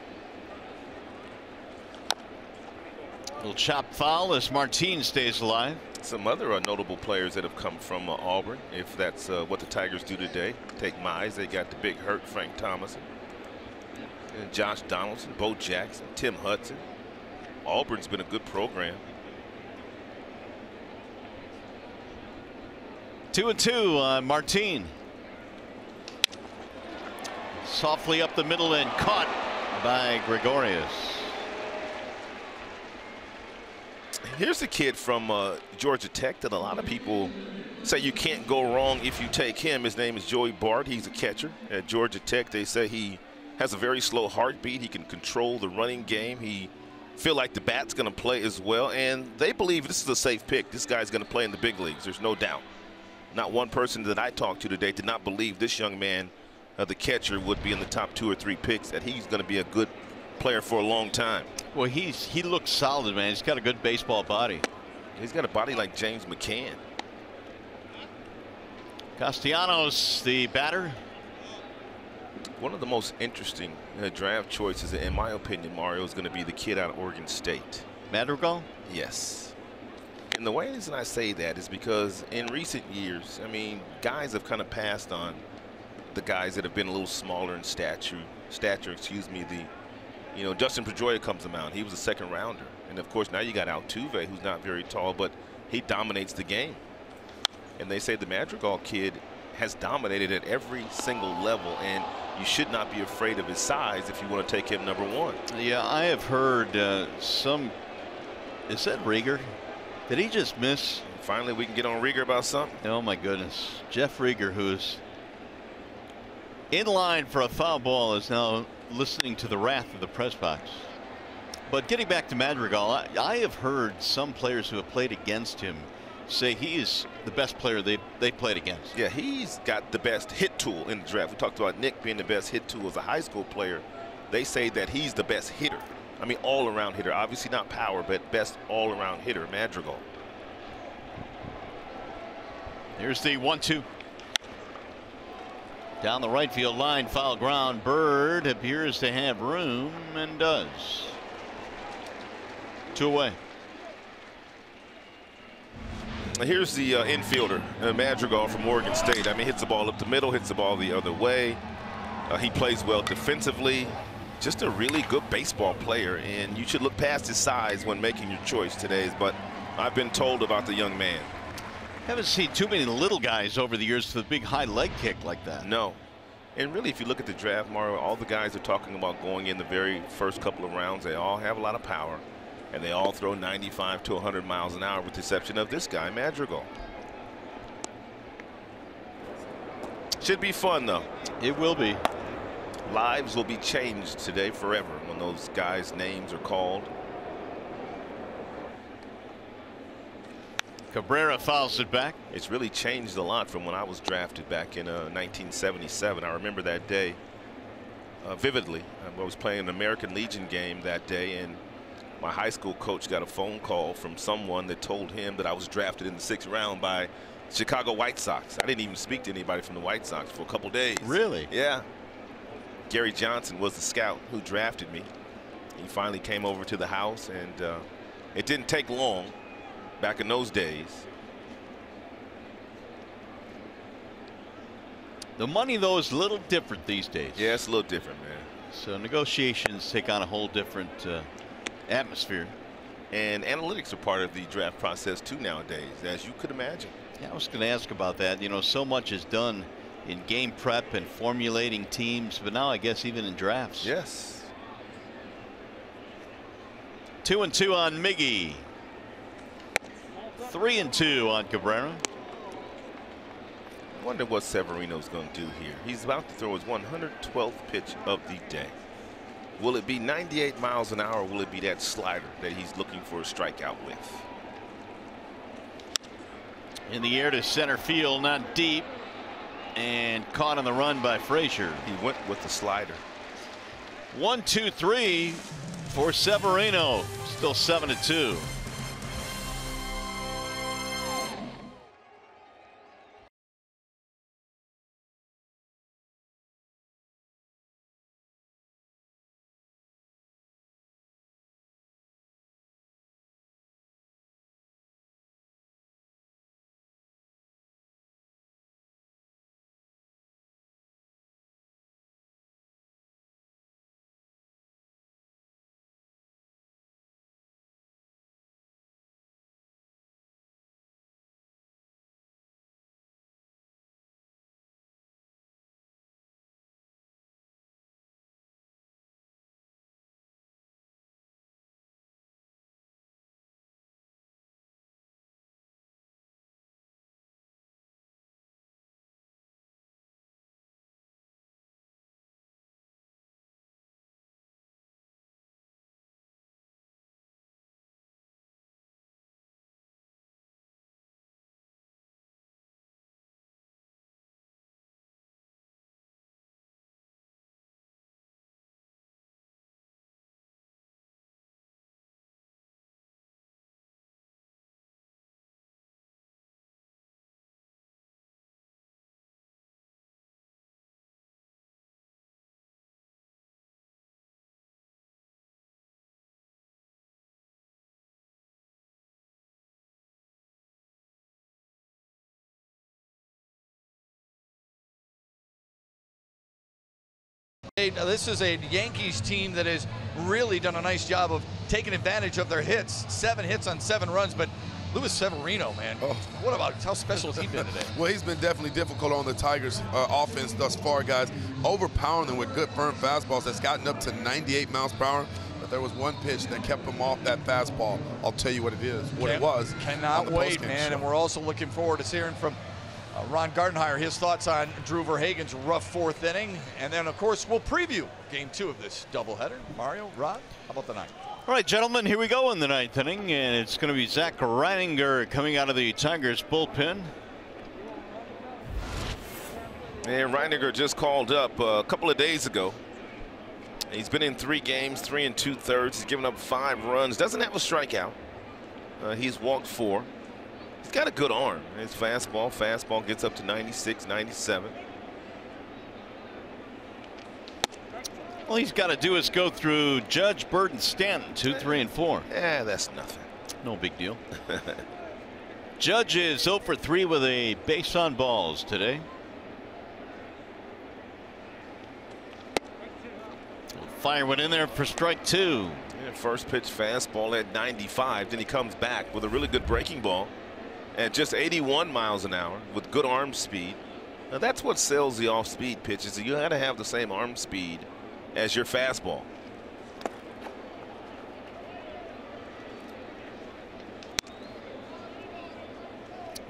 Little chop foul as Martin stays alive. Some other notable players that have come from Auburn, if that's what the Tigers do today. Take Baez, they got the big hurt Frank Thomas, and Josh Donaldson, Bo Jackson, Tim Hudson. Auburn's been a good program. 2-2 on Martin. Softly up the middle and caught by Gregorius. Here's a kid from Georgia Tech that a lot of people say you can't go wrong if you take him. His name is Joey Bart. He's a catcher at Georgia Tech. They say he has a very slow heartbeat. He can control the running game. He feel like the bat's going to play as well, and they believe this is a safe pick. This guy's going to play in the big leagues. There's no doubt. Not one person that I talked to today did not believe this young man, the catcher, would be in the top 2 or 3 picks, that he's going to be a good player for a long time. Well, he looks solid, man. He's got a good baseball body. He's got a body like James McCann. Castellanos, the batter. One of the most interesting draft choices, in my opinion, Mario, is going to be the kid out of Oregon State. Madrigal? Yes. And the reason I say that is because in recent years, I mean, guys have kind of passed on the guys that have been a little smaller in stature, excuse me. Justin Pedroia comes to mind. He was a 2nd rounder. And of course, now you got Altuve, who's not very tall, but he dominates the game. And they say the Madrigal kid has dominated at every single level, and you should not be afraid of his size if you want to take him number 1. Yeah, I have heard some. Is that Rieger? Did he just miss? Finally, we can get on Rieger about something. Oh my goodness. Jeff Rieger, who's in line for a foul ball, is now listening to the wrath of the press box. But getting back to Madrigal, I have heard some players who have played against him say he is the best player they played against. Yeah, he's got the best hit tool in the draft. We talked about Nick being the best hit tool as a high school player. They say that he's the best hitter. I mean, all-around hitter. Obviously not power, but best all-around hitter, Madrigal. Here's the 1-2. Down the right field line, foul ground. Bird appears to have room and does. 2 away. Here's the infielder, Madrigal from Oregon State. I mean, hits the ball up the middle, hits the ball the other way. He plays well defensively. Just a really good baseball player, and you should look past his size when making your choice today. But I've been told about the young man. Haven't seen too many little guys over the years with a big high leg kick like that. No. And really, if you look at the draft, Mario, all the guys are talking about going in the very first couple of rounds. They all have a lot of power, and they all throw 95 to 100 miles an hour, with the exception of this guy, Madrigal. Should be fun, though. It will be. Lives will be changed today forever when those guys' names are called. Cabrera fouls it back. It's really changed a lot from when I was drafted back in 1977. I remember that day vividly. I was playing an American Legion game that day, and my high school coach got a phone call from someone that told him that I was drafted in the 6th round by Chicago White Sox. I didn't even speak to anybody from the White Sox for a couple days. Really? Yeah. Gary Johnson was the scout who drafted me. He finally came over to the house, and it didn't take long back in those days. The money, though, is a little different these days. Yeah, it's a little different, man. So negotiations take on a whole different atmosphere. And analytics are part of the draft process too nowadays, as you could imagine. Yeah, I was going to ask about that. You know, so much is done in game prep and formulating teams, but now I guess even in drafts. Yes. 2-2 on Miggy. 3-2 on Cabrera. I wonder what Severino's going to do here. He's about to throw his 112th pitch of the day. Will it be 98 miles an hour, or will it be that slider that he's looking for a strikeout with? In the air to center field, not deep, and caught on the run by Frazier. He went with the slider. 1-2-3 for Severino. Still 7-2. This is a Yankees team that has really done a nice job of taking advantage of their hits. 7 hits on 7 runs, but Luis Severino, man, what about how special has he been today? Well, he's been definitely difficult on the Tigers' offense thus far, guys. Overpowering them with good firm fastballs that's gotten up to 98 miles per hour. But there was one pitch that kept him off that fastball. I'll tell you what it is, what it was. Cannot wait, man. Show. And we're also looking forward to hearing from Ron Gardenhire, his thoughts on Drew Verhagen's rough 4th inning. And then, of course, we'll preview Game 2 of this doubleheader. Mario, Rod, how about the 9th? All right, gentlemen, here we go in the 9th inning, and it's going to be Zach Reininger coming out of the Tigers bullpen. And Reininger just called up a couple of days ago. He's been in 3 games, 3 2/3. He's given up 5 runs. Doesn't have a strikeout. He's walked 4. He's got a good arm. His fastball gets up to 96, 97. All he's got to do is go through Judge, Bird, and Stanton, 2, 3, and 4. Yeah, that's nothing. No big deal. Judge is 0 for 3 with a base on balls today. Fire went in there for strike 2. Yeah, first pitch fastball at 95. Then he comes back with a really good breaking ball at just 81 miles an hour with good arm speed. Now that's what sells the off-speed pitches. You got to have the same arm speed as your fastball.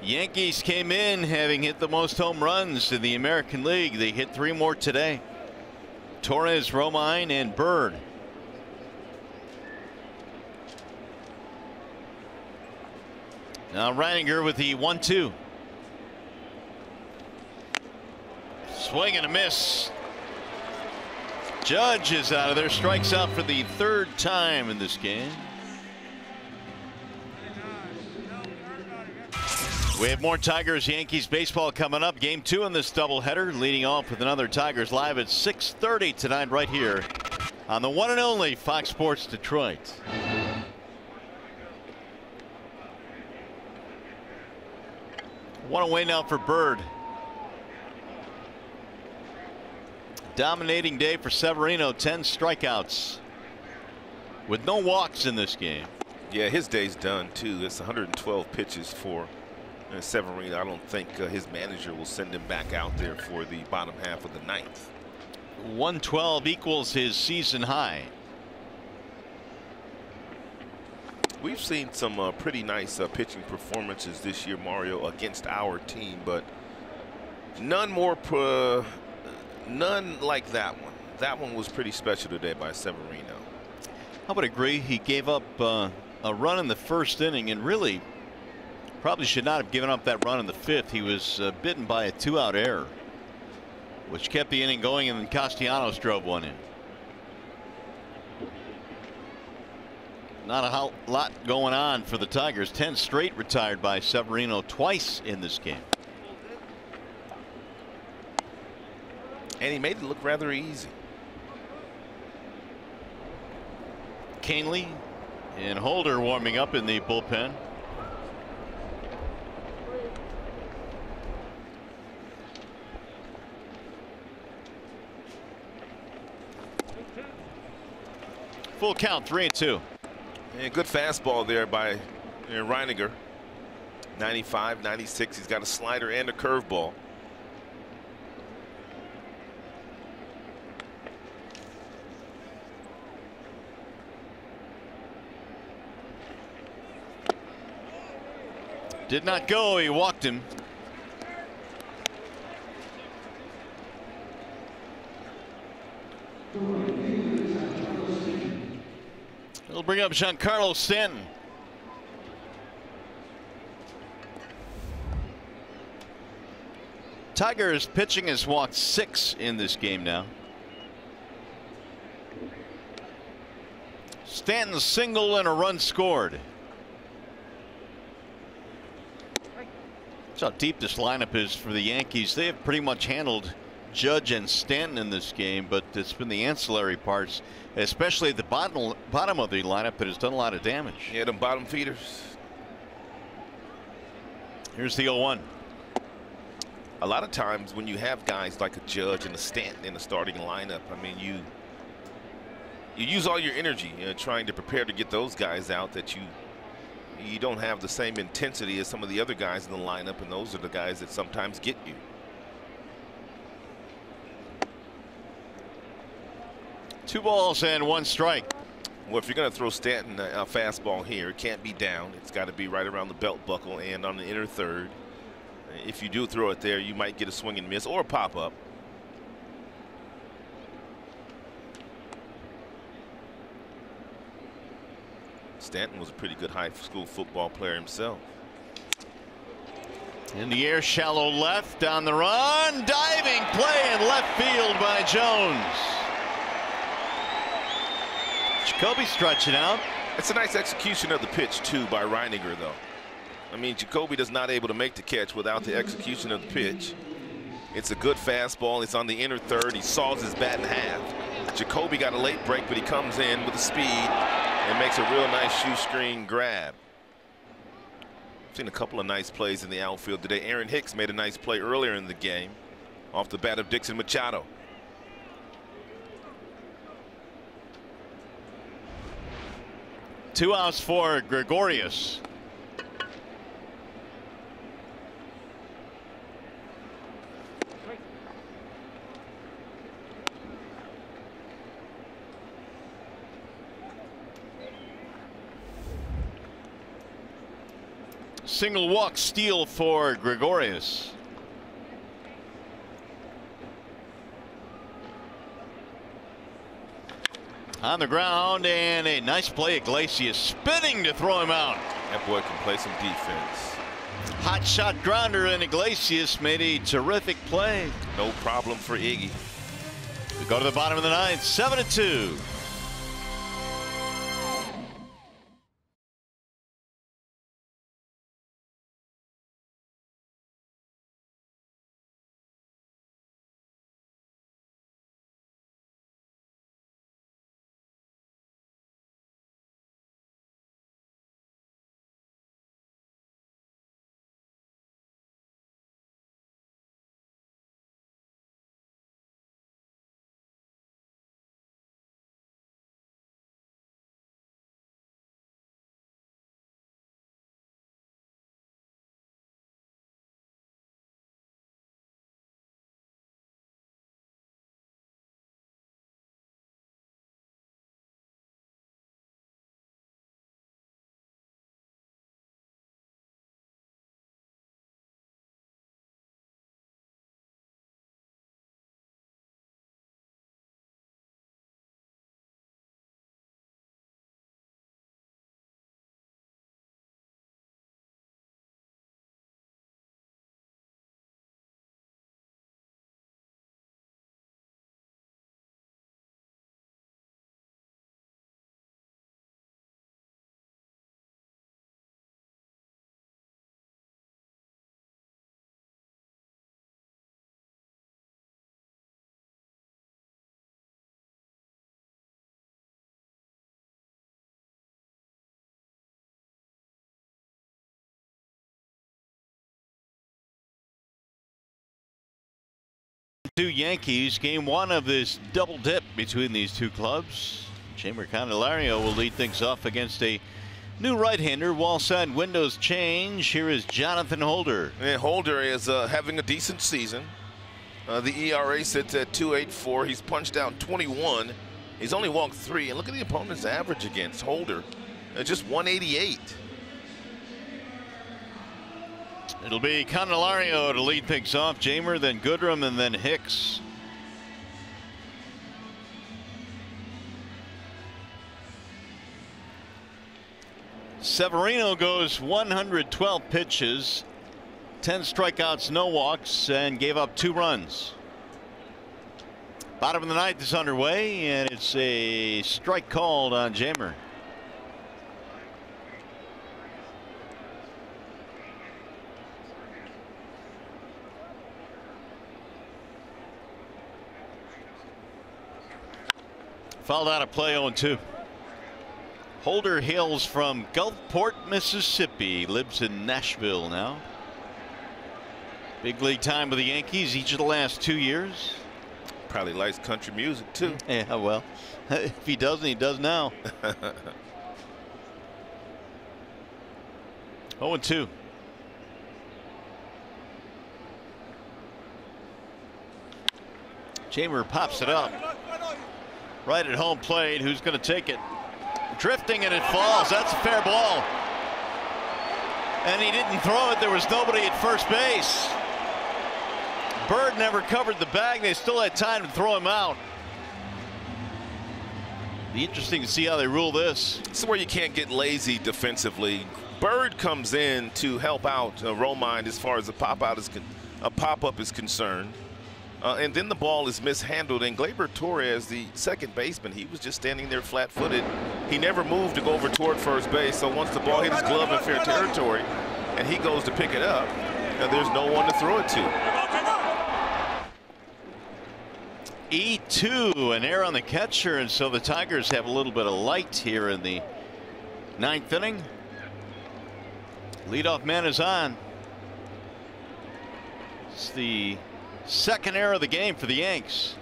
Yankees came in having hit the most home runs in the American League. They hit 3 more today. Torres, Romine, and Bird. Now Reininger with the 1-2. Swing and a miss. Judge is out of there, strikes out for the 3rd time in this game. We have more Tigers Yankees baseball coming up. Game 2 in this doubleheader, leading off with another Tigers live at 6:30 tonight right here on the one and only Fox Sports Detroit. One away now for Bird. Dominating day for Severino, 10 strikeouts with no walks in this game. Yeah, his day's done too. It's 112 pitches for Severino. I don't think his manager will send him back out there for the bottom half of the 9th. 112 equals his season high. We've seen some pretty nice pitching performances this year, Mario, against our team, but none like that one. That one was pretty special today by Severino. I would agree. He gave up a run in the 1st inning and really probably should not have given up that run in the 5th. He was bitten by a 2-out error, which kept the inning going, and then Castellanos drove one in. Not a lot going on for the Tigers. 10 straight retired by Severino twice in this game. And he made it look rather easy. Canely and Holder warming up in the bullpen. Full count, 3-2. And good fastball there by Reininger. 95, 96. He's got a slider and a curveball. Did not go. He walked him. He'll bring up Giancarlo Stanton. Tigers pitching has walked 6 in this game now. Stanton single and a run scored. That's how deep this lineup is for the Yankees. They have pretty much handled Judge and Stanton in this game, but it's been the ancillary parts, especially at the bottom of the lineup, that has done a lot of damage. Yeah, them bottom feeders. Here's the 0-1. a lot of times when you have guys like a Judge and a Stanton in the starting lineup, I mean, you use all your energy trying to prepare to get those guys out, that you don't have the same intensity as some of the other guys in the lineup, and those are the guys that sometimes get you. Two balls and one strike. Well, if you're going to throw Stanton a fastball here, it can't be down. It's got to be right around the belt buckle and on the inner third. If you do throw it there, you might get a swing and miss or a pop up. Stanton was a pretty good high school football player himself. In the air, shallow left on the run. Diving play in left field by Jones. Jacoby stretching out. It's a nice execution of the pitch, too, by Reiniger, though. I mean, Jacoby is not able to make the catch without the execution of the pitch. It's a good fastball. It's on the inner third. He saws his bat in half. Jacoby got a late break, but he comes in with the speed and makes a real nice shoestring grab. I've seen a couple of nice plays in the outfield today. Aaron Hicks made a nice play earlier in the game off the bat of Dixon Machado. Two outs for Gregorius. Single walk steal for Gregorius. On the ground, and a nice play. Iglesias spinning to throw him out. That boy can play some defense. Hot shot grounder, and Iglesias made a terrific play. No problem for Iggy. We go to the bottom of the ninth, 7-2. Two Yankees, game one of this double dip between these two clubs. Jeimer Candelario will lead things off against a new right-hander. Wall side windows change. Here is Jonathan Holder. And Holder is having a decent season. The ERA sits at 2.84. He's punched out 21. He's only walked 3. And look at the opponent's average against Holder. Just 188. It'll be Candelario to lead things off. Jeimer, then Goodrum, and then Hicks. Severino goes 112 pitches, 10 strikeouts, no walks, and gave up 2 runs. Bottom of the ninth is underway, and it's a strike called on Jeimer. Fouled out of play, 0-2. Holder hails from Gulfport, Mississippi. Lives in Nashville now. Big league time with the Yankees each of the last 2 years. Probably likes country music too. Yeah, well, if he doesn't, he does now. 0-2. Jamer pops it up. Right at home plate. Who's going to take it? Drifting, and it falls. That's a fair ball. And he didn't throw it. There was nobody at first base. Bird never covered the bag. They still had time to throw him out. Be interesting to see how they rule this. This is where you can't get lazy defensively. Bird comes in to help out Romine as far as a pop-up is concerned. And then the ball is mishandled, and Gleyber Torres, the second baseman, he was just standing there flat-footed. He never moved to go over toward first base, so once the ball hit his glove in fair territory and he goes to pick it up, there's no one to throw it to. E2, an error on the catcher, and so the Tigers have a little bit of light here in the 9th inning. Leadoff man is on. It's the second error of the game for the Yanks.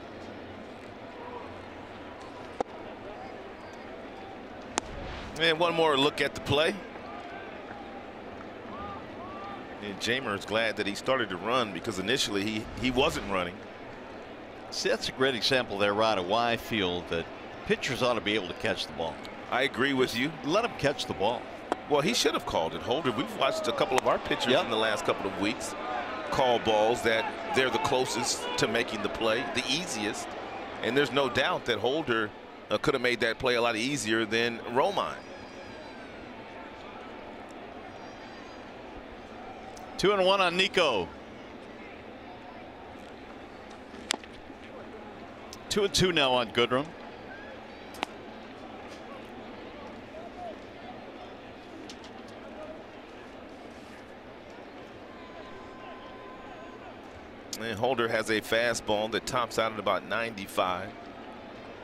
And one more look at the play. And Jamer is glad that he started to run, because initially he wasn't running. See, that's a great example there, Rod, of why I feel that pitchers ought to be able to catch the ball. I agree with you. Let him catch the ball. Well, he should have called it. Holder, we've watched a couple of our pitchers in the last couple of weeks call balls that they're the closest to making the play, the easiest. And there's no doubt that Holder could have made that play a lot easier than Romine. 2-1 on Nico. 2-2 now on Goodrum. And Holder has a fastball that tops out at about 95.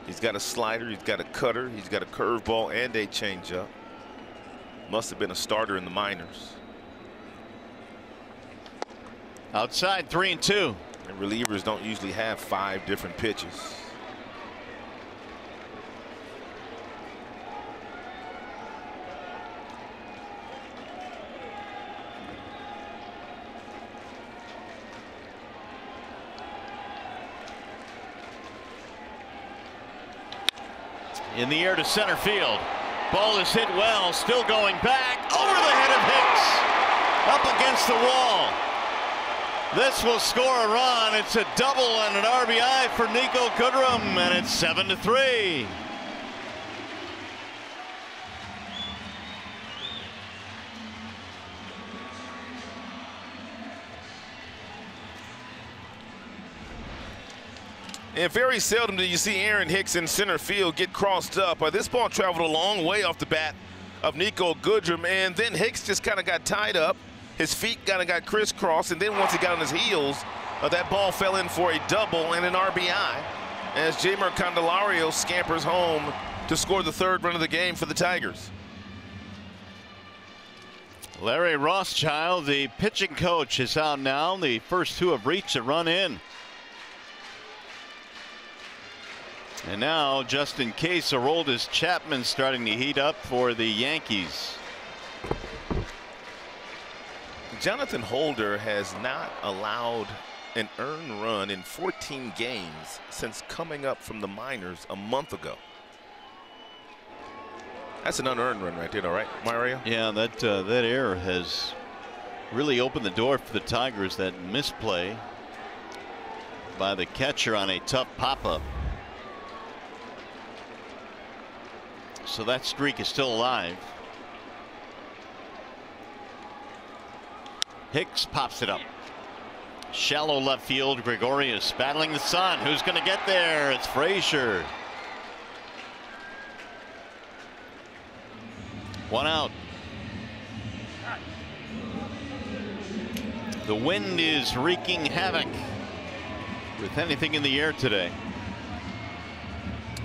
He's got a slider, he's got a cutter, he's got a curveball and a changeup. Must have been a starter in the minors. Outside, 3-2. And relievers don't usually have 5 different pitches. In the air to center field. Ball is hit well, still going back over the head of Hicks, up against the wall. This will score a run. It's a double and an RBI for Nico Goodrum, and it's 7-3. And very seldom do you see Aaron Hicks in center field get crossed up. This ball traveled a long way off the bat of Nico Goodrum, and then Hicks just kind of got tied up. His feet kind of got crisscrossed, and then once he got on his heels, that ball fell in for a double and an RBI as Jamer Candelario scampers home to score the 3rd run of the game for the Tigers. Larry Rothschild, the pitching coach, is out now. The first 2 have reached a run in. And now Justin Case, Aroldis Chapman starting to heat up for the Yankees. Jonathan Holder has not allowed an earned run in 14 games since coming up from the minors a month ago. That's an unearned run right there, all right, Mario? Yeah, that error has really opened the door for the Tigers. That misplay by the catcher on a tough pop-up. So that streak is still alive. Hicks pops it up. Shallow left field. Gregorius battling the sun. Who's going to get there? It's Frazier. 1 out. The wind is wreaking havoc with anything in the air today.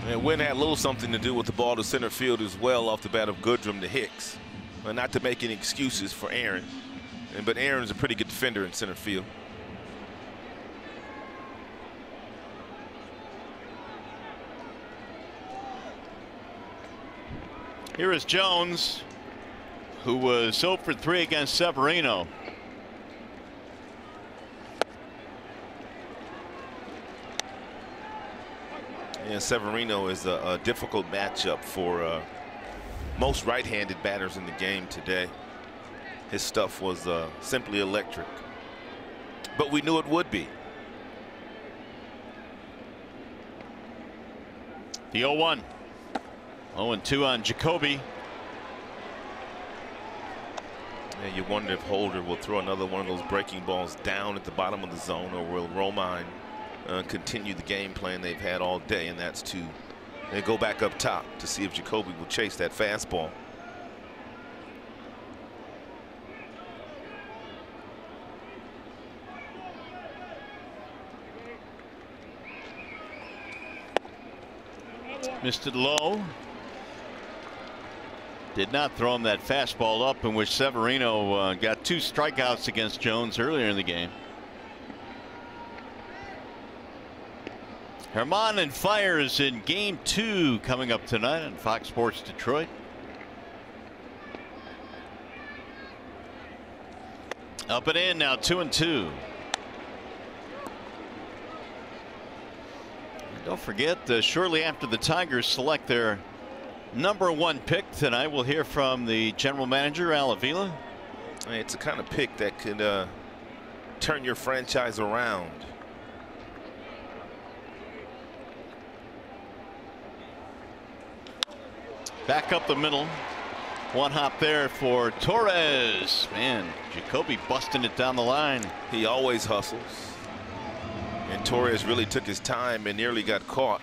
And wind had a little something to do with the ball to center field as well off the bat of Goodrum to Hicks. Not to make any excuses for Aaron, but Aaron's a pretty good defender in center field. Here is Jones, who was 0 for 3 against Severino. And Severino is a difficult matchup for most right-handed batters in the game today. His stuff was simply electric, but we knew it would be. The 0-1. 0-2 on Jacoby. Yeah, you wonder if Holder will throw another one of those breaking balls down at the bottom of the zone, or will Romine continue the game plan they've had all day, and that's to go back up top to see if Jacoby will chase that fastball. Missed it low. Did not throw him that fastball up, in which Severino got 2 strikeouts against Jones earlier in the game. Herman and fires in game 2 coming up tonight on Fox Sports Detroit. Up and in now, 2-2. Don't forget, shortly after the Tigers select their #1 pick tonight, we'll hear from the general manager, Al Avila. It's a kind of pick that could turn your franchise around. Back up the middle. 1 hop there for Torres. Man, Jacoby busting it down the line. He always hustles. And Torres really took his time and nearly got caught.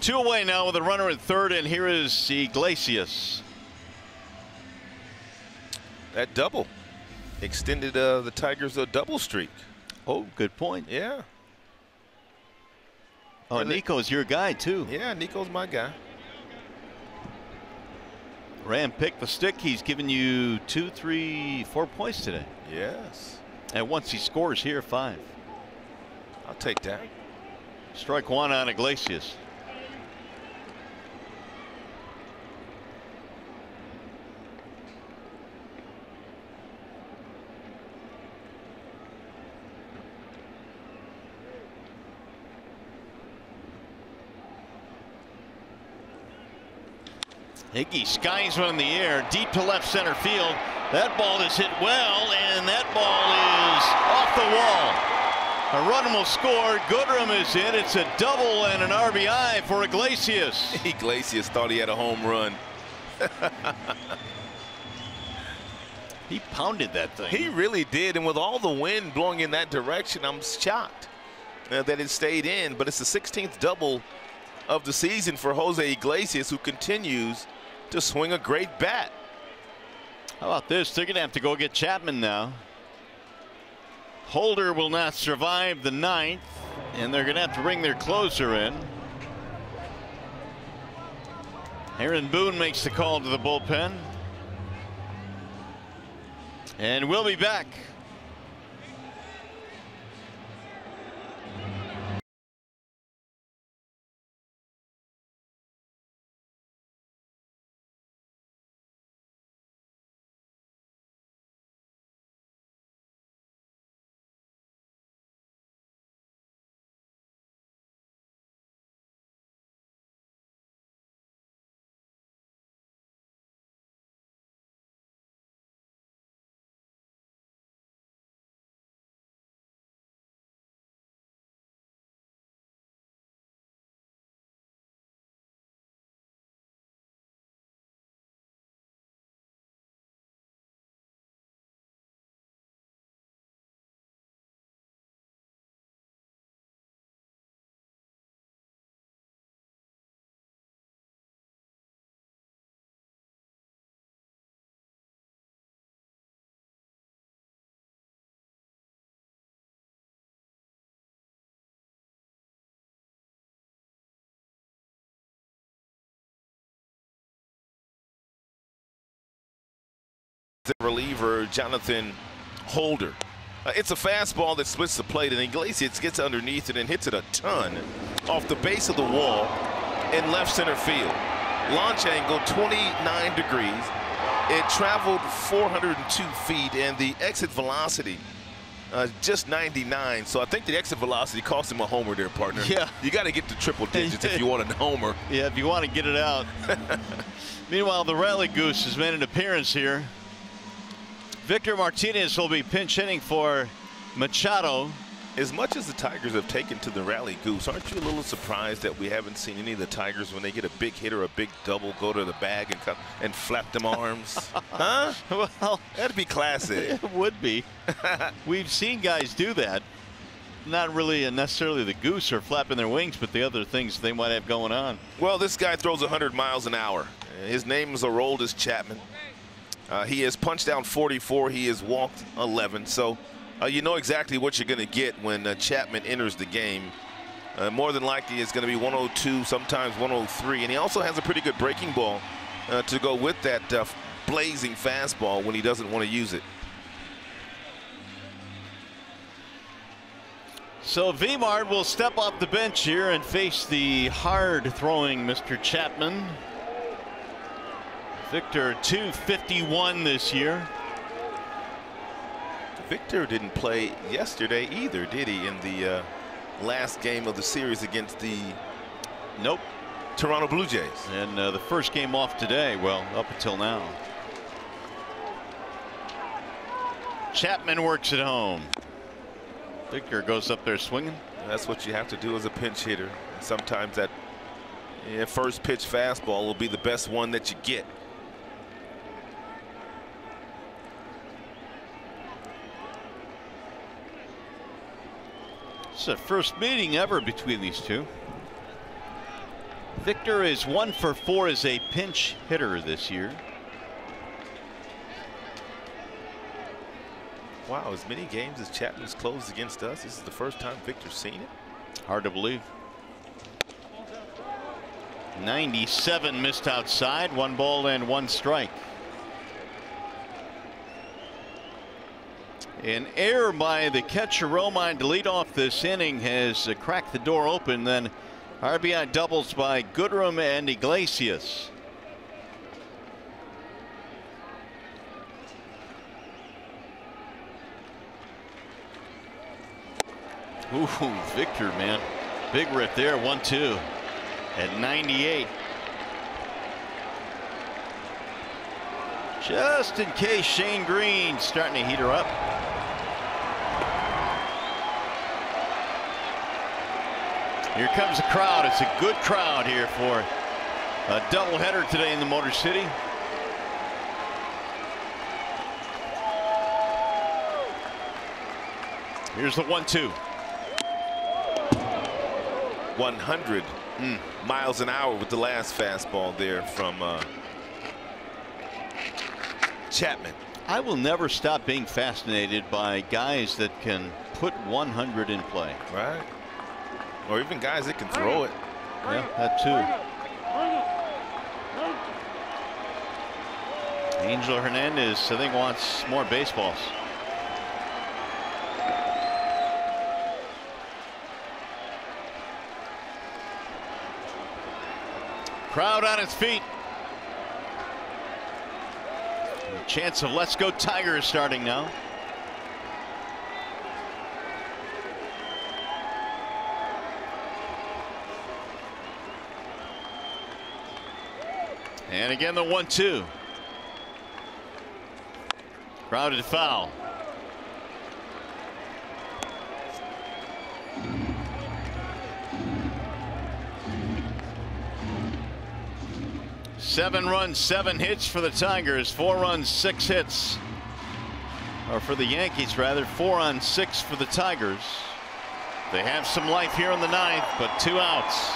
2 away now with a runner at third, and here is Iglesias. That double extended the Tigers a double streak. Oh, good point. Yeah. Oh, Nico's your guy too. Yeah, Nico's my guy. Ram picked the stick. He's given you 2, 3, 4 points today. Yes. And once he scores here, 5. I'll take that. Strike 1 on Iglesias. Higgy skies one in the air, deep to left center field. That ball is hit well, and that ball is off the wall. A run will score. Goodrum is in. It's a double and an RBI for Iglesias. Iglesias thought he had a home run. He pounded that thing. He really did, and with all the wind blowing in that direction, I'm shocked that it stayed in. But it's the 16th double of the season for Jose Iglesias, who continues to swing a great bat. How about this? They're going to have to go get Chapman now. Holder will not survive the 9th, and they're going to have to bring their closer in. Aaron Boone makes the call to the bullpen. And we'll be back. Reliever Jonathan Holder. It's a fastball that splits the plate, and Iglesias gets underneath it and hits it a ton off the base of the wall. in left center field. Launch angle 29 degrees. It traveled 402 feet, and the exit velocity just 99. So I think the exit velocity cost him a homer there, partner. Yeah. You got to get to triple digits if you want a homer. Yeah, if you want to get it out. Meanwhile, the Rally Goose has made an appearance here. Victor Martinez will be pinch hitting for Machado. As much as the Tigers have taken to the Rally Goose, aren't you a little surprised that we haven't seen any of the Tigers, when they get a big hit or a big double, go to the bag and flap them arms? Huh? Well, that'd be classic. It would be. We've seen guys do that. Not really necessarily the goose or flapping their wings, but the other things they might have going on. Well, this guy throws 100 miles an hour. His name is Aroldis Chapman. He has punched down 44. He has walked 11. So you know exactly what you're going to get when Chapman enters the game. More than likely, it's going to be 102, sometimes 103. And he also has a pretty good breaking ball to go with that blazing fastball when he doesn't want to use it. So Vemard will step off the bench here and face the hard-throwing Mr. Chapman. Victor, 251 this year. Victor didn't play yesterday either, did he, in the last game of the series against the Toronto Blue Jays? And the first game off today, well, up until now. Chapman works at home. Victor goes up there swinging. That's what you have to do as a pinch hitter. Sometimes that first pitch fastball will be the best one that you get. It's the first meeting ever between these two. Victor is 1 for 4 as a pinch hitter this year. Wow, as many games as Chapman's closed against us, this is the first time Victor's seen it. Hard to believe. 97 missed outside, 1 ball and 1 strike. An error by the catcher Romine to lead off this inning has cracked the door open. Then RBI doubles by Goodrum and Iglesias. Ooh, Victor, man. Big rip there, 1-2 at 98. Just in case Shane Green's starting to heat her up. Here comes the crowd. It's a good crowd here for a doubleheader today in the Motor City. Here's the 1-2. 100 miles an hour with the last fastball there from Chapman. I will never stop being fascinated by guys that can put 100 in play. Right. Or even guys that can throw it. Yeah, that too. Angel Hernandez, I think, wants more baseballs. Crowd on its feet. A chance of Let's Go Tigers starting now. And again the 1-2. Grounded foul. Seven runs, 7 hits for the Tigers. 4 runs, 6 hits. Or for the Yankees, rather. 4 on 6 for the Tigers. They have some life here in the 9th, but 2 outs.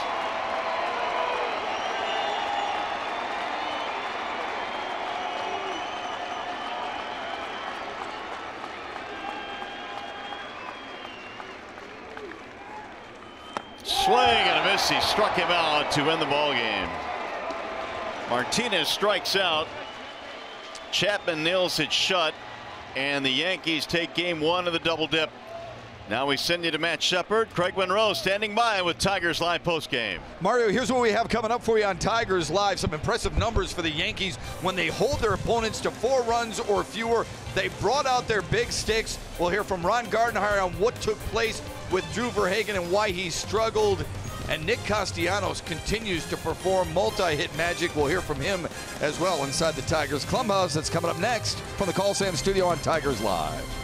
Swing and a miss. He struck him out to end the ball game. Martinez strikes out. Chapman nails it shut, and the Yankees take game 1 of the double dip Now we send you to Matt Shepard. Craig Monroe standing by with Tigers Live postgame. Mario, here's what we have coming up for you on Tigers Live. Some impressive numbers for the Yankees when they hold their opponents to 4 runs or fewer. They brought out their big sticks. We'll hear from Ron Gardenhire on what took place with Drew Verhagen and why he struggled. And Nick Castellanos continues to perform multi-hit magic. We'll hear from him as well inside the Tigers clubhouse. That's coming up next from the Call Sam studio on Tigers Live.